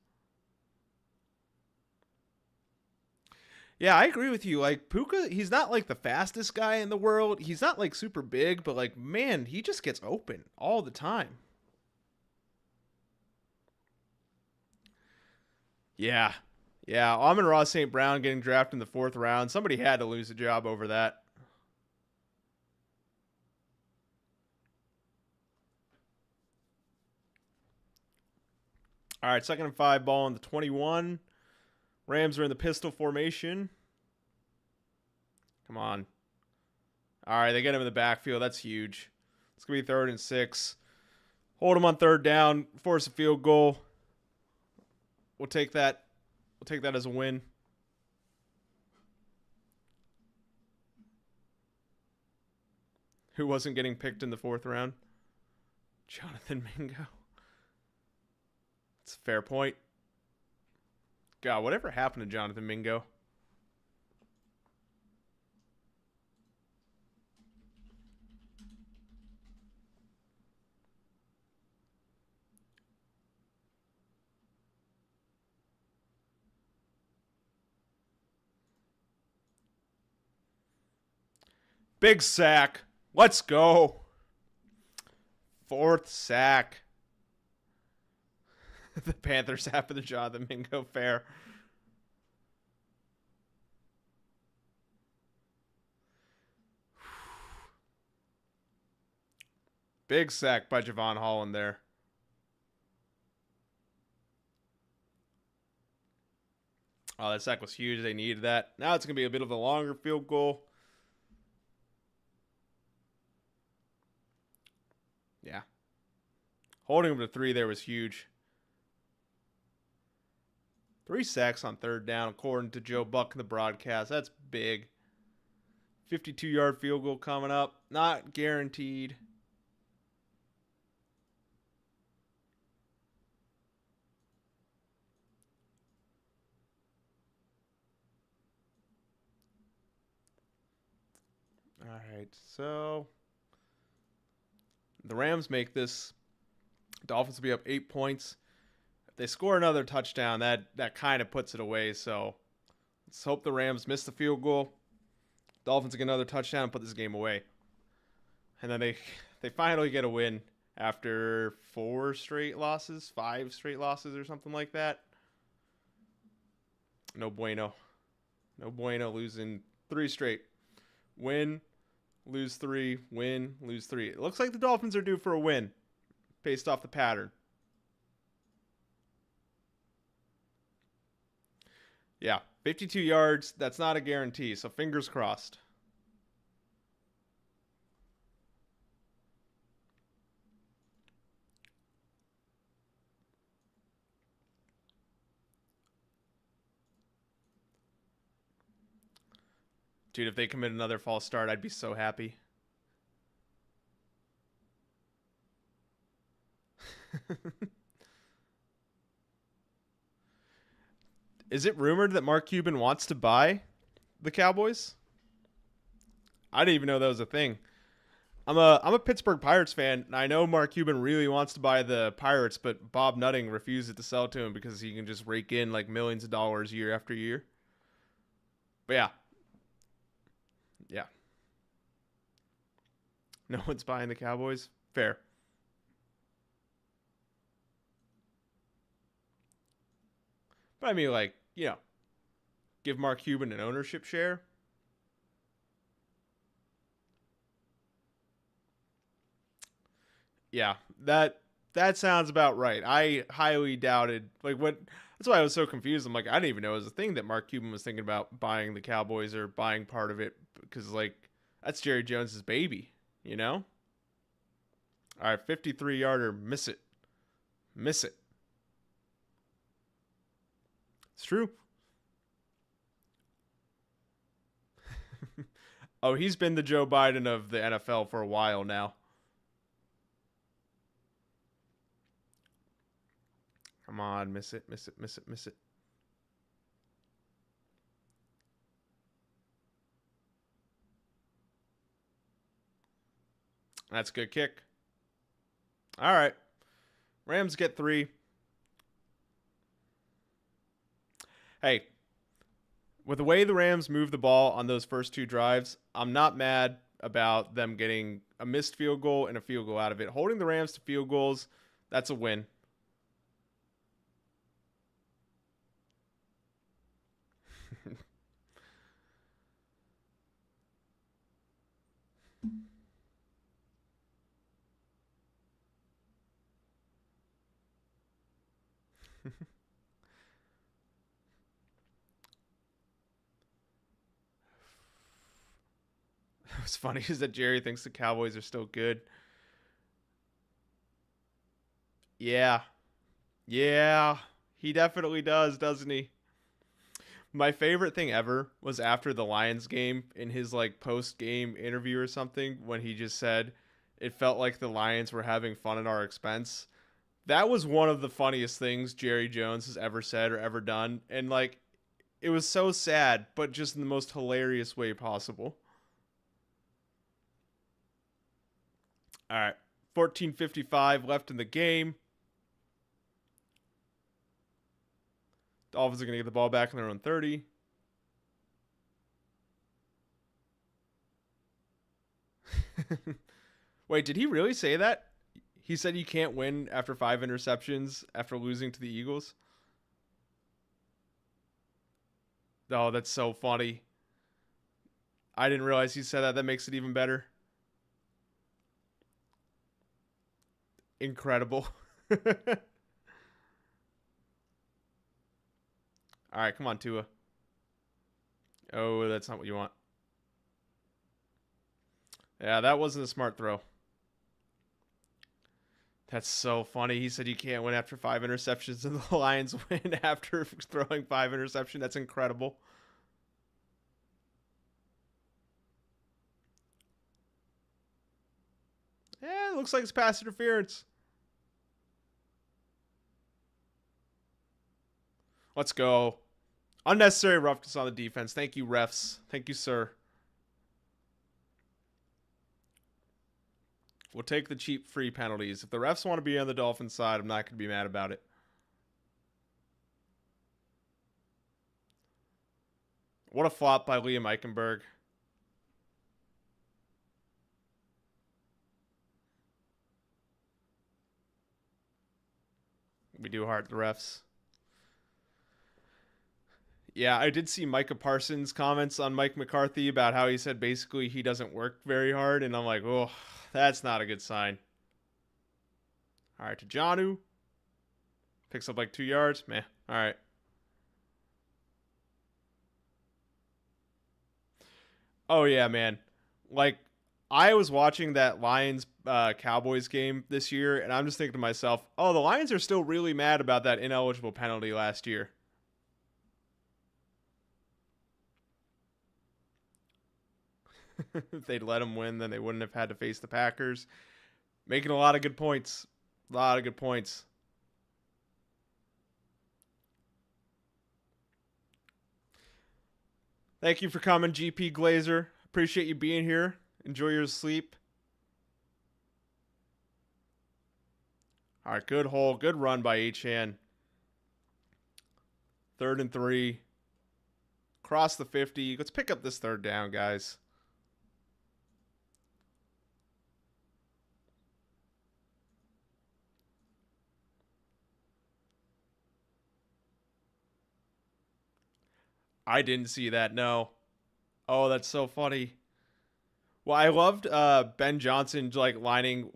Yeah, I agree with you. Like, Puka, he's not like the fastest guy in the world. He's not like super big, but like, man, he just gets open all the time. Yeah. Yeah. Amon-Ra St. Brown getting drafted in the 4th round. Somebody had to lose a job over that. All right, 2nd and 5, ball on the 21. Rams are in the pistol formation. Come on. All right, they get him in the backfield. That's huge. It's going to be 3rd and 6. Hold him on 3rd down. Force a field goal. We'll take that. We'll take that as a win. Who wasn't getting picked in the 4th round? Jonathan Mingo. It's a fair point. God, whatever happened to Jonathan Mingo? Big sack. Let's go. 4th sack. The Panthers after the Jonathan Mingo fair. Big sack by Javon Holland there. Oh, that sack was huge. They needed that. Now it's going to be a bit of a longer field goal. Yeah. Holding him to 3 there was huge. 3 sacks on 3rd down, according to Joe Buck in the broadcast. That's big. 52-yard field goal coming up. Not guaranteed. All right, so the Rams make this. Dolphins will be up 8 points. If they score another touchdown, that kind of puts it away. So let's hope the Rams miss the field goal. Dolphins get another touchdown and put this game away. And then they finally get a win after 4 straight losses, 5 straight losses or something like that. No bueno. No bueno, losing 3 straight. Win, lose 3, win, lose 3. It looks like the Dolphins are due for a win based off the pattern. Yeah, 52 yards. That's not a guarantee, so fingers crossed. Dude, if they commit another false start, I'd be so happy. Is it rumored that Mark Cuban wants to buy the Cowboys? I didn't even know that was a thing. I'm a Pittsburgh Pirates fan, and I know Mark Cuban really wants to buy the Pirates, but Bob Nutting refuses to sell to him because he can just rake in like millions of dollars year after year. But yeah, yeah, no one's buying the Cowboys. Fair. But I mean, like, give Mark Cuban an ownership share. Yeah, that sounds about right. I highly doubted like what. That's why I was so confused. I'm like, I didn't even know it was a thing that Mark Cuban was thinking about buying the Cowboys or buying part of it because like that's Jerry Jones's baby, you know. All right, 53-yarder, miss it, miss it. It's true. Oh, he's been the Joe Biden of the NFL for a while now. Come on, miss it, miss it, miss it, miss it. That's a good kick. All right. Rams get 3. Hey, with the way the Rams move the ball on those first 2 drives, I'm not mad about them getting a missed field goal and a field goal out of it. Holding the Rams to field goals, that's a win. What's funny is that Jerry thinks the Cowboys are still good. Yeah. Yeah. He definitely does, doesn't he? My favorite thing ever was after the Lions game in his like post-game interview or something when he just said it felt like the Lions were having fun at our expense. That was one of the funniest things Jerry Jones has ever said or ever done. And like it was so sad, but just in the most hilarious way possible. All right. 14:55 left in the game. Dolphins are going to get the ball back in their own 30. Wait, did he really say that? He said you can't win after 5 interceptions after losing to the Eagles? Oh, that's so funny. I didn't realize he said that. That makes it even better. Incredible. All right, come on, Tua. Oh, that's not what you want. Yeah, that wasn't a smart throw. That's so funny. He said you can't win after 5 interceptions, and the Lions win after throwing 5 interceptions. That's incredible. Yeah, it looks like it's pass interference. Let's go. Unnecessary roughness on the defense. Thank you, refs. Thank you, sir. We'll take the cheap free penalties. If the refs want to be on the Dolphins side, I'm not going to be mad about it. What a flop by Liam Eichenberg. We do heart the refs. Yeah, I did see Micah Parsons' comments on Mike McCarthy about how he said basically he doesn't work very hard, and I'm like, oh, that's not a good sign. All right, to Jonnu. Picks up like 2 yards. Meh. All right. Oh, yeah, man. Like, I was watching that Lions Cowboys game this year, and I'm just thinking to myself, oh, the Lions are still really mad about that ineligible penalty last year. If they'd let them win, then they wouldn't have had to face the Packers. Making a lot of good points. A lot of good points. Thank you for coming, GP Glazer. Appreciate you being here. Enjoy your sleep. All right, good hole. Good run by Achan. 3rd and 3. Cross the 50. Let's pick up this 3rd down, guys. I didn't see that, no. Oh, that's so funny. Well, I loved Ben Johnson like lining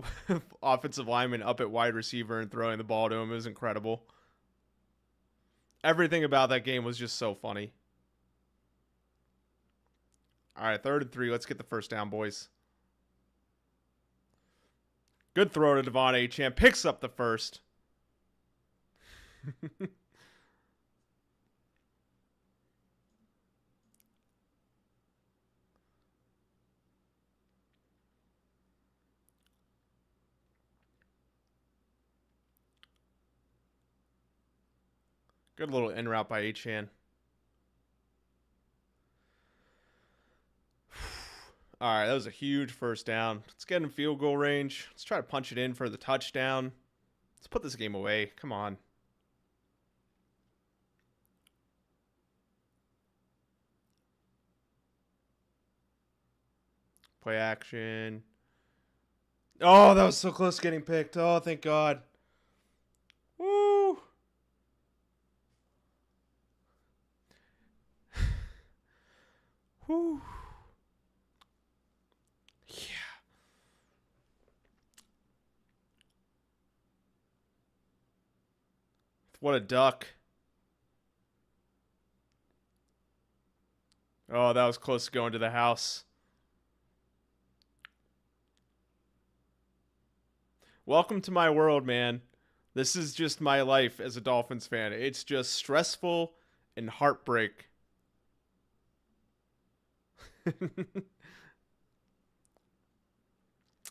offensive lineman up at wide receiver and throwing the ball to him. It was incredible. Everything about that game was just so funny. All right, 3rd and 3. Let's get the first down, boys. Good throw to Devon Achane. Picks up the first. Good little in route by Achane. All right, that was a huge first down. Let's get in field goal range. Let's try to punch it in for the touchdown. Let's put this game away. Come on. Play action. Oh, that was so close to getting picked. Oh, thank God. Woo. Whew. Yeah. What a duck. Oh, that was close to going to the house. Welcome to my world, man. This is just my life as a Dolphins fan. It's just stressful and heartbreak.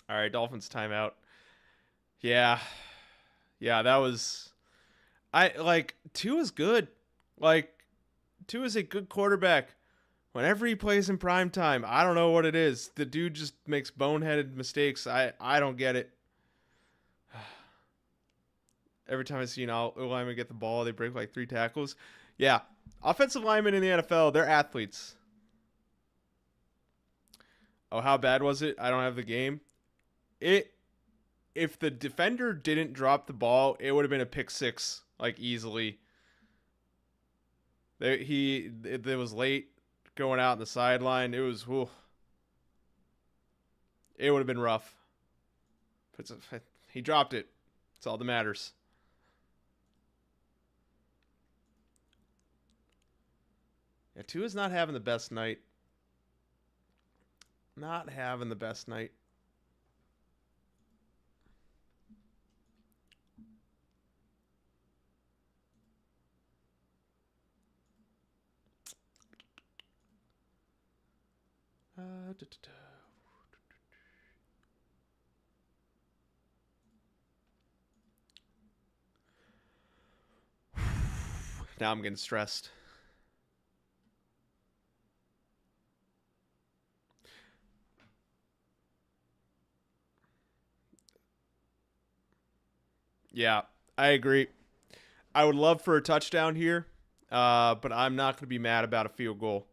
All right, Dolphins timeout. Yeah. Yeah, that was Tua's good. Tua's a good quarterback. Whenever he plays in prime time, I don't know what it is. The dude just makes boneheaded mistakes. I don't get it. Every time I see an lineman get the ball, they break like 3 tackles. Yeah. Offensive linemen in the NFL, they're athletes. Oh, how bad was it? I don't have the game. If the defender didn't drop the ball, it would have been a pick 6, like easily. It was late going out on the sideline. It was, whew. It would have been rough. But he dropped it. That's all that matters. Yeah, Tua's not having the best night. Not having the best night. Now I'm getting stressed. Yeah, I agree. I would love for a touchdown here, but I'm not going to be mad about a field goal.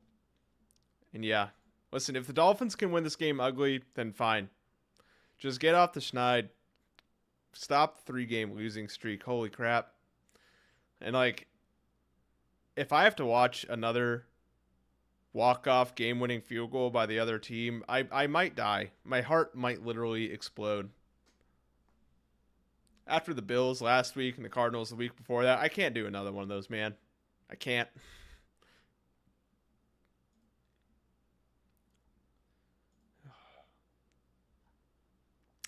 And yeah, listen, if the Dolphins can win this game ugly, then fine. Just get off the schneid. Stop the 3-game losing streak. Holy crap. And if I have to watch another walk-off game-winning field goal by the other team, I might die. My heart might literally explode. After the Bills last week and the Cardinals the week before that, I can't do another one of those, man. I can't.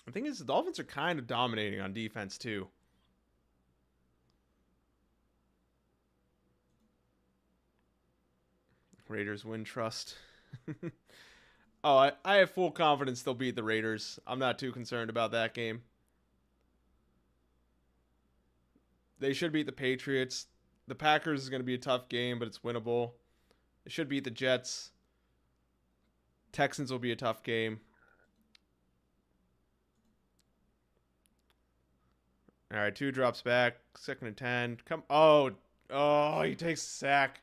The thing is, the Dolphins are kind of dominating on defense, too. Raiders win trust. Oh, I have full confidence they'll beat the Raiders. I'm not too concerned about that game. They should beat the Patriots. The Packers is going to be a tough game, but it's winnable. They should beat the Jets. Texans will be a tough game. All right, 2 drops back. 2nd and 10. Come. Oh, he takes a sack.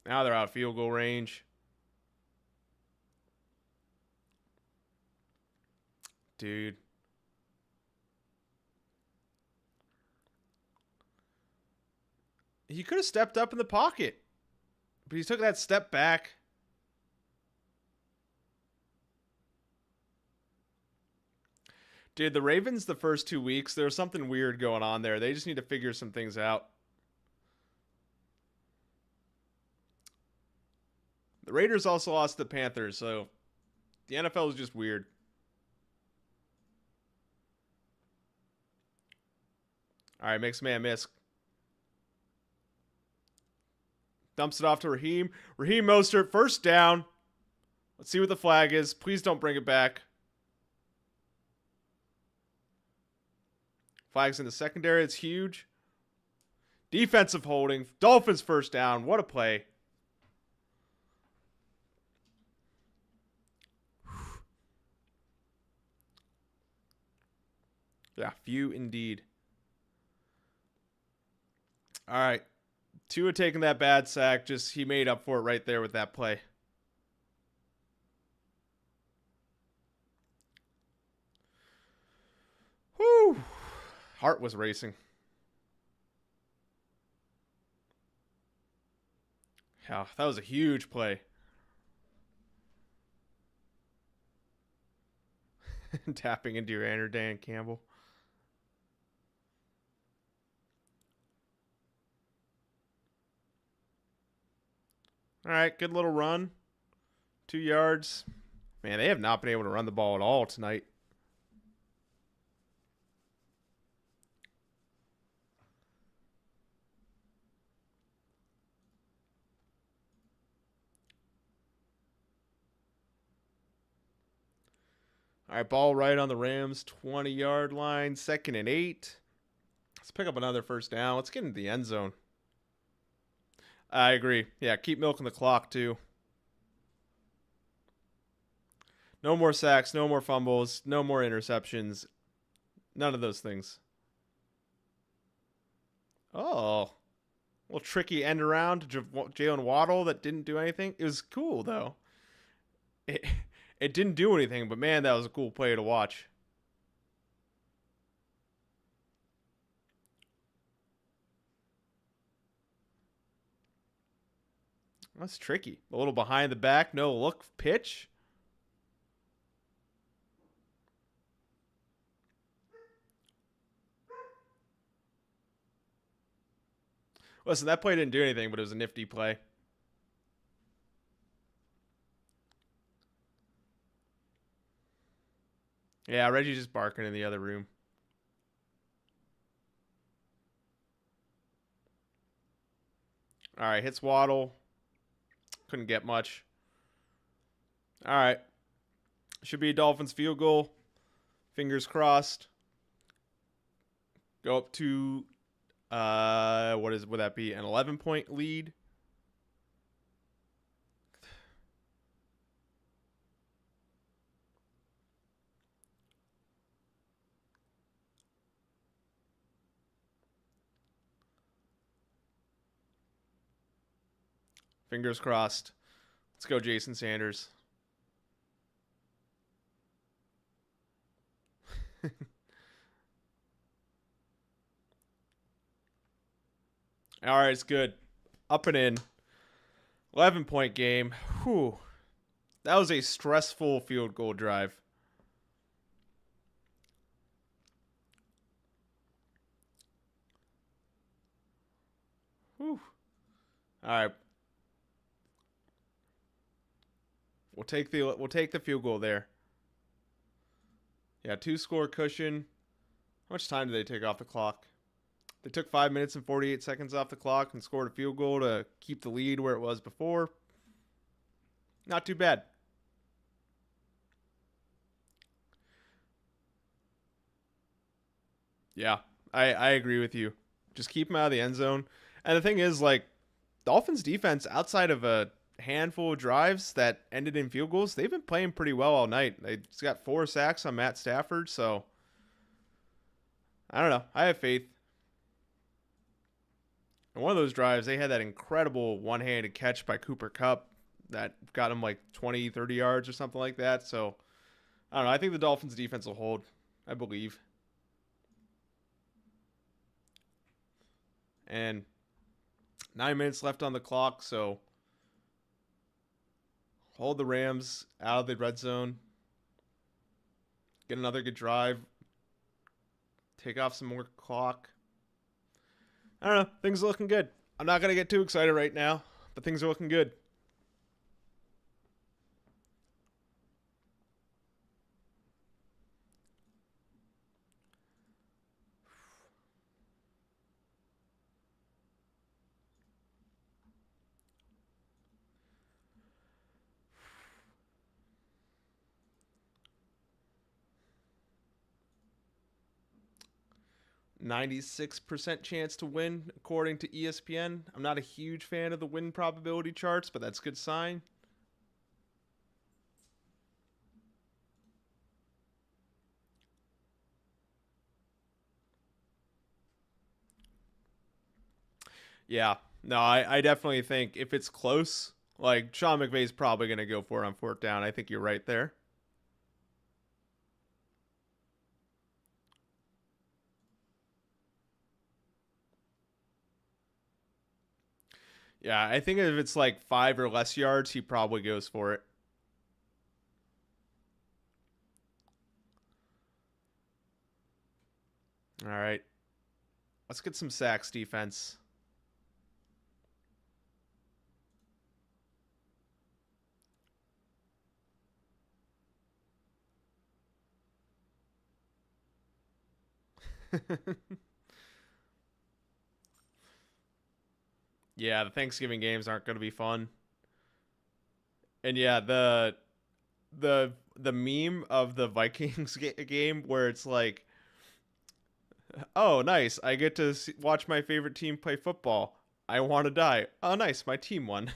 Now they're out of field goal range. Dude. He could have stepped up in the pocket. But he took that step back. Dude, the Ravens the first 2 weeks, there was something weird going on there. They just need to figure some things out. The Raiders also lost to the Panthers, so the NFL is just weird. All right, makes man miss. Dumps it off to Raheem. Raheem Mostert, first down. Let's see what the flag is. Please don't bring it back. Flag's in the secondary. It's huge. Defensive holding. Dolphins first down. What a play. Yeah, few indeed. All right. Tua taking that bad sack. Just he made up for it right there with that play. Whew. Heart was racing. Yeah, that was a huge play. Tapping into your inner Dan Campbell. All right, good little run. 2 yards. Man, they have not been able to run the ball at all tonight. All right, ball right on the Rams' 20-yard line. 2nd and 8. Let's pick up another first down. Let's get into the end zone. I agree. Yeah, keep milking the clock, too. No more sacks, no more fumbles, no more interceptions. None of those things. Oh. A little tricky end around to Jalen Waddle that didn't do anything. It was cool, though. It didn't do anything, but man, that was a cool play to watch. That's tricky. A little behind the back, no look pitch. Listen, that play didn't do anything, but it was a nifty play. Yeah, Reggie's just barking in the other room. All right, hits Waddle. Couldn't get much. All right. Should be a Dolphins field goal. Fingers crossed. Go up to, would that be? An 11-point lead? Fingers crossed. Let's go, Jason Sanders. All right, it's good. Up and in. 11-point game. Whew. That was a stressful field goal drive. Whew. All right. We'll take the field goal there. Yeah, 2-score cushion. How much time did they take off the clock? They took 5 minutes and 48 seconds off the clock and scored a field goal to keep the lead where it was before. Not too bad. Yeah, I agree with you. Just keep them out of the end zone. And the thing is, like, Dolphins defense, outside of a handful of drives that ended in field goals, they've been playing pretty well all night. They just got 4 sacks on Matt Stafford, so I don't know. I have faith. And one of those drives, they had that incredible one-handed catch by Cooper Kupp that got him like 20, 30 yards or something like that. So I don't know. I think the Dolphins defense will hold. I believe. And 9 minutes left on the clock, so hold the Rams out of the red zone. Get another good drive. Take off some more clock. I don't know. Things are looking good. I'm not going to get too excited right now, but things are looking good. 96% chance to win, according to ESPN. I'm not a huge fan of the win probability charts, but that's a good sign. Yeah, no, I definitely think if it's close, like Sean McVay's probably going to go for it on 4th down. I think you're right there. Yeah, I think if it's like 5 or less yards, he probably goes for it. All right. Let's get some sacks defense. Yeah, the Thanksgiving games aren't going to be fun. And yeah, the meme of the Vikings game where it's like, "Oh, nice. I get to watch my favorite team play football. I want to die. Oh, nice. My team won."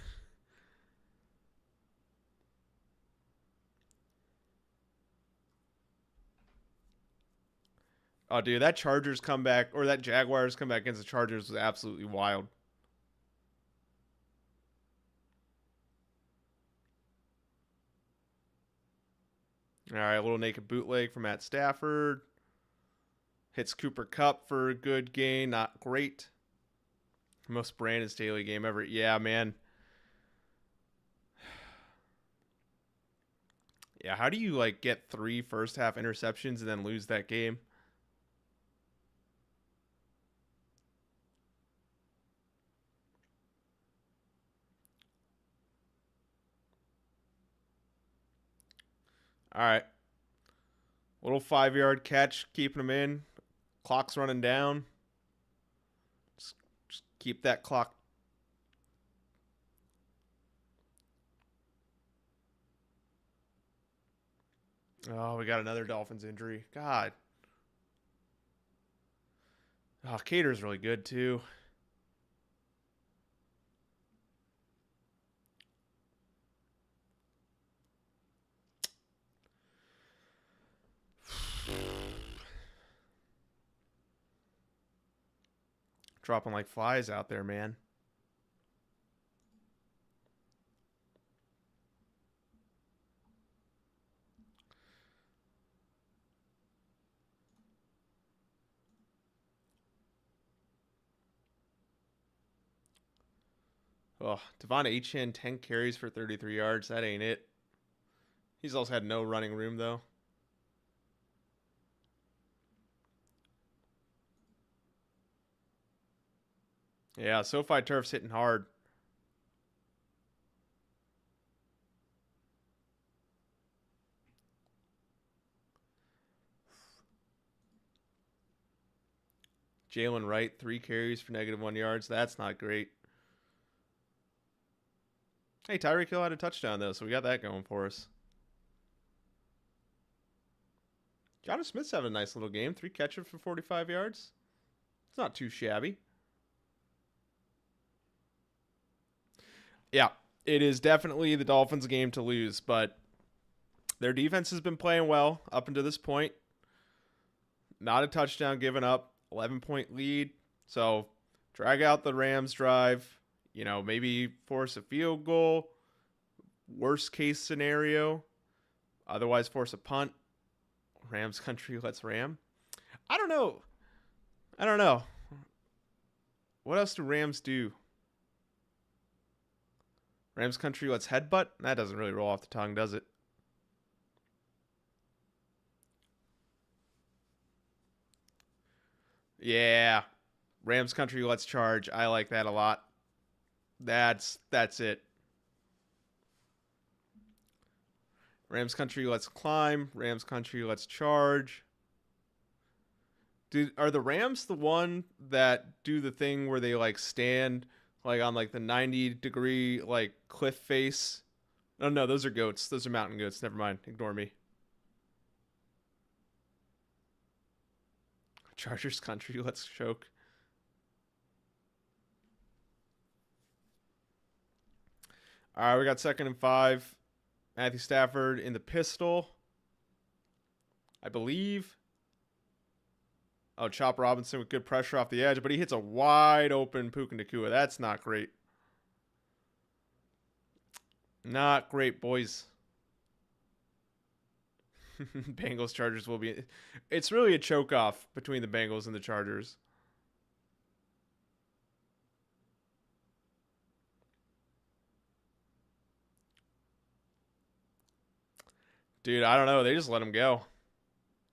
Oh, dude, that Chargers comeback or that Jaguars comeback against the Chargers was absolutely wild. All right, a little naked bootleg from Matt Stafford. Hits Cooper Kupp for a good gain. Not great. Most Brandon Staley game ever. Yeah, man. Yeah, how do you like get 3 first half interceptions and then lose that game? All right. Little 5-yard catch, keeping them in. Clock's running down. Just keep that clock. Oh, we got another Dolphins injury. God. Oh, Cater's really good too. Dropping like flies out there, man. Oh, Devon Achane, 10 carries for 33 yards. That ain't it. He's also had no running room, though. Yeah, SoFi Turf's hitting hard. Jalen Wright, 3 carries for -1 yards. That's not great. Hey, Tyreek Hill had a touchdown, though, so we got that going for us. Jonnu Smith's having a nice little game. 3 catches for 45 yards. It's not too shabby. Yeah, it is definitely the Dolphins' game to lose, but their defense has been playing well up until this point. Not a touchdown given up, 11-point lead. So drag out the Rams drive, maybe force a field goal, worst case scenario. Otherwise, force a punt. Rams country, let's ram. I don't know. I don't know. What else do Rams do? Rams country, let's headbutt? That doesn't really roll off the tongue, does it? Yeah. Rams country, let's charge. I like that a lot. That's it. Rams country, let's climb. Rams country, let's charge. Are the Rams the one that do the thing where they like stand like on like the 90-degree like cliff face? Oh no, those are goats. Those are mountain goats. Never mind. Ignore me. Chargers country, let's choke. All right, we got 2nd and 5. Matthew Stafford in the pistol, I believe. Oh, Chop Robinson with good pressure off the edge, but he hits a wide open Puka Nacua. That's not great. Not great, boys. Bengals Chargers will be. It's really a choke off between the Bengals and the Chargers. Dude, I don't know. They just let him go.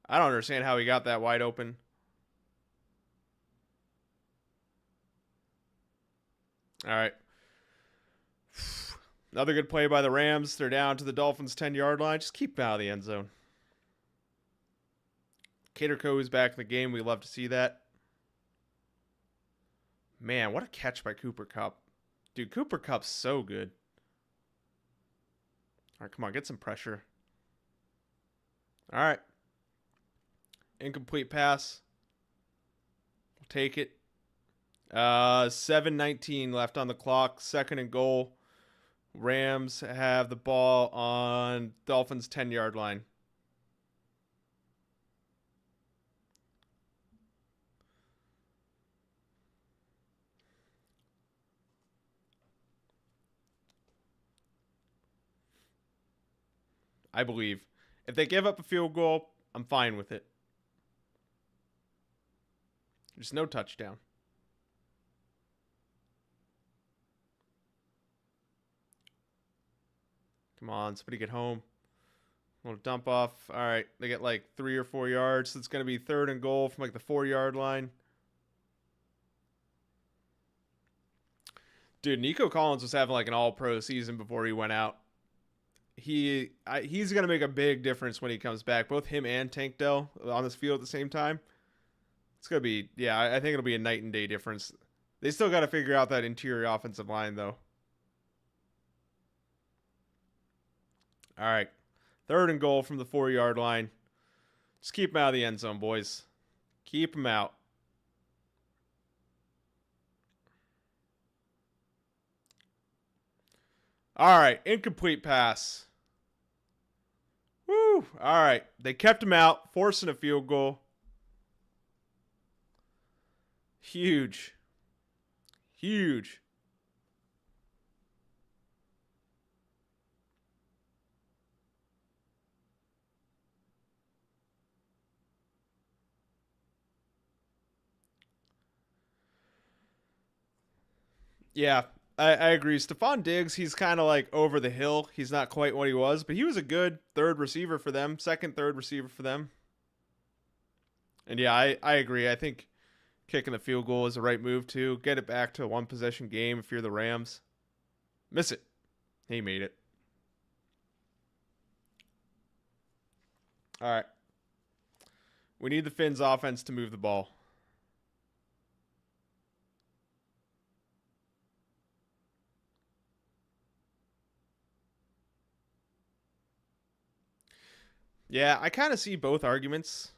I don't understand how he got that wide open. All right. Another good play by the Rams. They're down to the Dolphins' 10-yard line. Just keep them out of the end zone. Cater Co is back in the game. We love to see that. Man, what a catch by Cooper Kupp. Dude, Cooper Kupp's so good. All right, come on. Get some pressure. All right. Incomplete pass. We'll take it. 7:19 left on the clock. 2nd and goal. Rams have the ball on Dolphins' 10-yard line. I believe. If they give up a field goal, I'm fine with it. There's no touchdown. Come on, somebody get home. A little dump off. All right, they get like 3 or 4 yards. So it's going to be 3rd and goal from like the 4-yard line. Dude, Nico Collins was having like an all-pro season before he went out. He's going to make a big difference when he comes back. Both him and Tank Dell on this field at the same time. It's going to be, yeah, I think it'll be a night and day difference. They still got to figure out that interior offensive line, though. All right. 3rd and goal from the 4-yard line. Just keep them out of the end zone, boys. Keep them out. All right. Incomplete pass. Woo. All right. They kept him out, forcing a field goal. Huge. Huge. Yeah, I agree. Stephon Diggs, he's kind of like over the hill. He's not quite what he was, but he was a good 3rd receiver for them, 2nd, 3rd receiver for them. And yeah, I agree. I think kicking the field goal is the right move too. Get it back to a 1-possession game if you're the Rams. Miss it. He made it. All right. We need the Finns offense to move the ball. Yeah, I kind of see both arguments.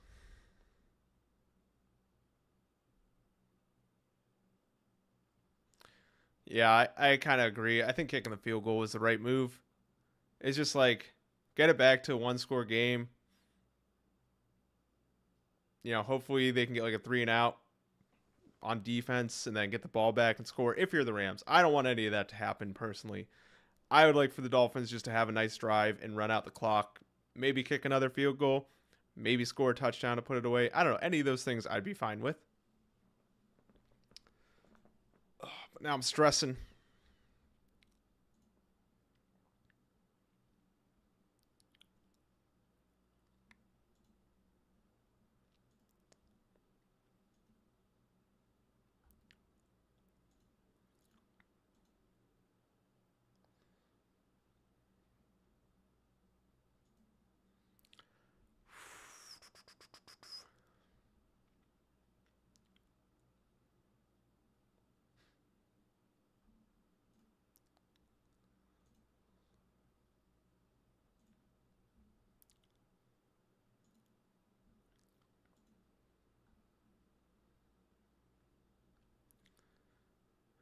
Yeah, I kind of agree. I think kicking the field goal was the right move. It's just like get it back to a one score game. Hopefully they can get like a 3-and-out on defense and then get the ball back and score if you're the Rams. I don't want any of that to happen personally. I would like for the Dolphins just to have a nice drive and run out the clock, maybe kick another field goal, maybe score a touchdown to put it away. I don't know. Any of those things I'd be fine with. But now I'm stressing.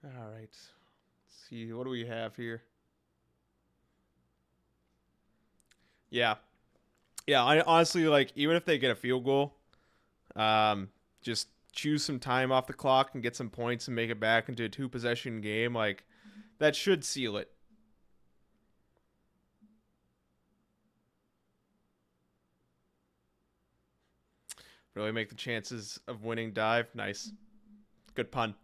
All right. Let's see. What do we have here? Yeah. Yeah. I honestly like, even if they get a field goal, just choose some time off the clock and get some points and make it back into a 2-possession game. Like, that should seal it. Really make the chances of winning dive. Nice. Good pun.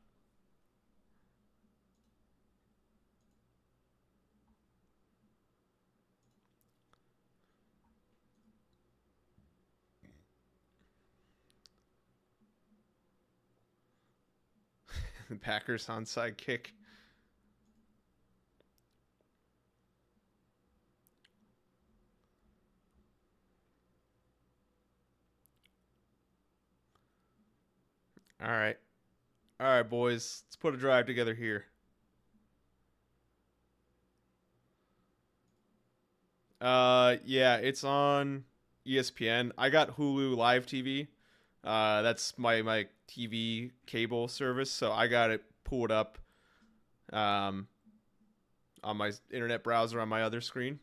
The Packers onside kick. All right. All right, boys. Let's put a drive together here. Yeah, it's on ESPN. I got Hulu Live TV. That's my TV cable service, so I got it pulled up um on my internet browser on my other screen.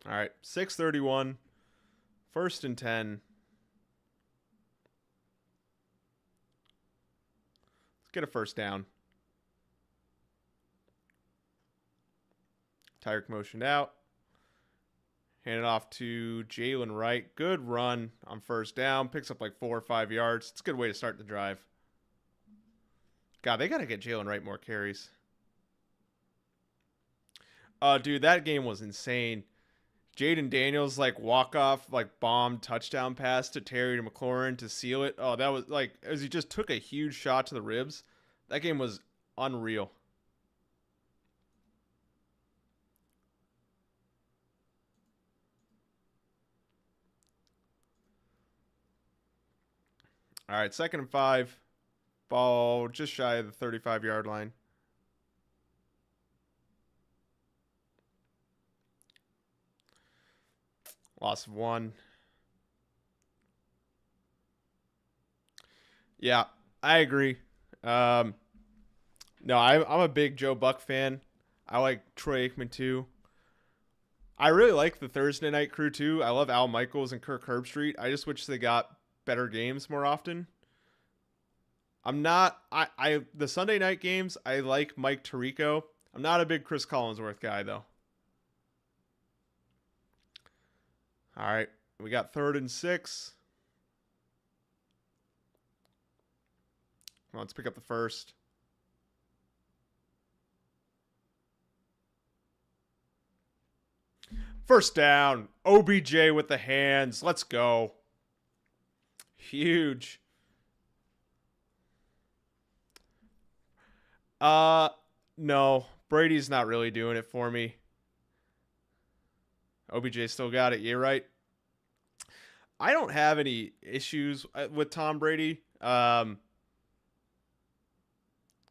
All right, 6:31, 1st and 10. Let's get a first down. Tyreek motioned out. Hand it off to Jalen Wright. Good run on first down. Picks up like 4 or 5 yards. It's a good way to start the drive. God, they got to get Jalen Wright more carries. Dude, that game was insane. Jaden Daniels like walk off like bomb touchdown pass to Terry McLaurin to seal it. Oh, that was like as he just took a huge shot to the ribs. That game was unreal. All right, 2nd and 5. Ball just shy of the 35-yard line. Loss of 1. Yeah, I agree. Um, no, I'm a big Joe Buck fan. I like Troy Aikman too. I really like the Thursday night crew too. I love Al Michaels and Kirk Herbstreit. I just wish they got better games more often. I'm not I the Sunday night games, I like Mike Tirico. I'm not a big Chris Collinsworth guy though. All right. We got 3rd and 6. Come on, let's pick up the first. First down. OBJ with the hands. Let's go. Huge. Uh no. Brady's not really doing it for me. OBJ still got it. You're right. I don't have any issues with Tom Brady. Yeah,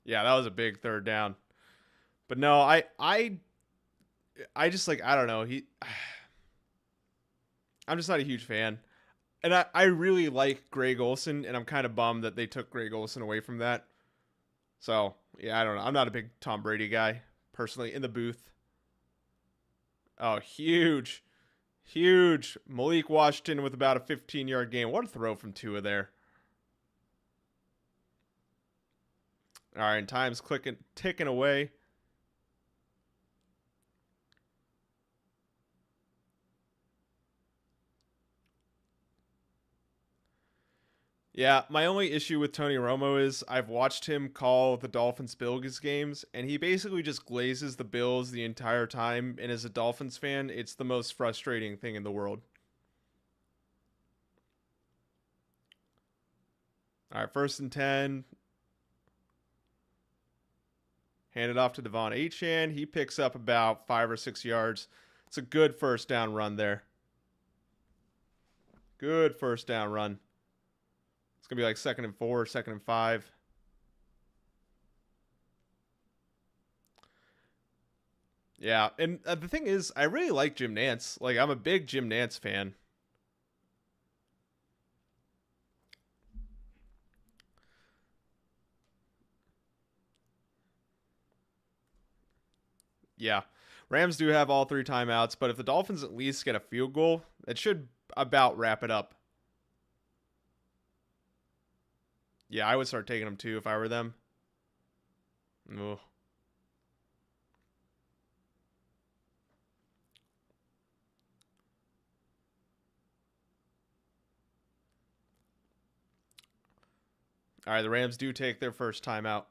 that was a big third down. But no, I just like I don't know. I'm just not a huge fan. And I really like Greg Olsen, and I'm kind of bummed that they took Greg Olsen away from that. So, yeah, I don't know. I'm not a big Tom Brady guy, personally, in the booth. Oh, huge. Huge. Malik Washington with about a 15-yard gain. What a throw from Tua there. All right, and time's ticking away. Yeah, my only issue with Tony Romo is I've watched him call the Dolphins Bills games, and he basically just glazes the Bills the entire time. And as a Dolphins fan, it's the most frustrating thing in the world. All right, 1st and 10. Hand it off to Devon Achane. He picks up about 5 or 6 yards. It's a good first down run there. Good first down run. It's going to be like 2nd and 4, 2nd and 5. Yeah, and the thing is, I really like Jim Nantz. Like, I'm a big Jim Nantz fan. Yeah. Rams do have all 3 timeouts, but if the Dolphins at least get a field goal, it should about wrap it up. Yeah, I would start taking them too if I were them. Ugh. All right, the Rams do take their first timeout.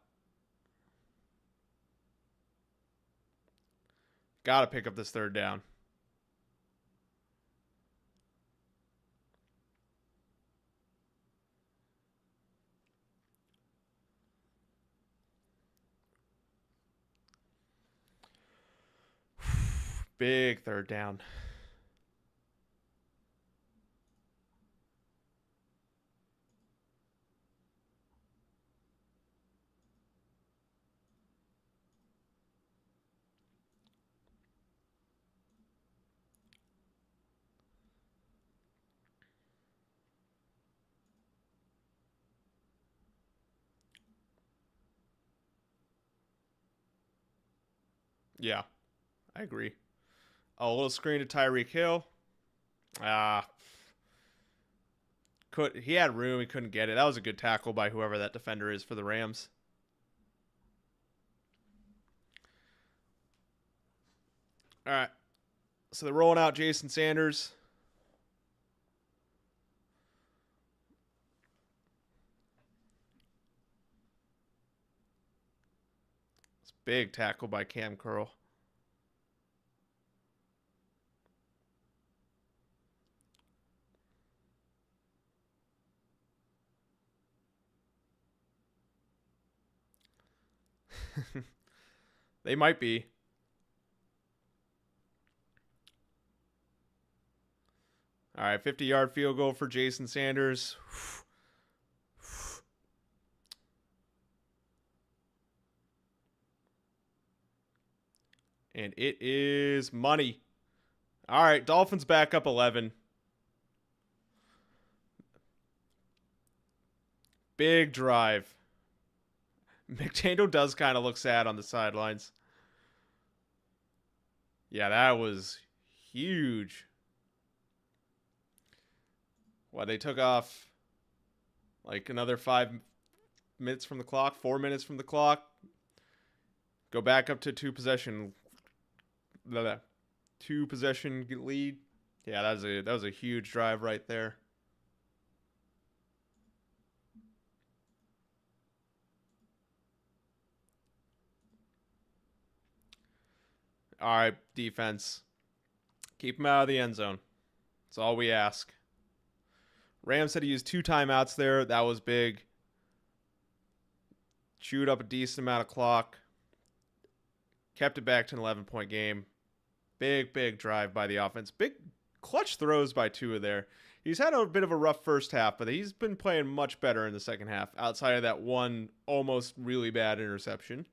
Got to pick up this third down. Big third down. Yeah, I agree. Oh, a little screen to Tyreek Hill. Ah, he had room. He couldn't get it. That was a good tackle by whoever that defender is for the Rams. All right. So they're rolling out Jason Sanders. It's big tackle by Cam Curl. They might be. All right, 50-yard field goal for Jason Sanders. And it is money. All right, Dolphins back up 11. Big drive. McDaniel does kind of look sad on the sidelines. Yeah, that was huge. Well, they took off like another 5 minutes from the clock, 4 minutes from the clock. Go back up to two possession lead. Yeah, that was a huge drive right there. All right, defense. Keep him out of the end zone. That's all we ask. Rams had to use 2 timeouts there. That was big. Chewed up a decent amount of clock. Kept it back to an 11-point game. Big drive by the offense. Big clutch throws by Tua there. He's had a bit of a rough first half, but he's been playing much better in the second half, outside of that one almost really bad interception.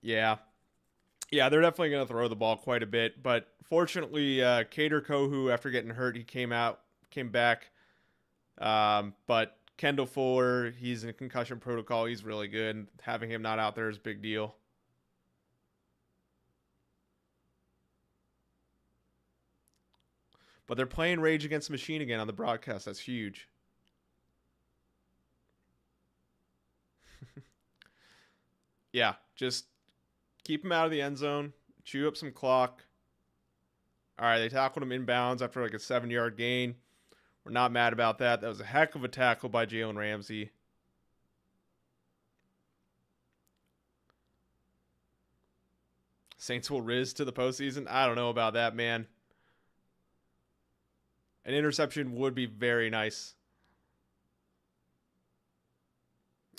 Yeah. Yeah, they're definitely going to throw the ball quite a bit, but fortunately, Kader Kohu, after getting hurt, he came back. But Kendall Fuller, he's in concussion protocol. He's really good. Having him not out there is a big deal. But they're playing Rage Against the Machine again on the broadcast. That's huge. Yeah, just keep him out of the end zone. Chew up some clock. All right, they tackled him inbounds after like a 7-yard gain. We're not mad about that. That was a heck of a tackle by Jalen Ramsey. Saints will Riz to the postseason. I don't know about that, man. An interception would be very nice.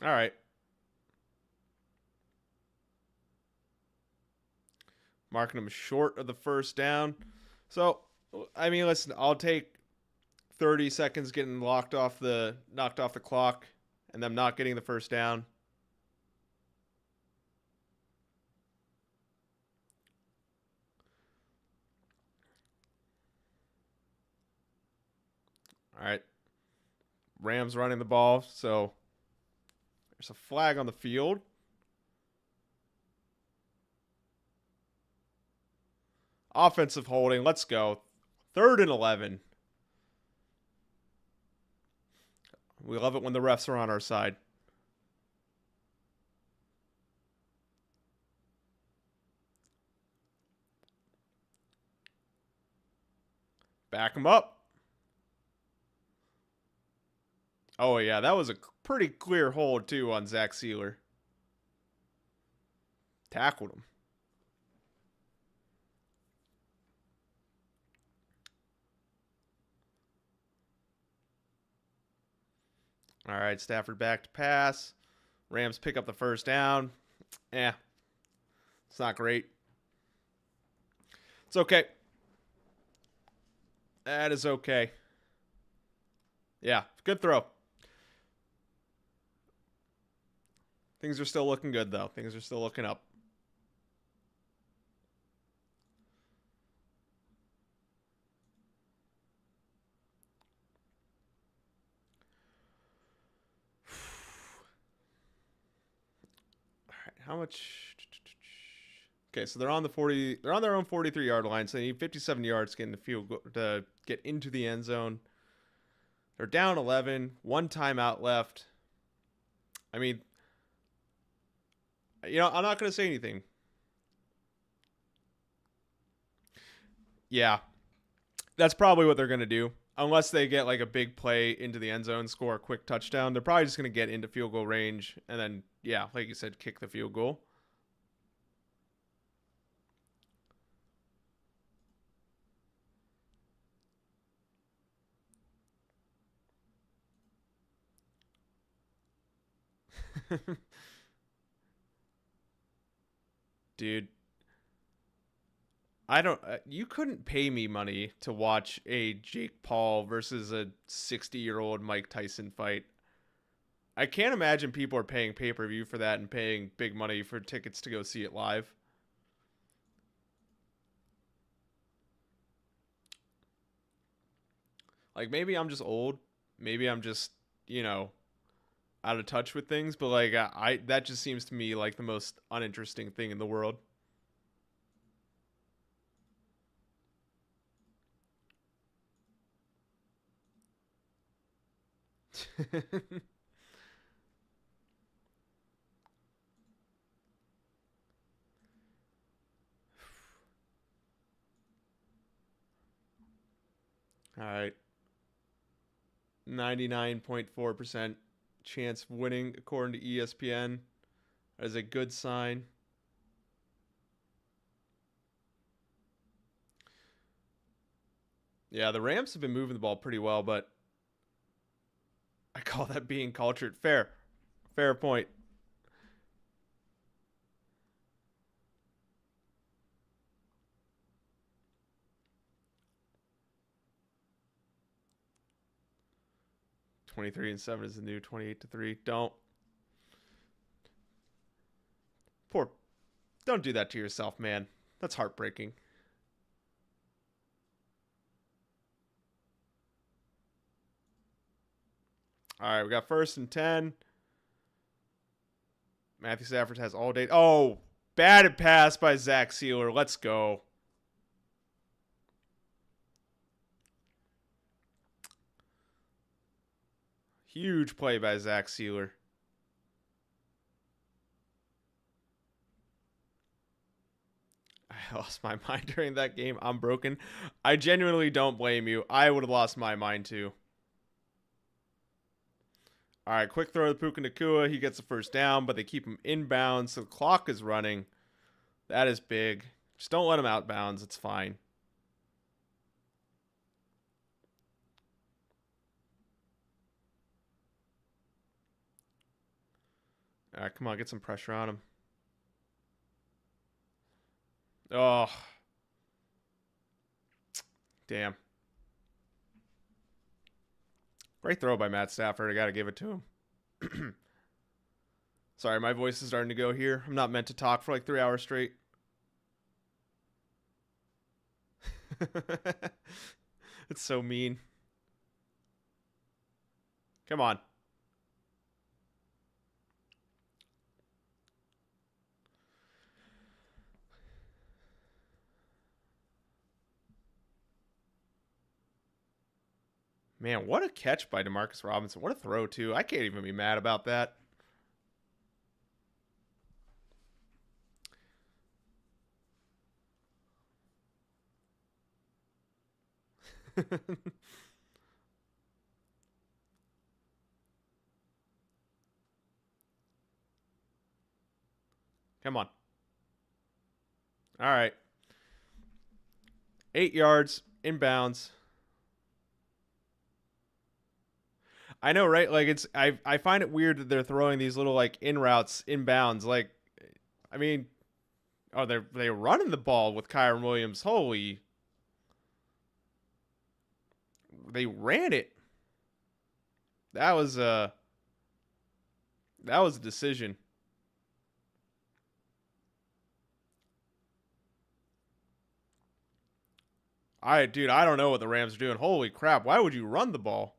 All right. Marking him short of the first down. So, I mean, listen, I'll take 30 seconds getting knocked off the clock and them not getting the first down. All right. Rams running the ball, so there's a flag on the field. Offensive holding. Let's go. 3rd and 11. We love it when the refs are on our side. Back him up. Oh, yeah, that was a pretty clear hold, too, on Zach Sealer. Tackled him. All right, Stafford back to pass. Rams pick up the first down. It's not great. It's okay. That is okay. Yeah, good throw. Things are still looking good, though. Things are still looking up. All right, how much? Okay, so they're on the 40. They're on their own 43-yard line, so they need 57 yards to get in the field to get into the end zone. They're down 11. 1 timeout left. I mean, I'm not going to say anything. Yeah, that's probably what they're going to do. Unless they get like a big play into the end zone, score a quick touchdown, they're probably just going to get into field goal range and then, yeah, like you said, kick the field goal. Dude, I don't. You couldn't pay me money to watch a Jake Paul versus a 60-year-old Mike Tyson fight. I can't imagine people are paying pay-per-view for that and paying big money for tickets to go see it live. Like maybe I'm just old. Maybe I'm just, out of touch with things, but like I that just seems to me like the most uninteresting thing in the world. All right. 99.4% chance of winning according to ESPN. That is a good sign. Yeah, the Rams have been moving the ball pretty well, but I call that being cultured. Fair. Fair point. $23-7 is the new 28-3. Poor don't do that to yourself, man. That's heartbreaking. All right, we got 1st and 10. Matthew Stafford has all day. Oh, batted pass by Zach Sealer. Let's go. Huge play by Zach Sealer. I lost my mind during that game. I'm broken. I genuinely don't blame you. I would have lost my mind too. All right, quick throw to Puka Nacua. He gets the first down, but they keep him inbounds, so the clock is running. That is big. Just don't let him outbounds. It's fine. All right, come on, get some pressure on him. Oh, damn. Great throw by Matt Stafford. I got to give it to him. Sorry, my voice is starting to go here. I'm not meant to talk for like 3 hours straight. It's so mean. Come on. Man, what a catch by Demarcus Robinson. What a throw, too. I can't even be mad about that. Come on. All right. 8 yards, inbounds. I know, right? Like I find it weird that they're throwing these little like in routes, inbounds. Like, I mean, oh, they're running the ball with Kyron Williams. Holy, they ran it. That was a decision. Dude, I don't know what the Rams are doing. Holy crap! Why would you run the ball?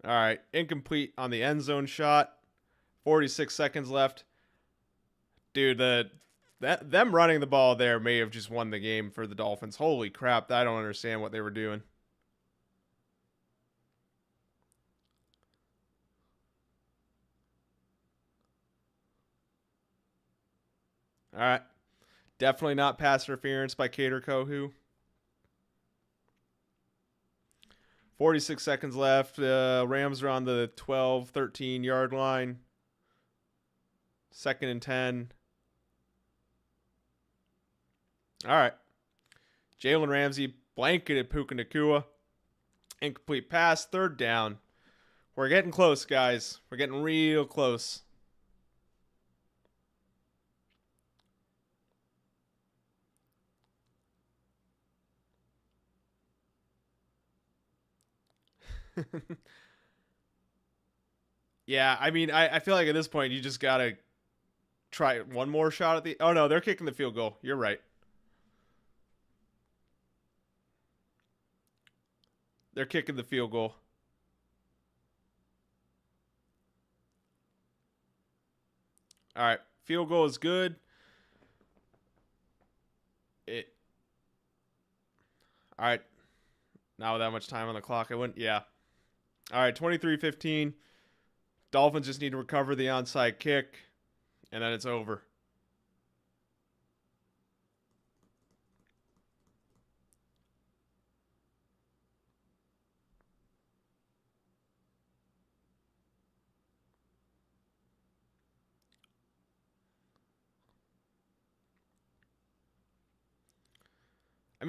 All right, incomplete on the end zone shot. 46 seconds left. Dude, them running the ball there may have just won the game for the Dolphins. Holy crap! I don't understand what they were doing. All right, definitely not pass interference by Cater Kohu. 46 seconds left. Rams are on the 12, 13-yard line. 2nd and 10. All right. Jalen Ramsey blanketed Puka Nacua. Incomplete pass. 3rd down. We're getting close, guys. We're getting real close. Yeah, I mean, I feel like at this point you just got to try one more shot at the. Oh, no, they're kicking the field goal. You're right. They're kicking the field goal. All right. Field goal is good. It. All right. Not with that much time on the clock. I wouldn't. Yeah. All right. 23-15. Dolphins just need to recover the onside kick, and then it's over.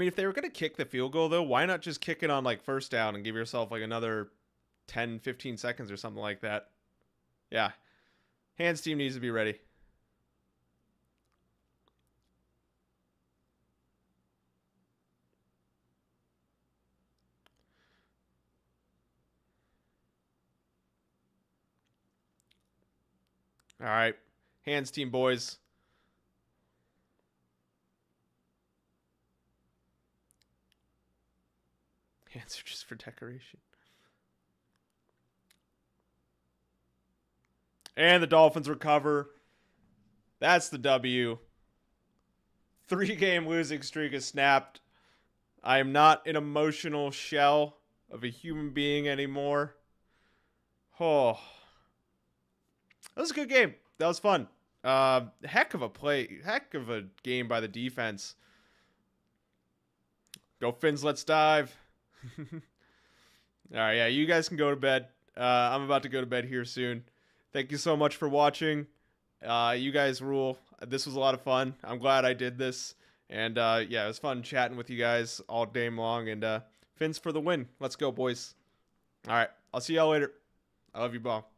mean, if they were going to kick the field goal, though, why not just kick it on, like, first down and give yourself, like, another 10, 15 seconds or something like that? Yeah. Hands team needs to be ready. All right. Hands team, boys. Hands are just for decoration. And the Dolphins recover. That's the W. 3-game losing streak is snapped. I am not an emotional shell of a human being anymore. Oh. That was a good game. That was fun. Heck of a play. Heck of a game by the defense. Go Fins, let's dive. All right, yeah, you guys can go to bed. I'm about to go to bed here soon. Thank you so much for watching. You guys rule. This was a lot of fun. I'm glad I did this. And yeah, it was fun chatting with you guys all day long. And Fins for the win. Let's go, boys. All right, I'll see y'all later. I love you, ball.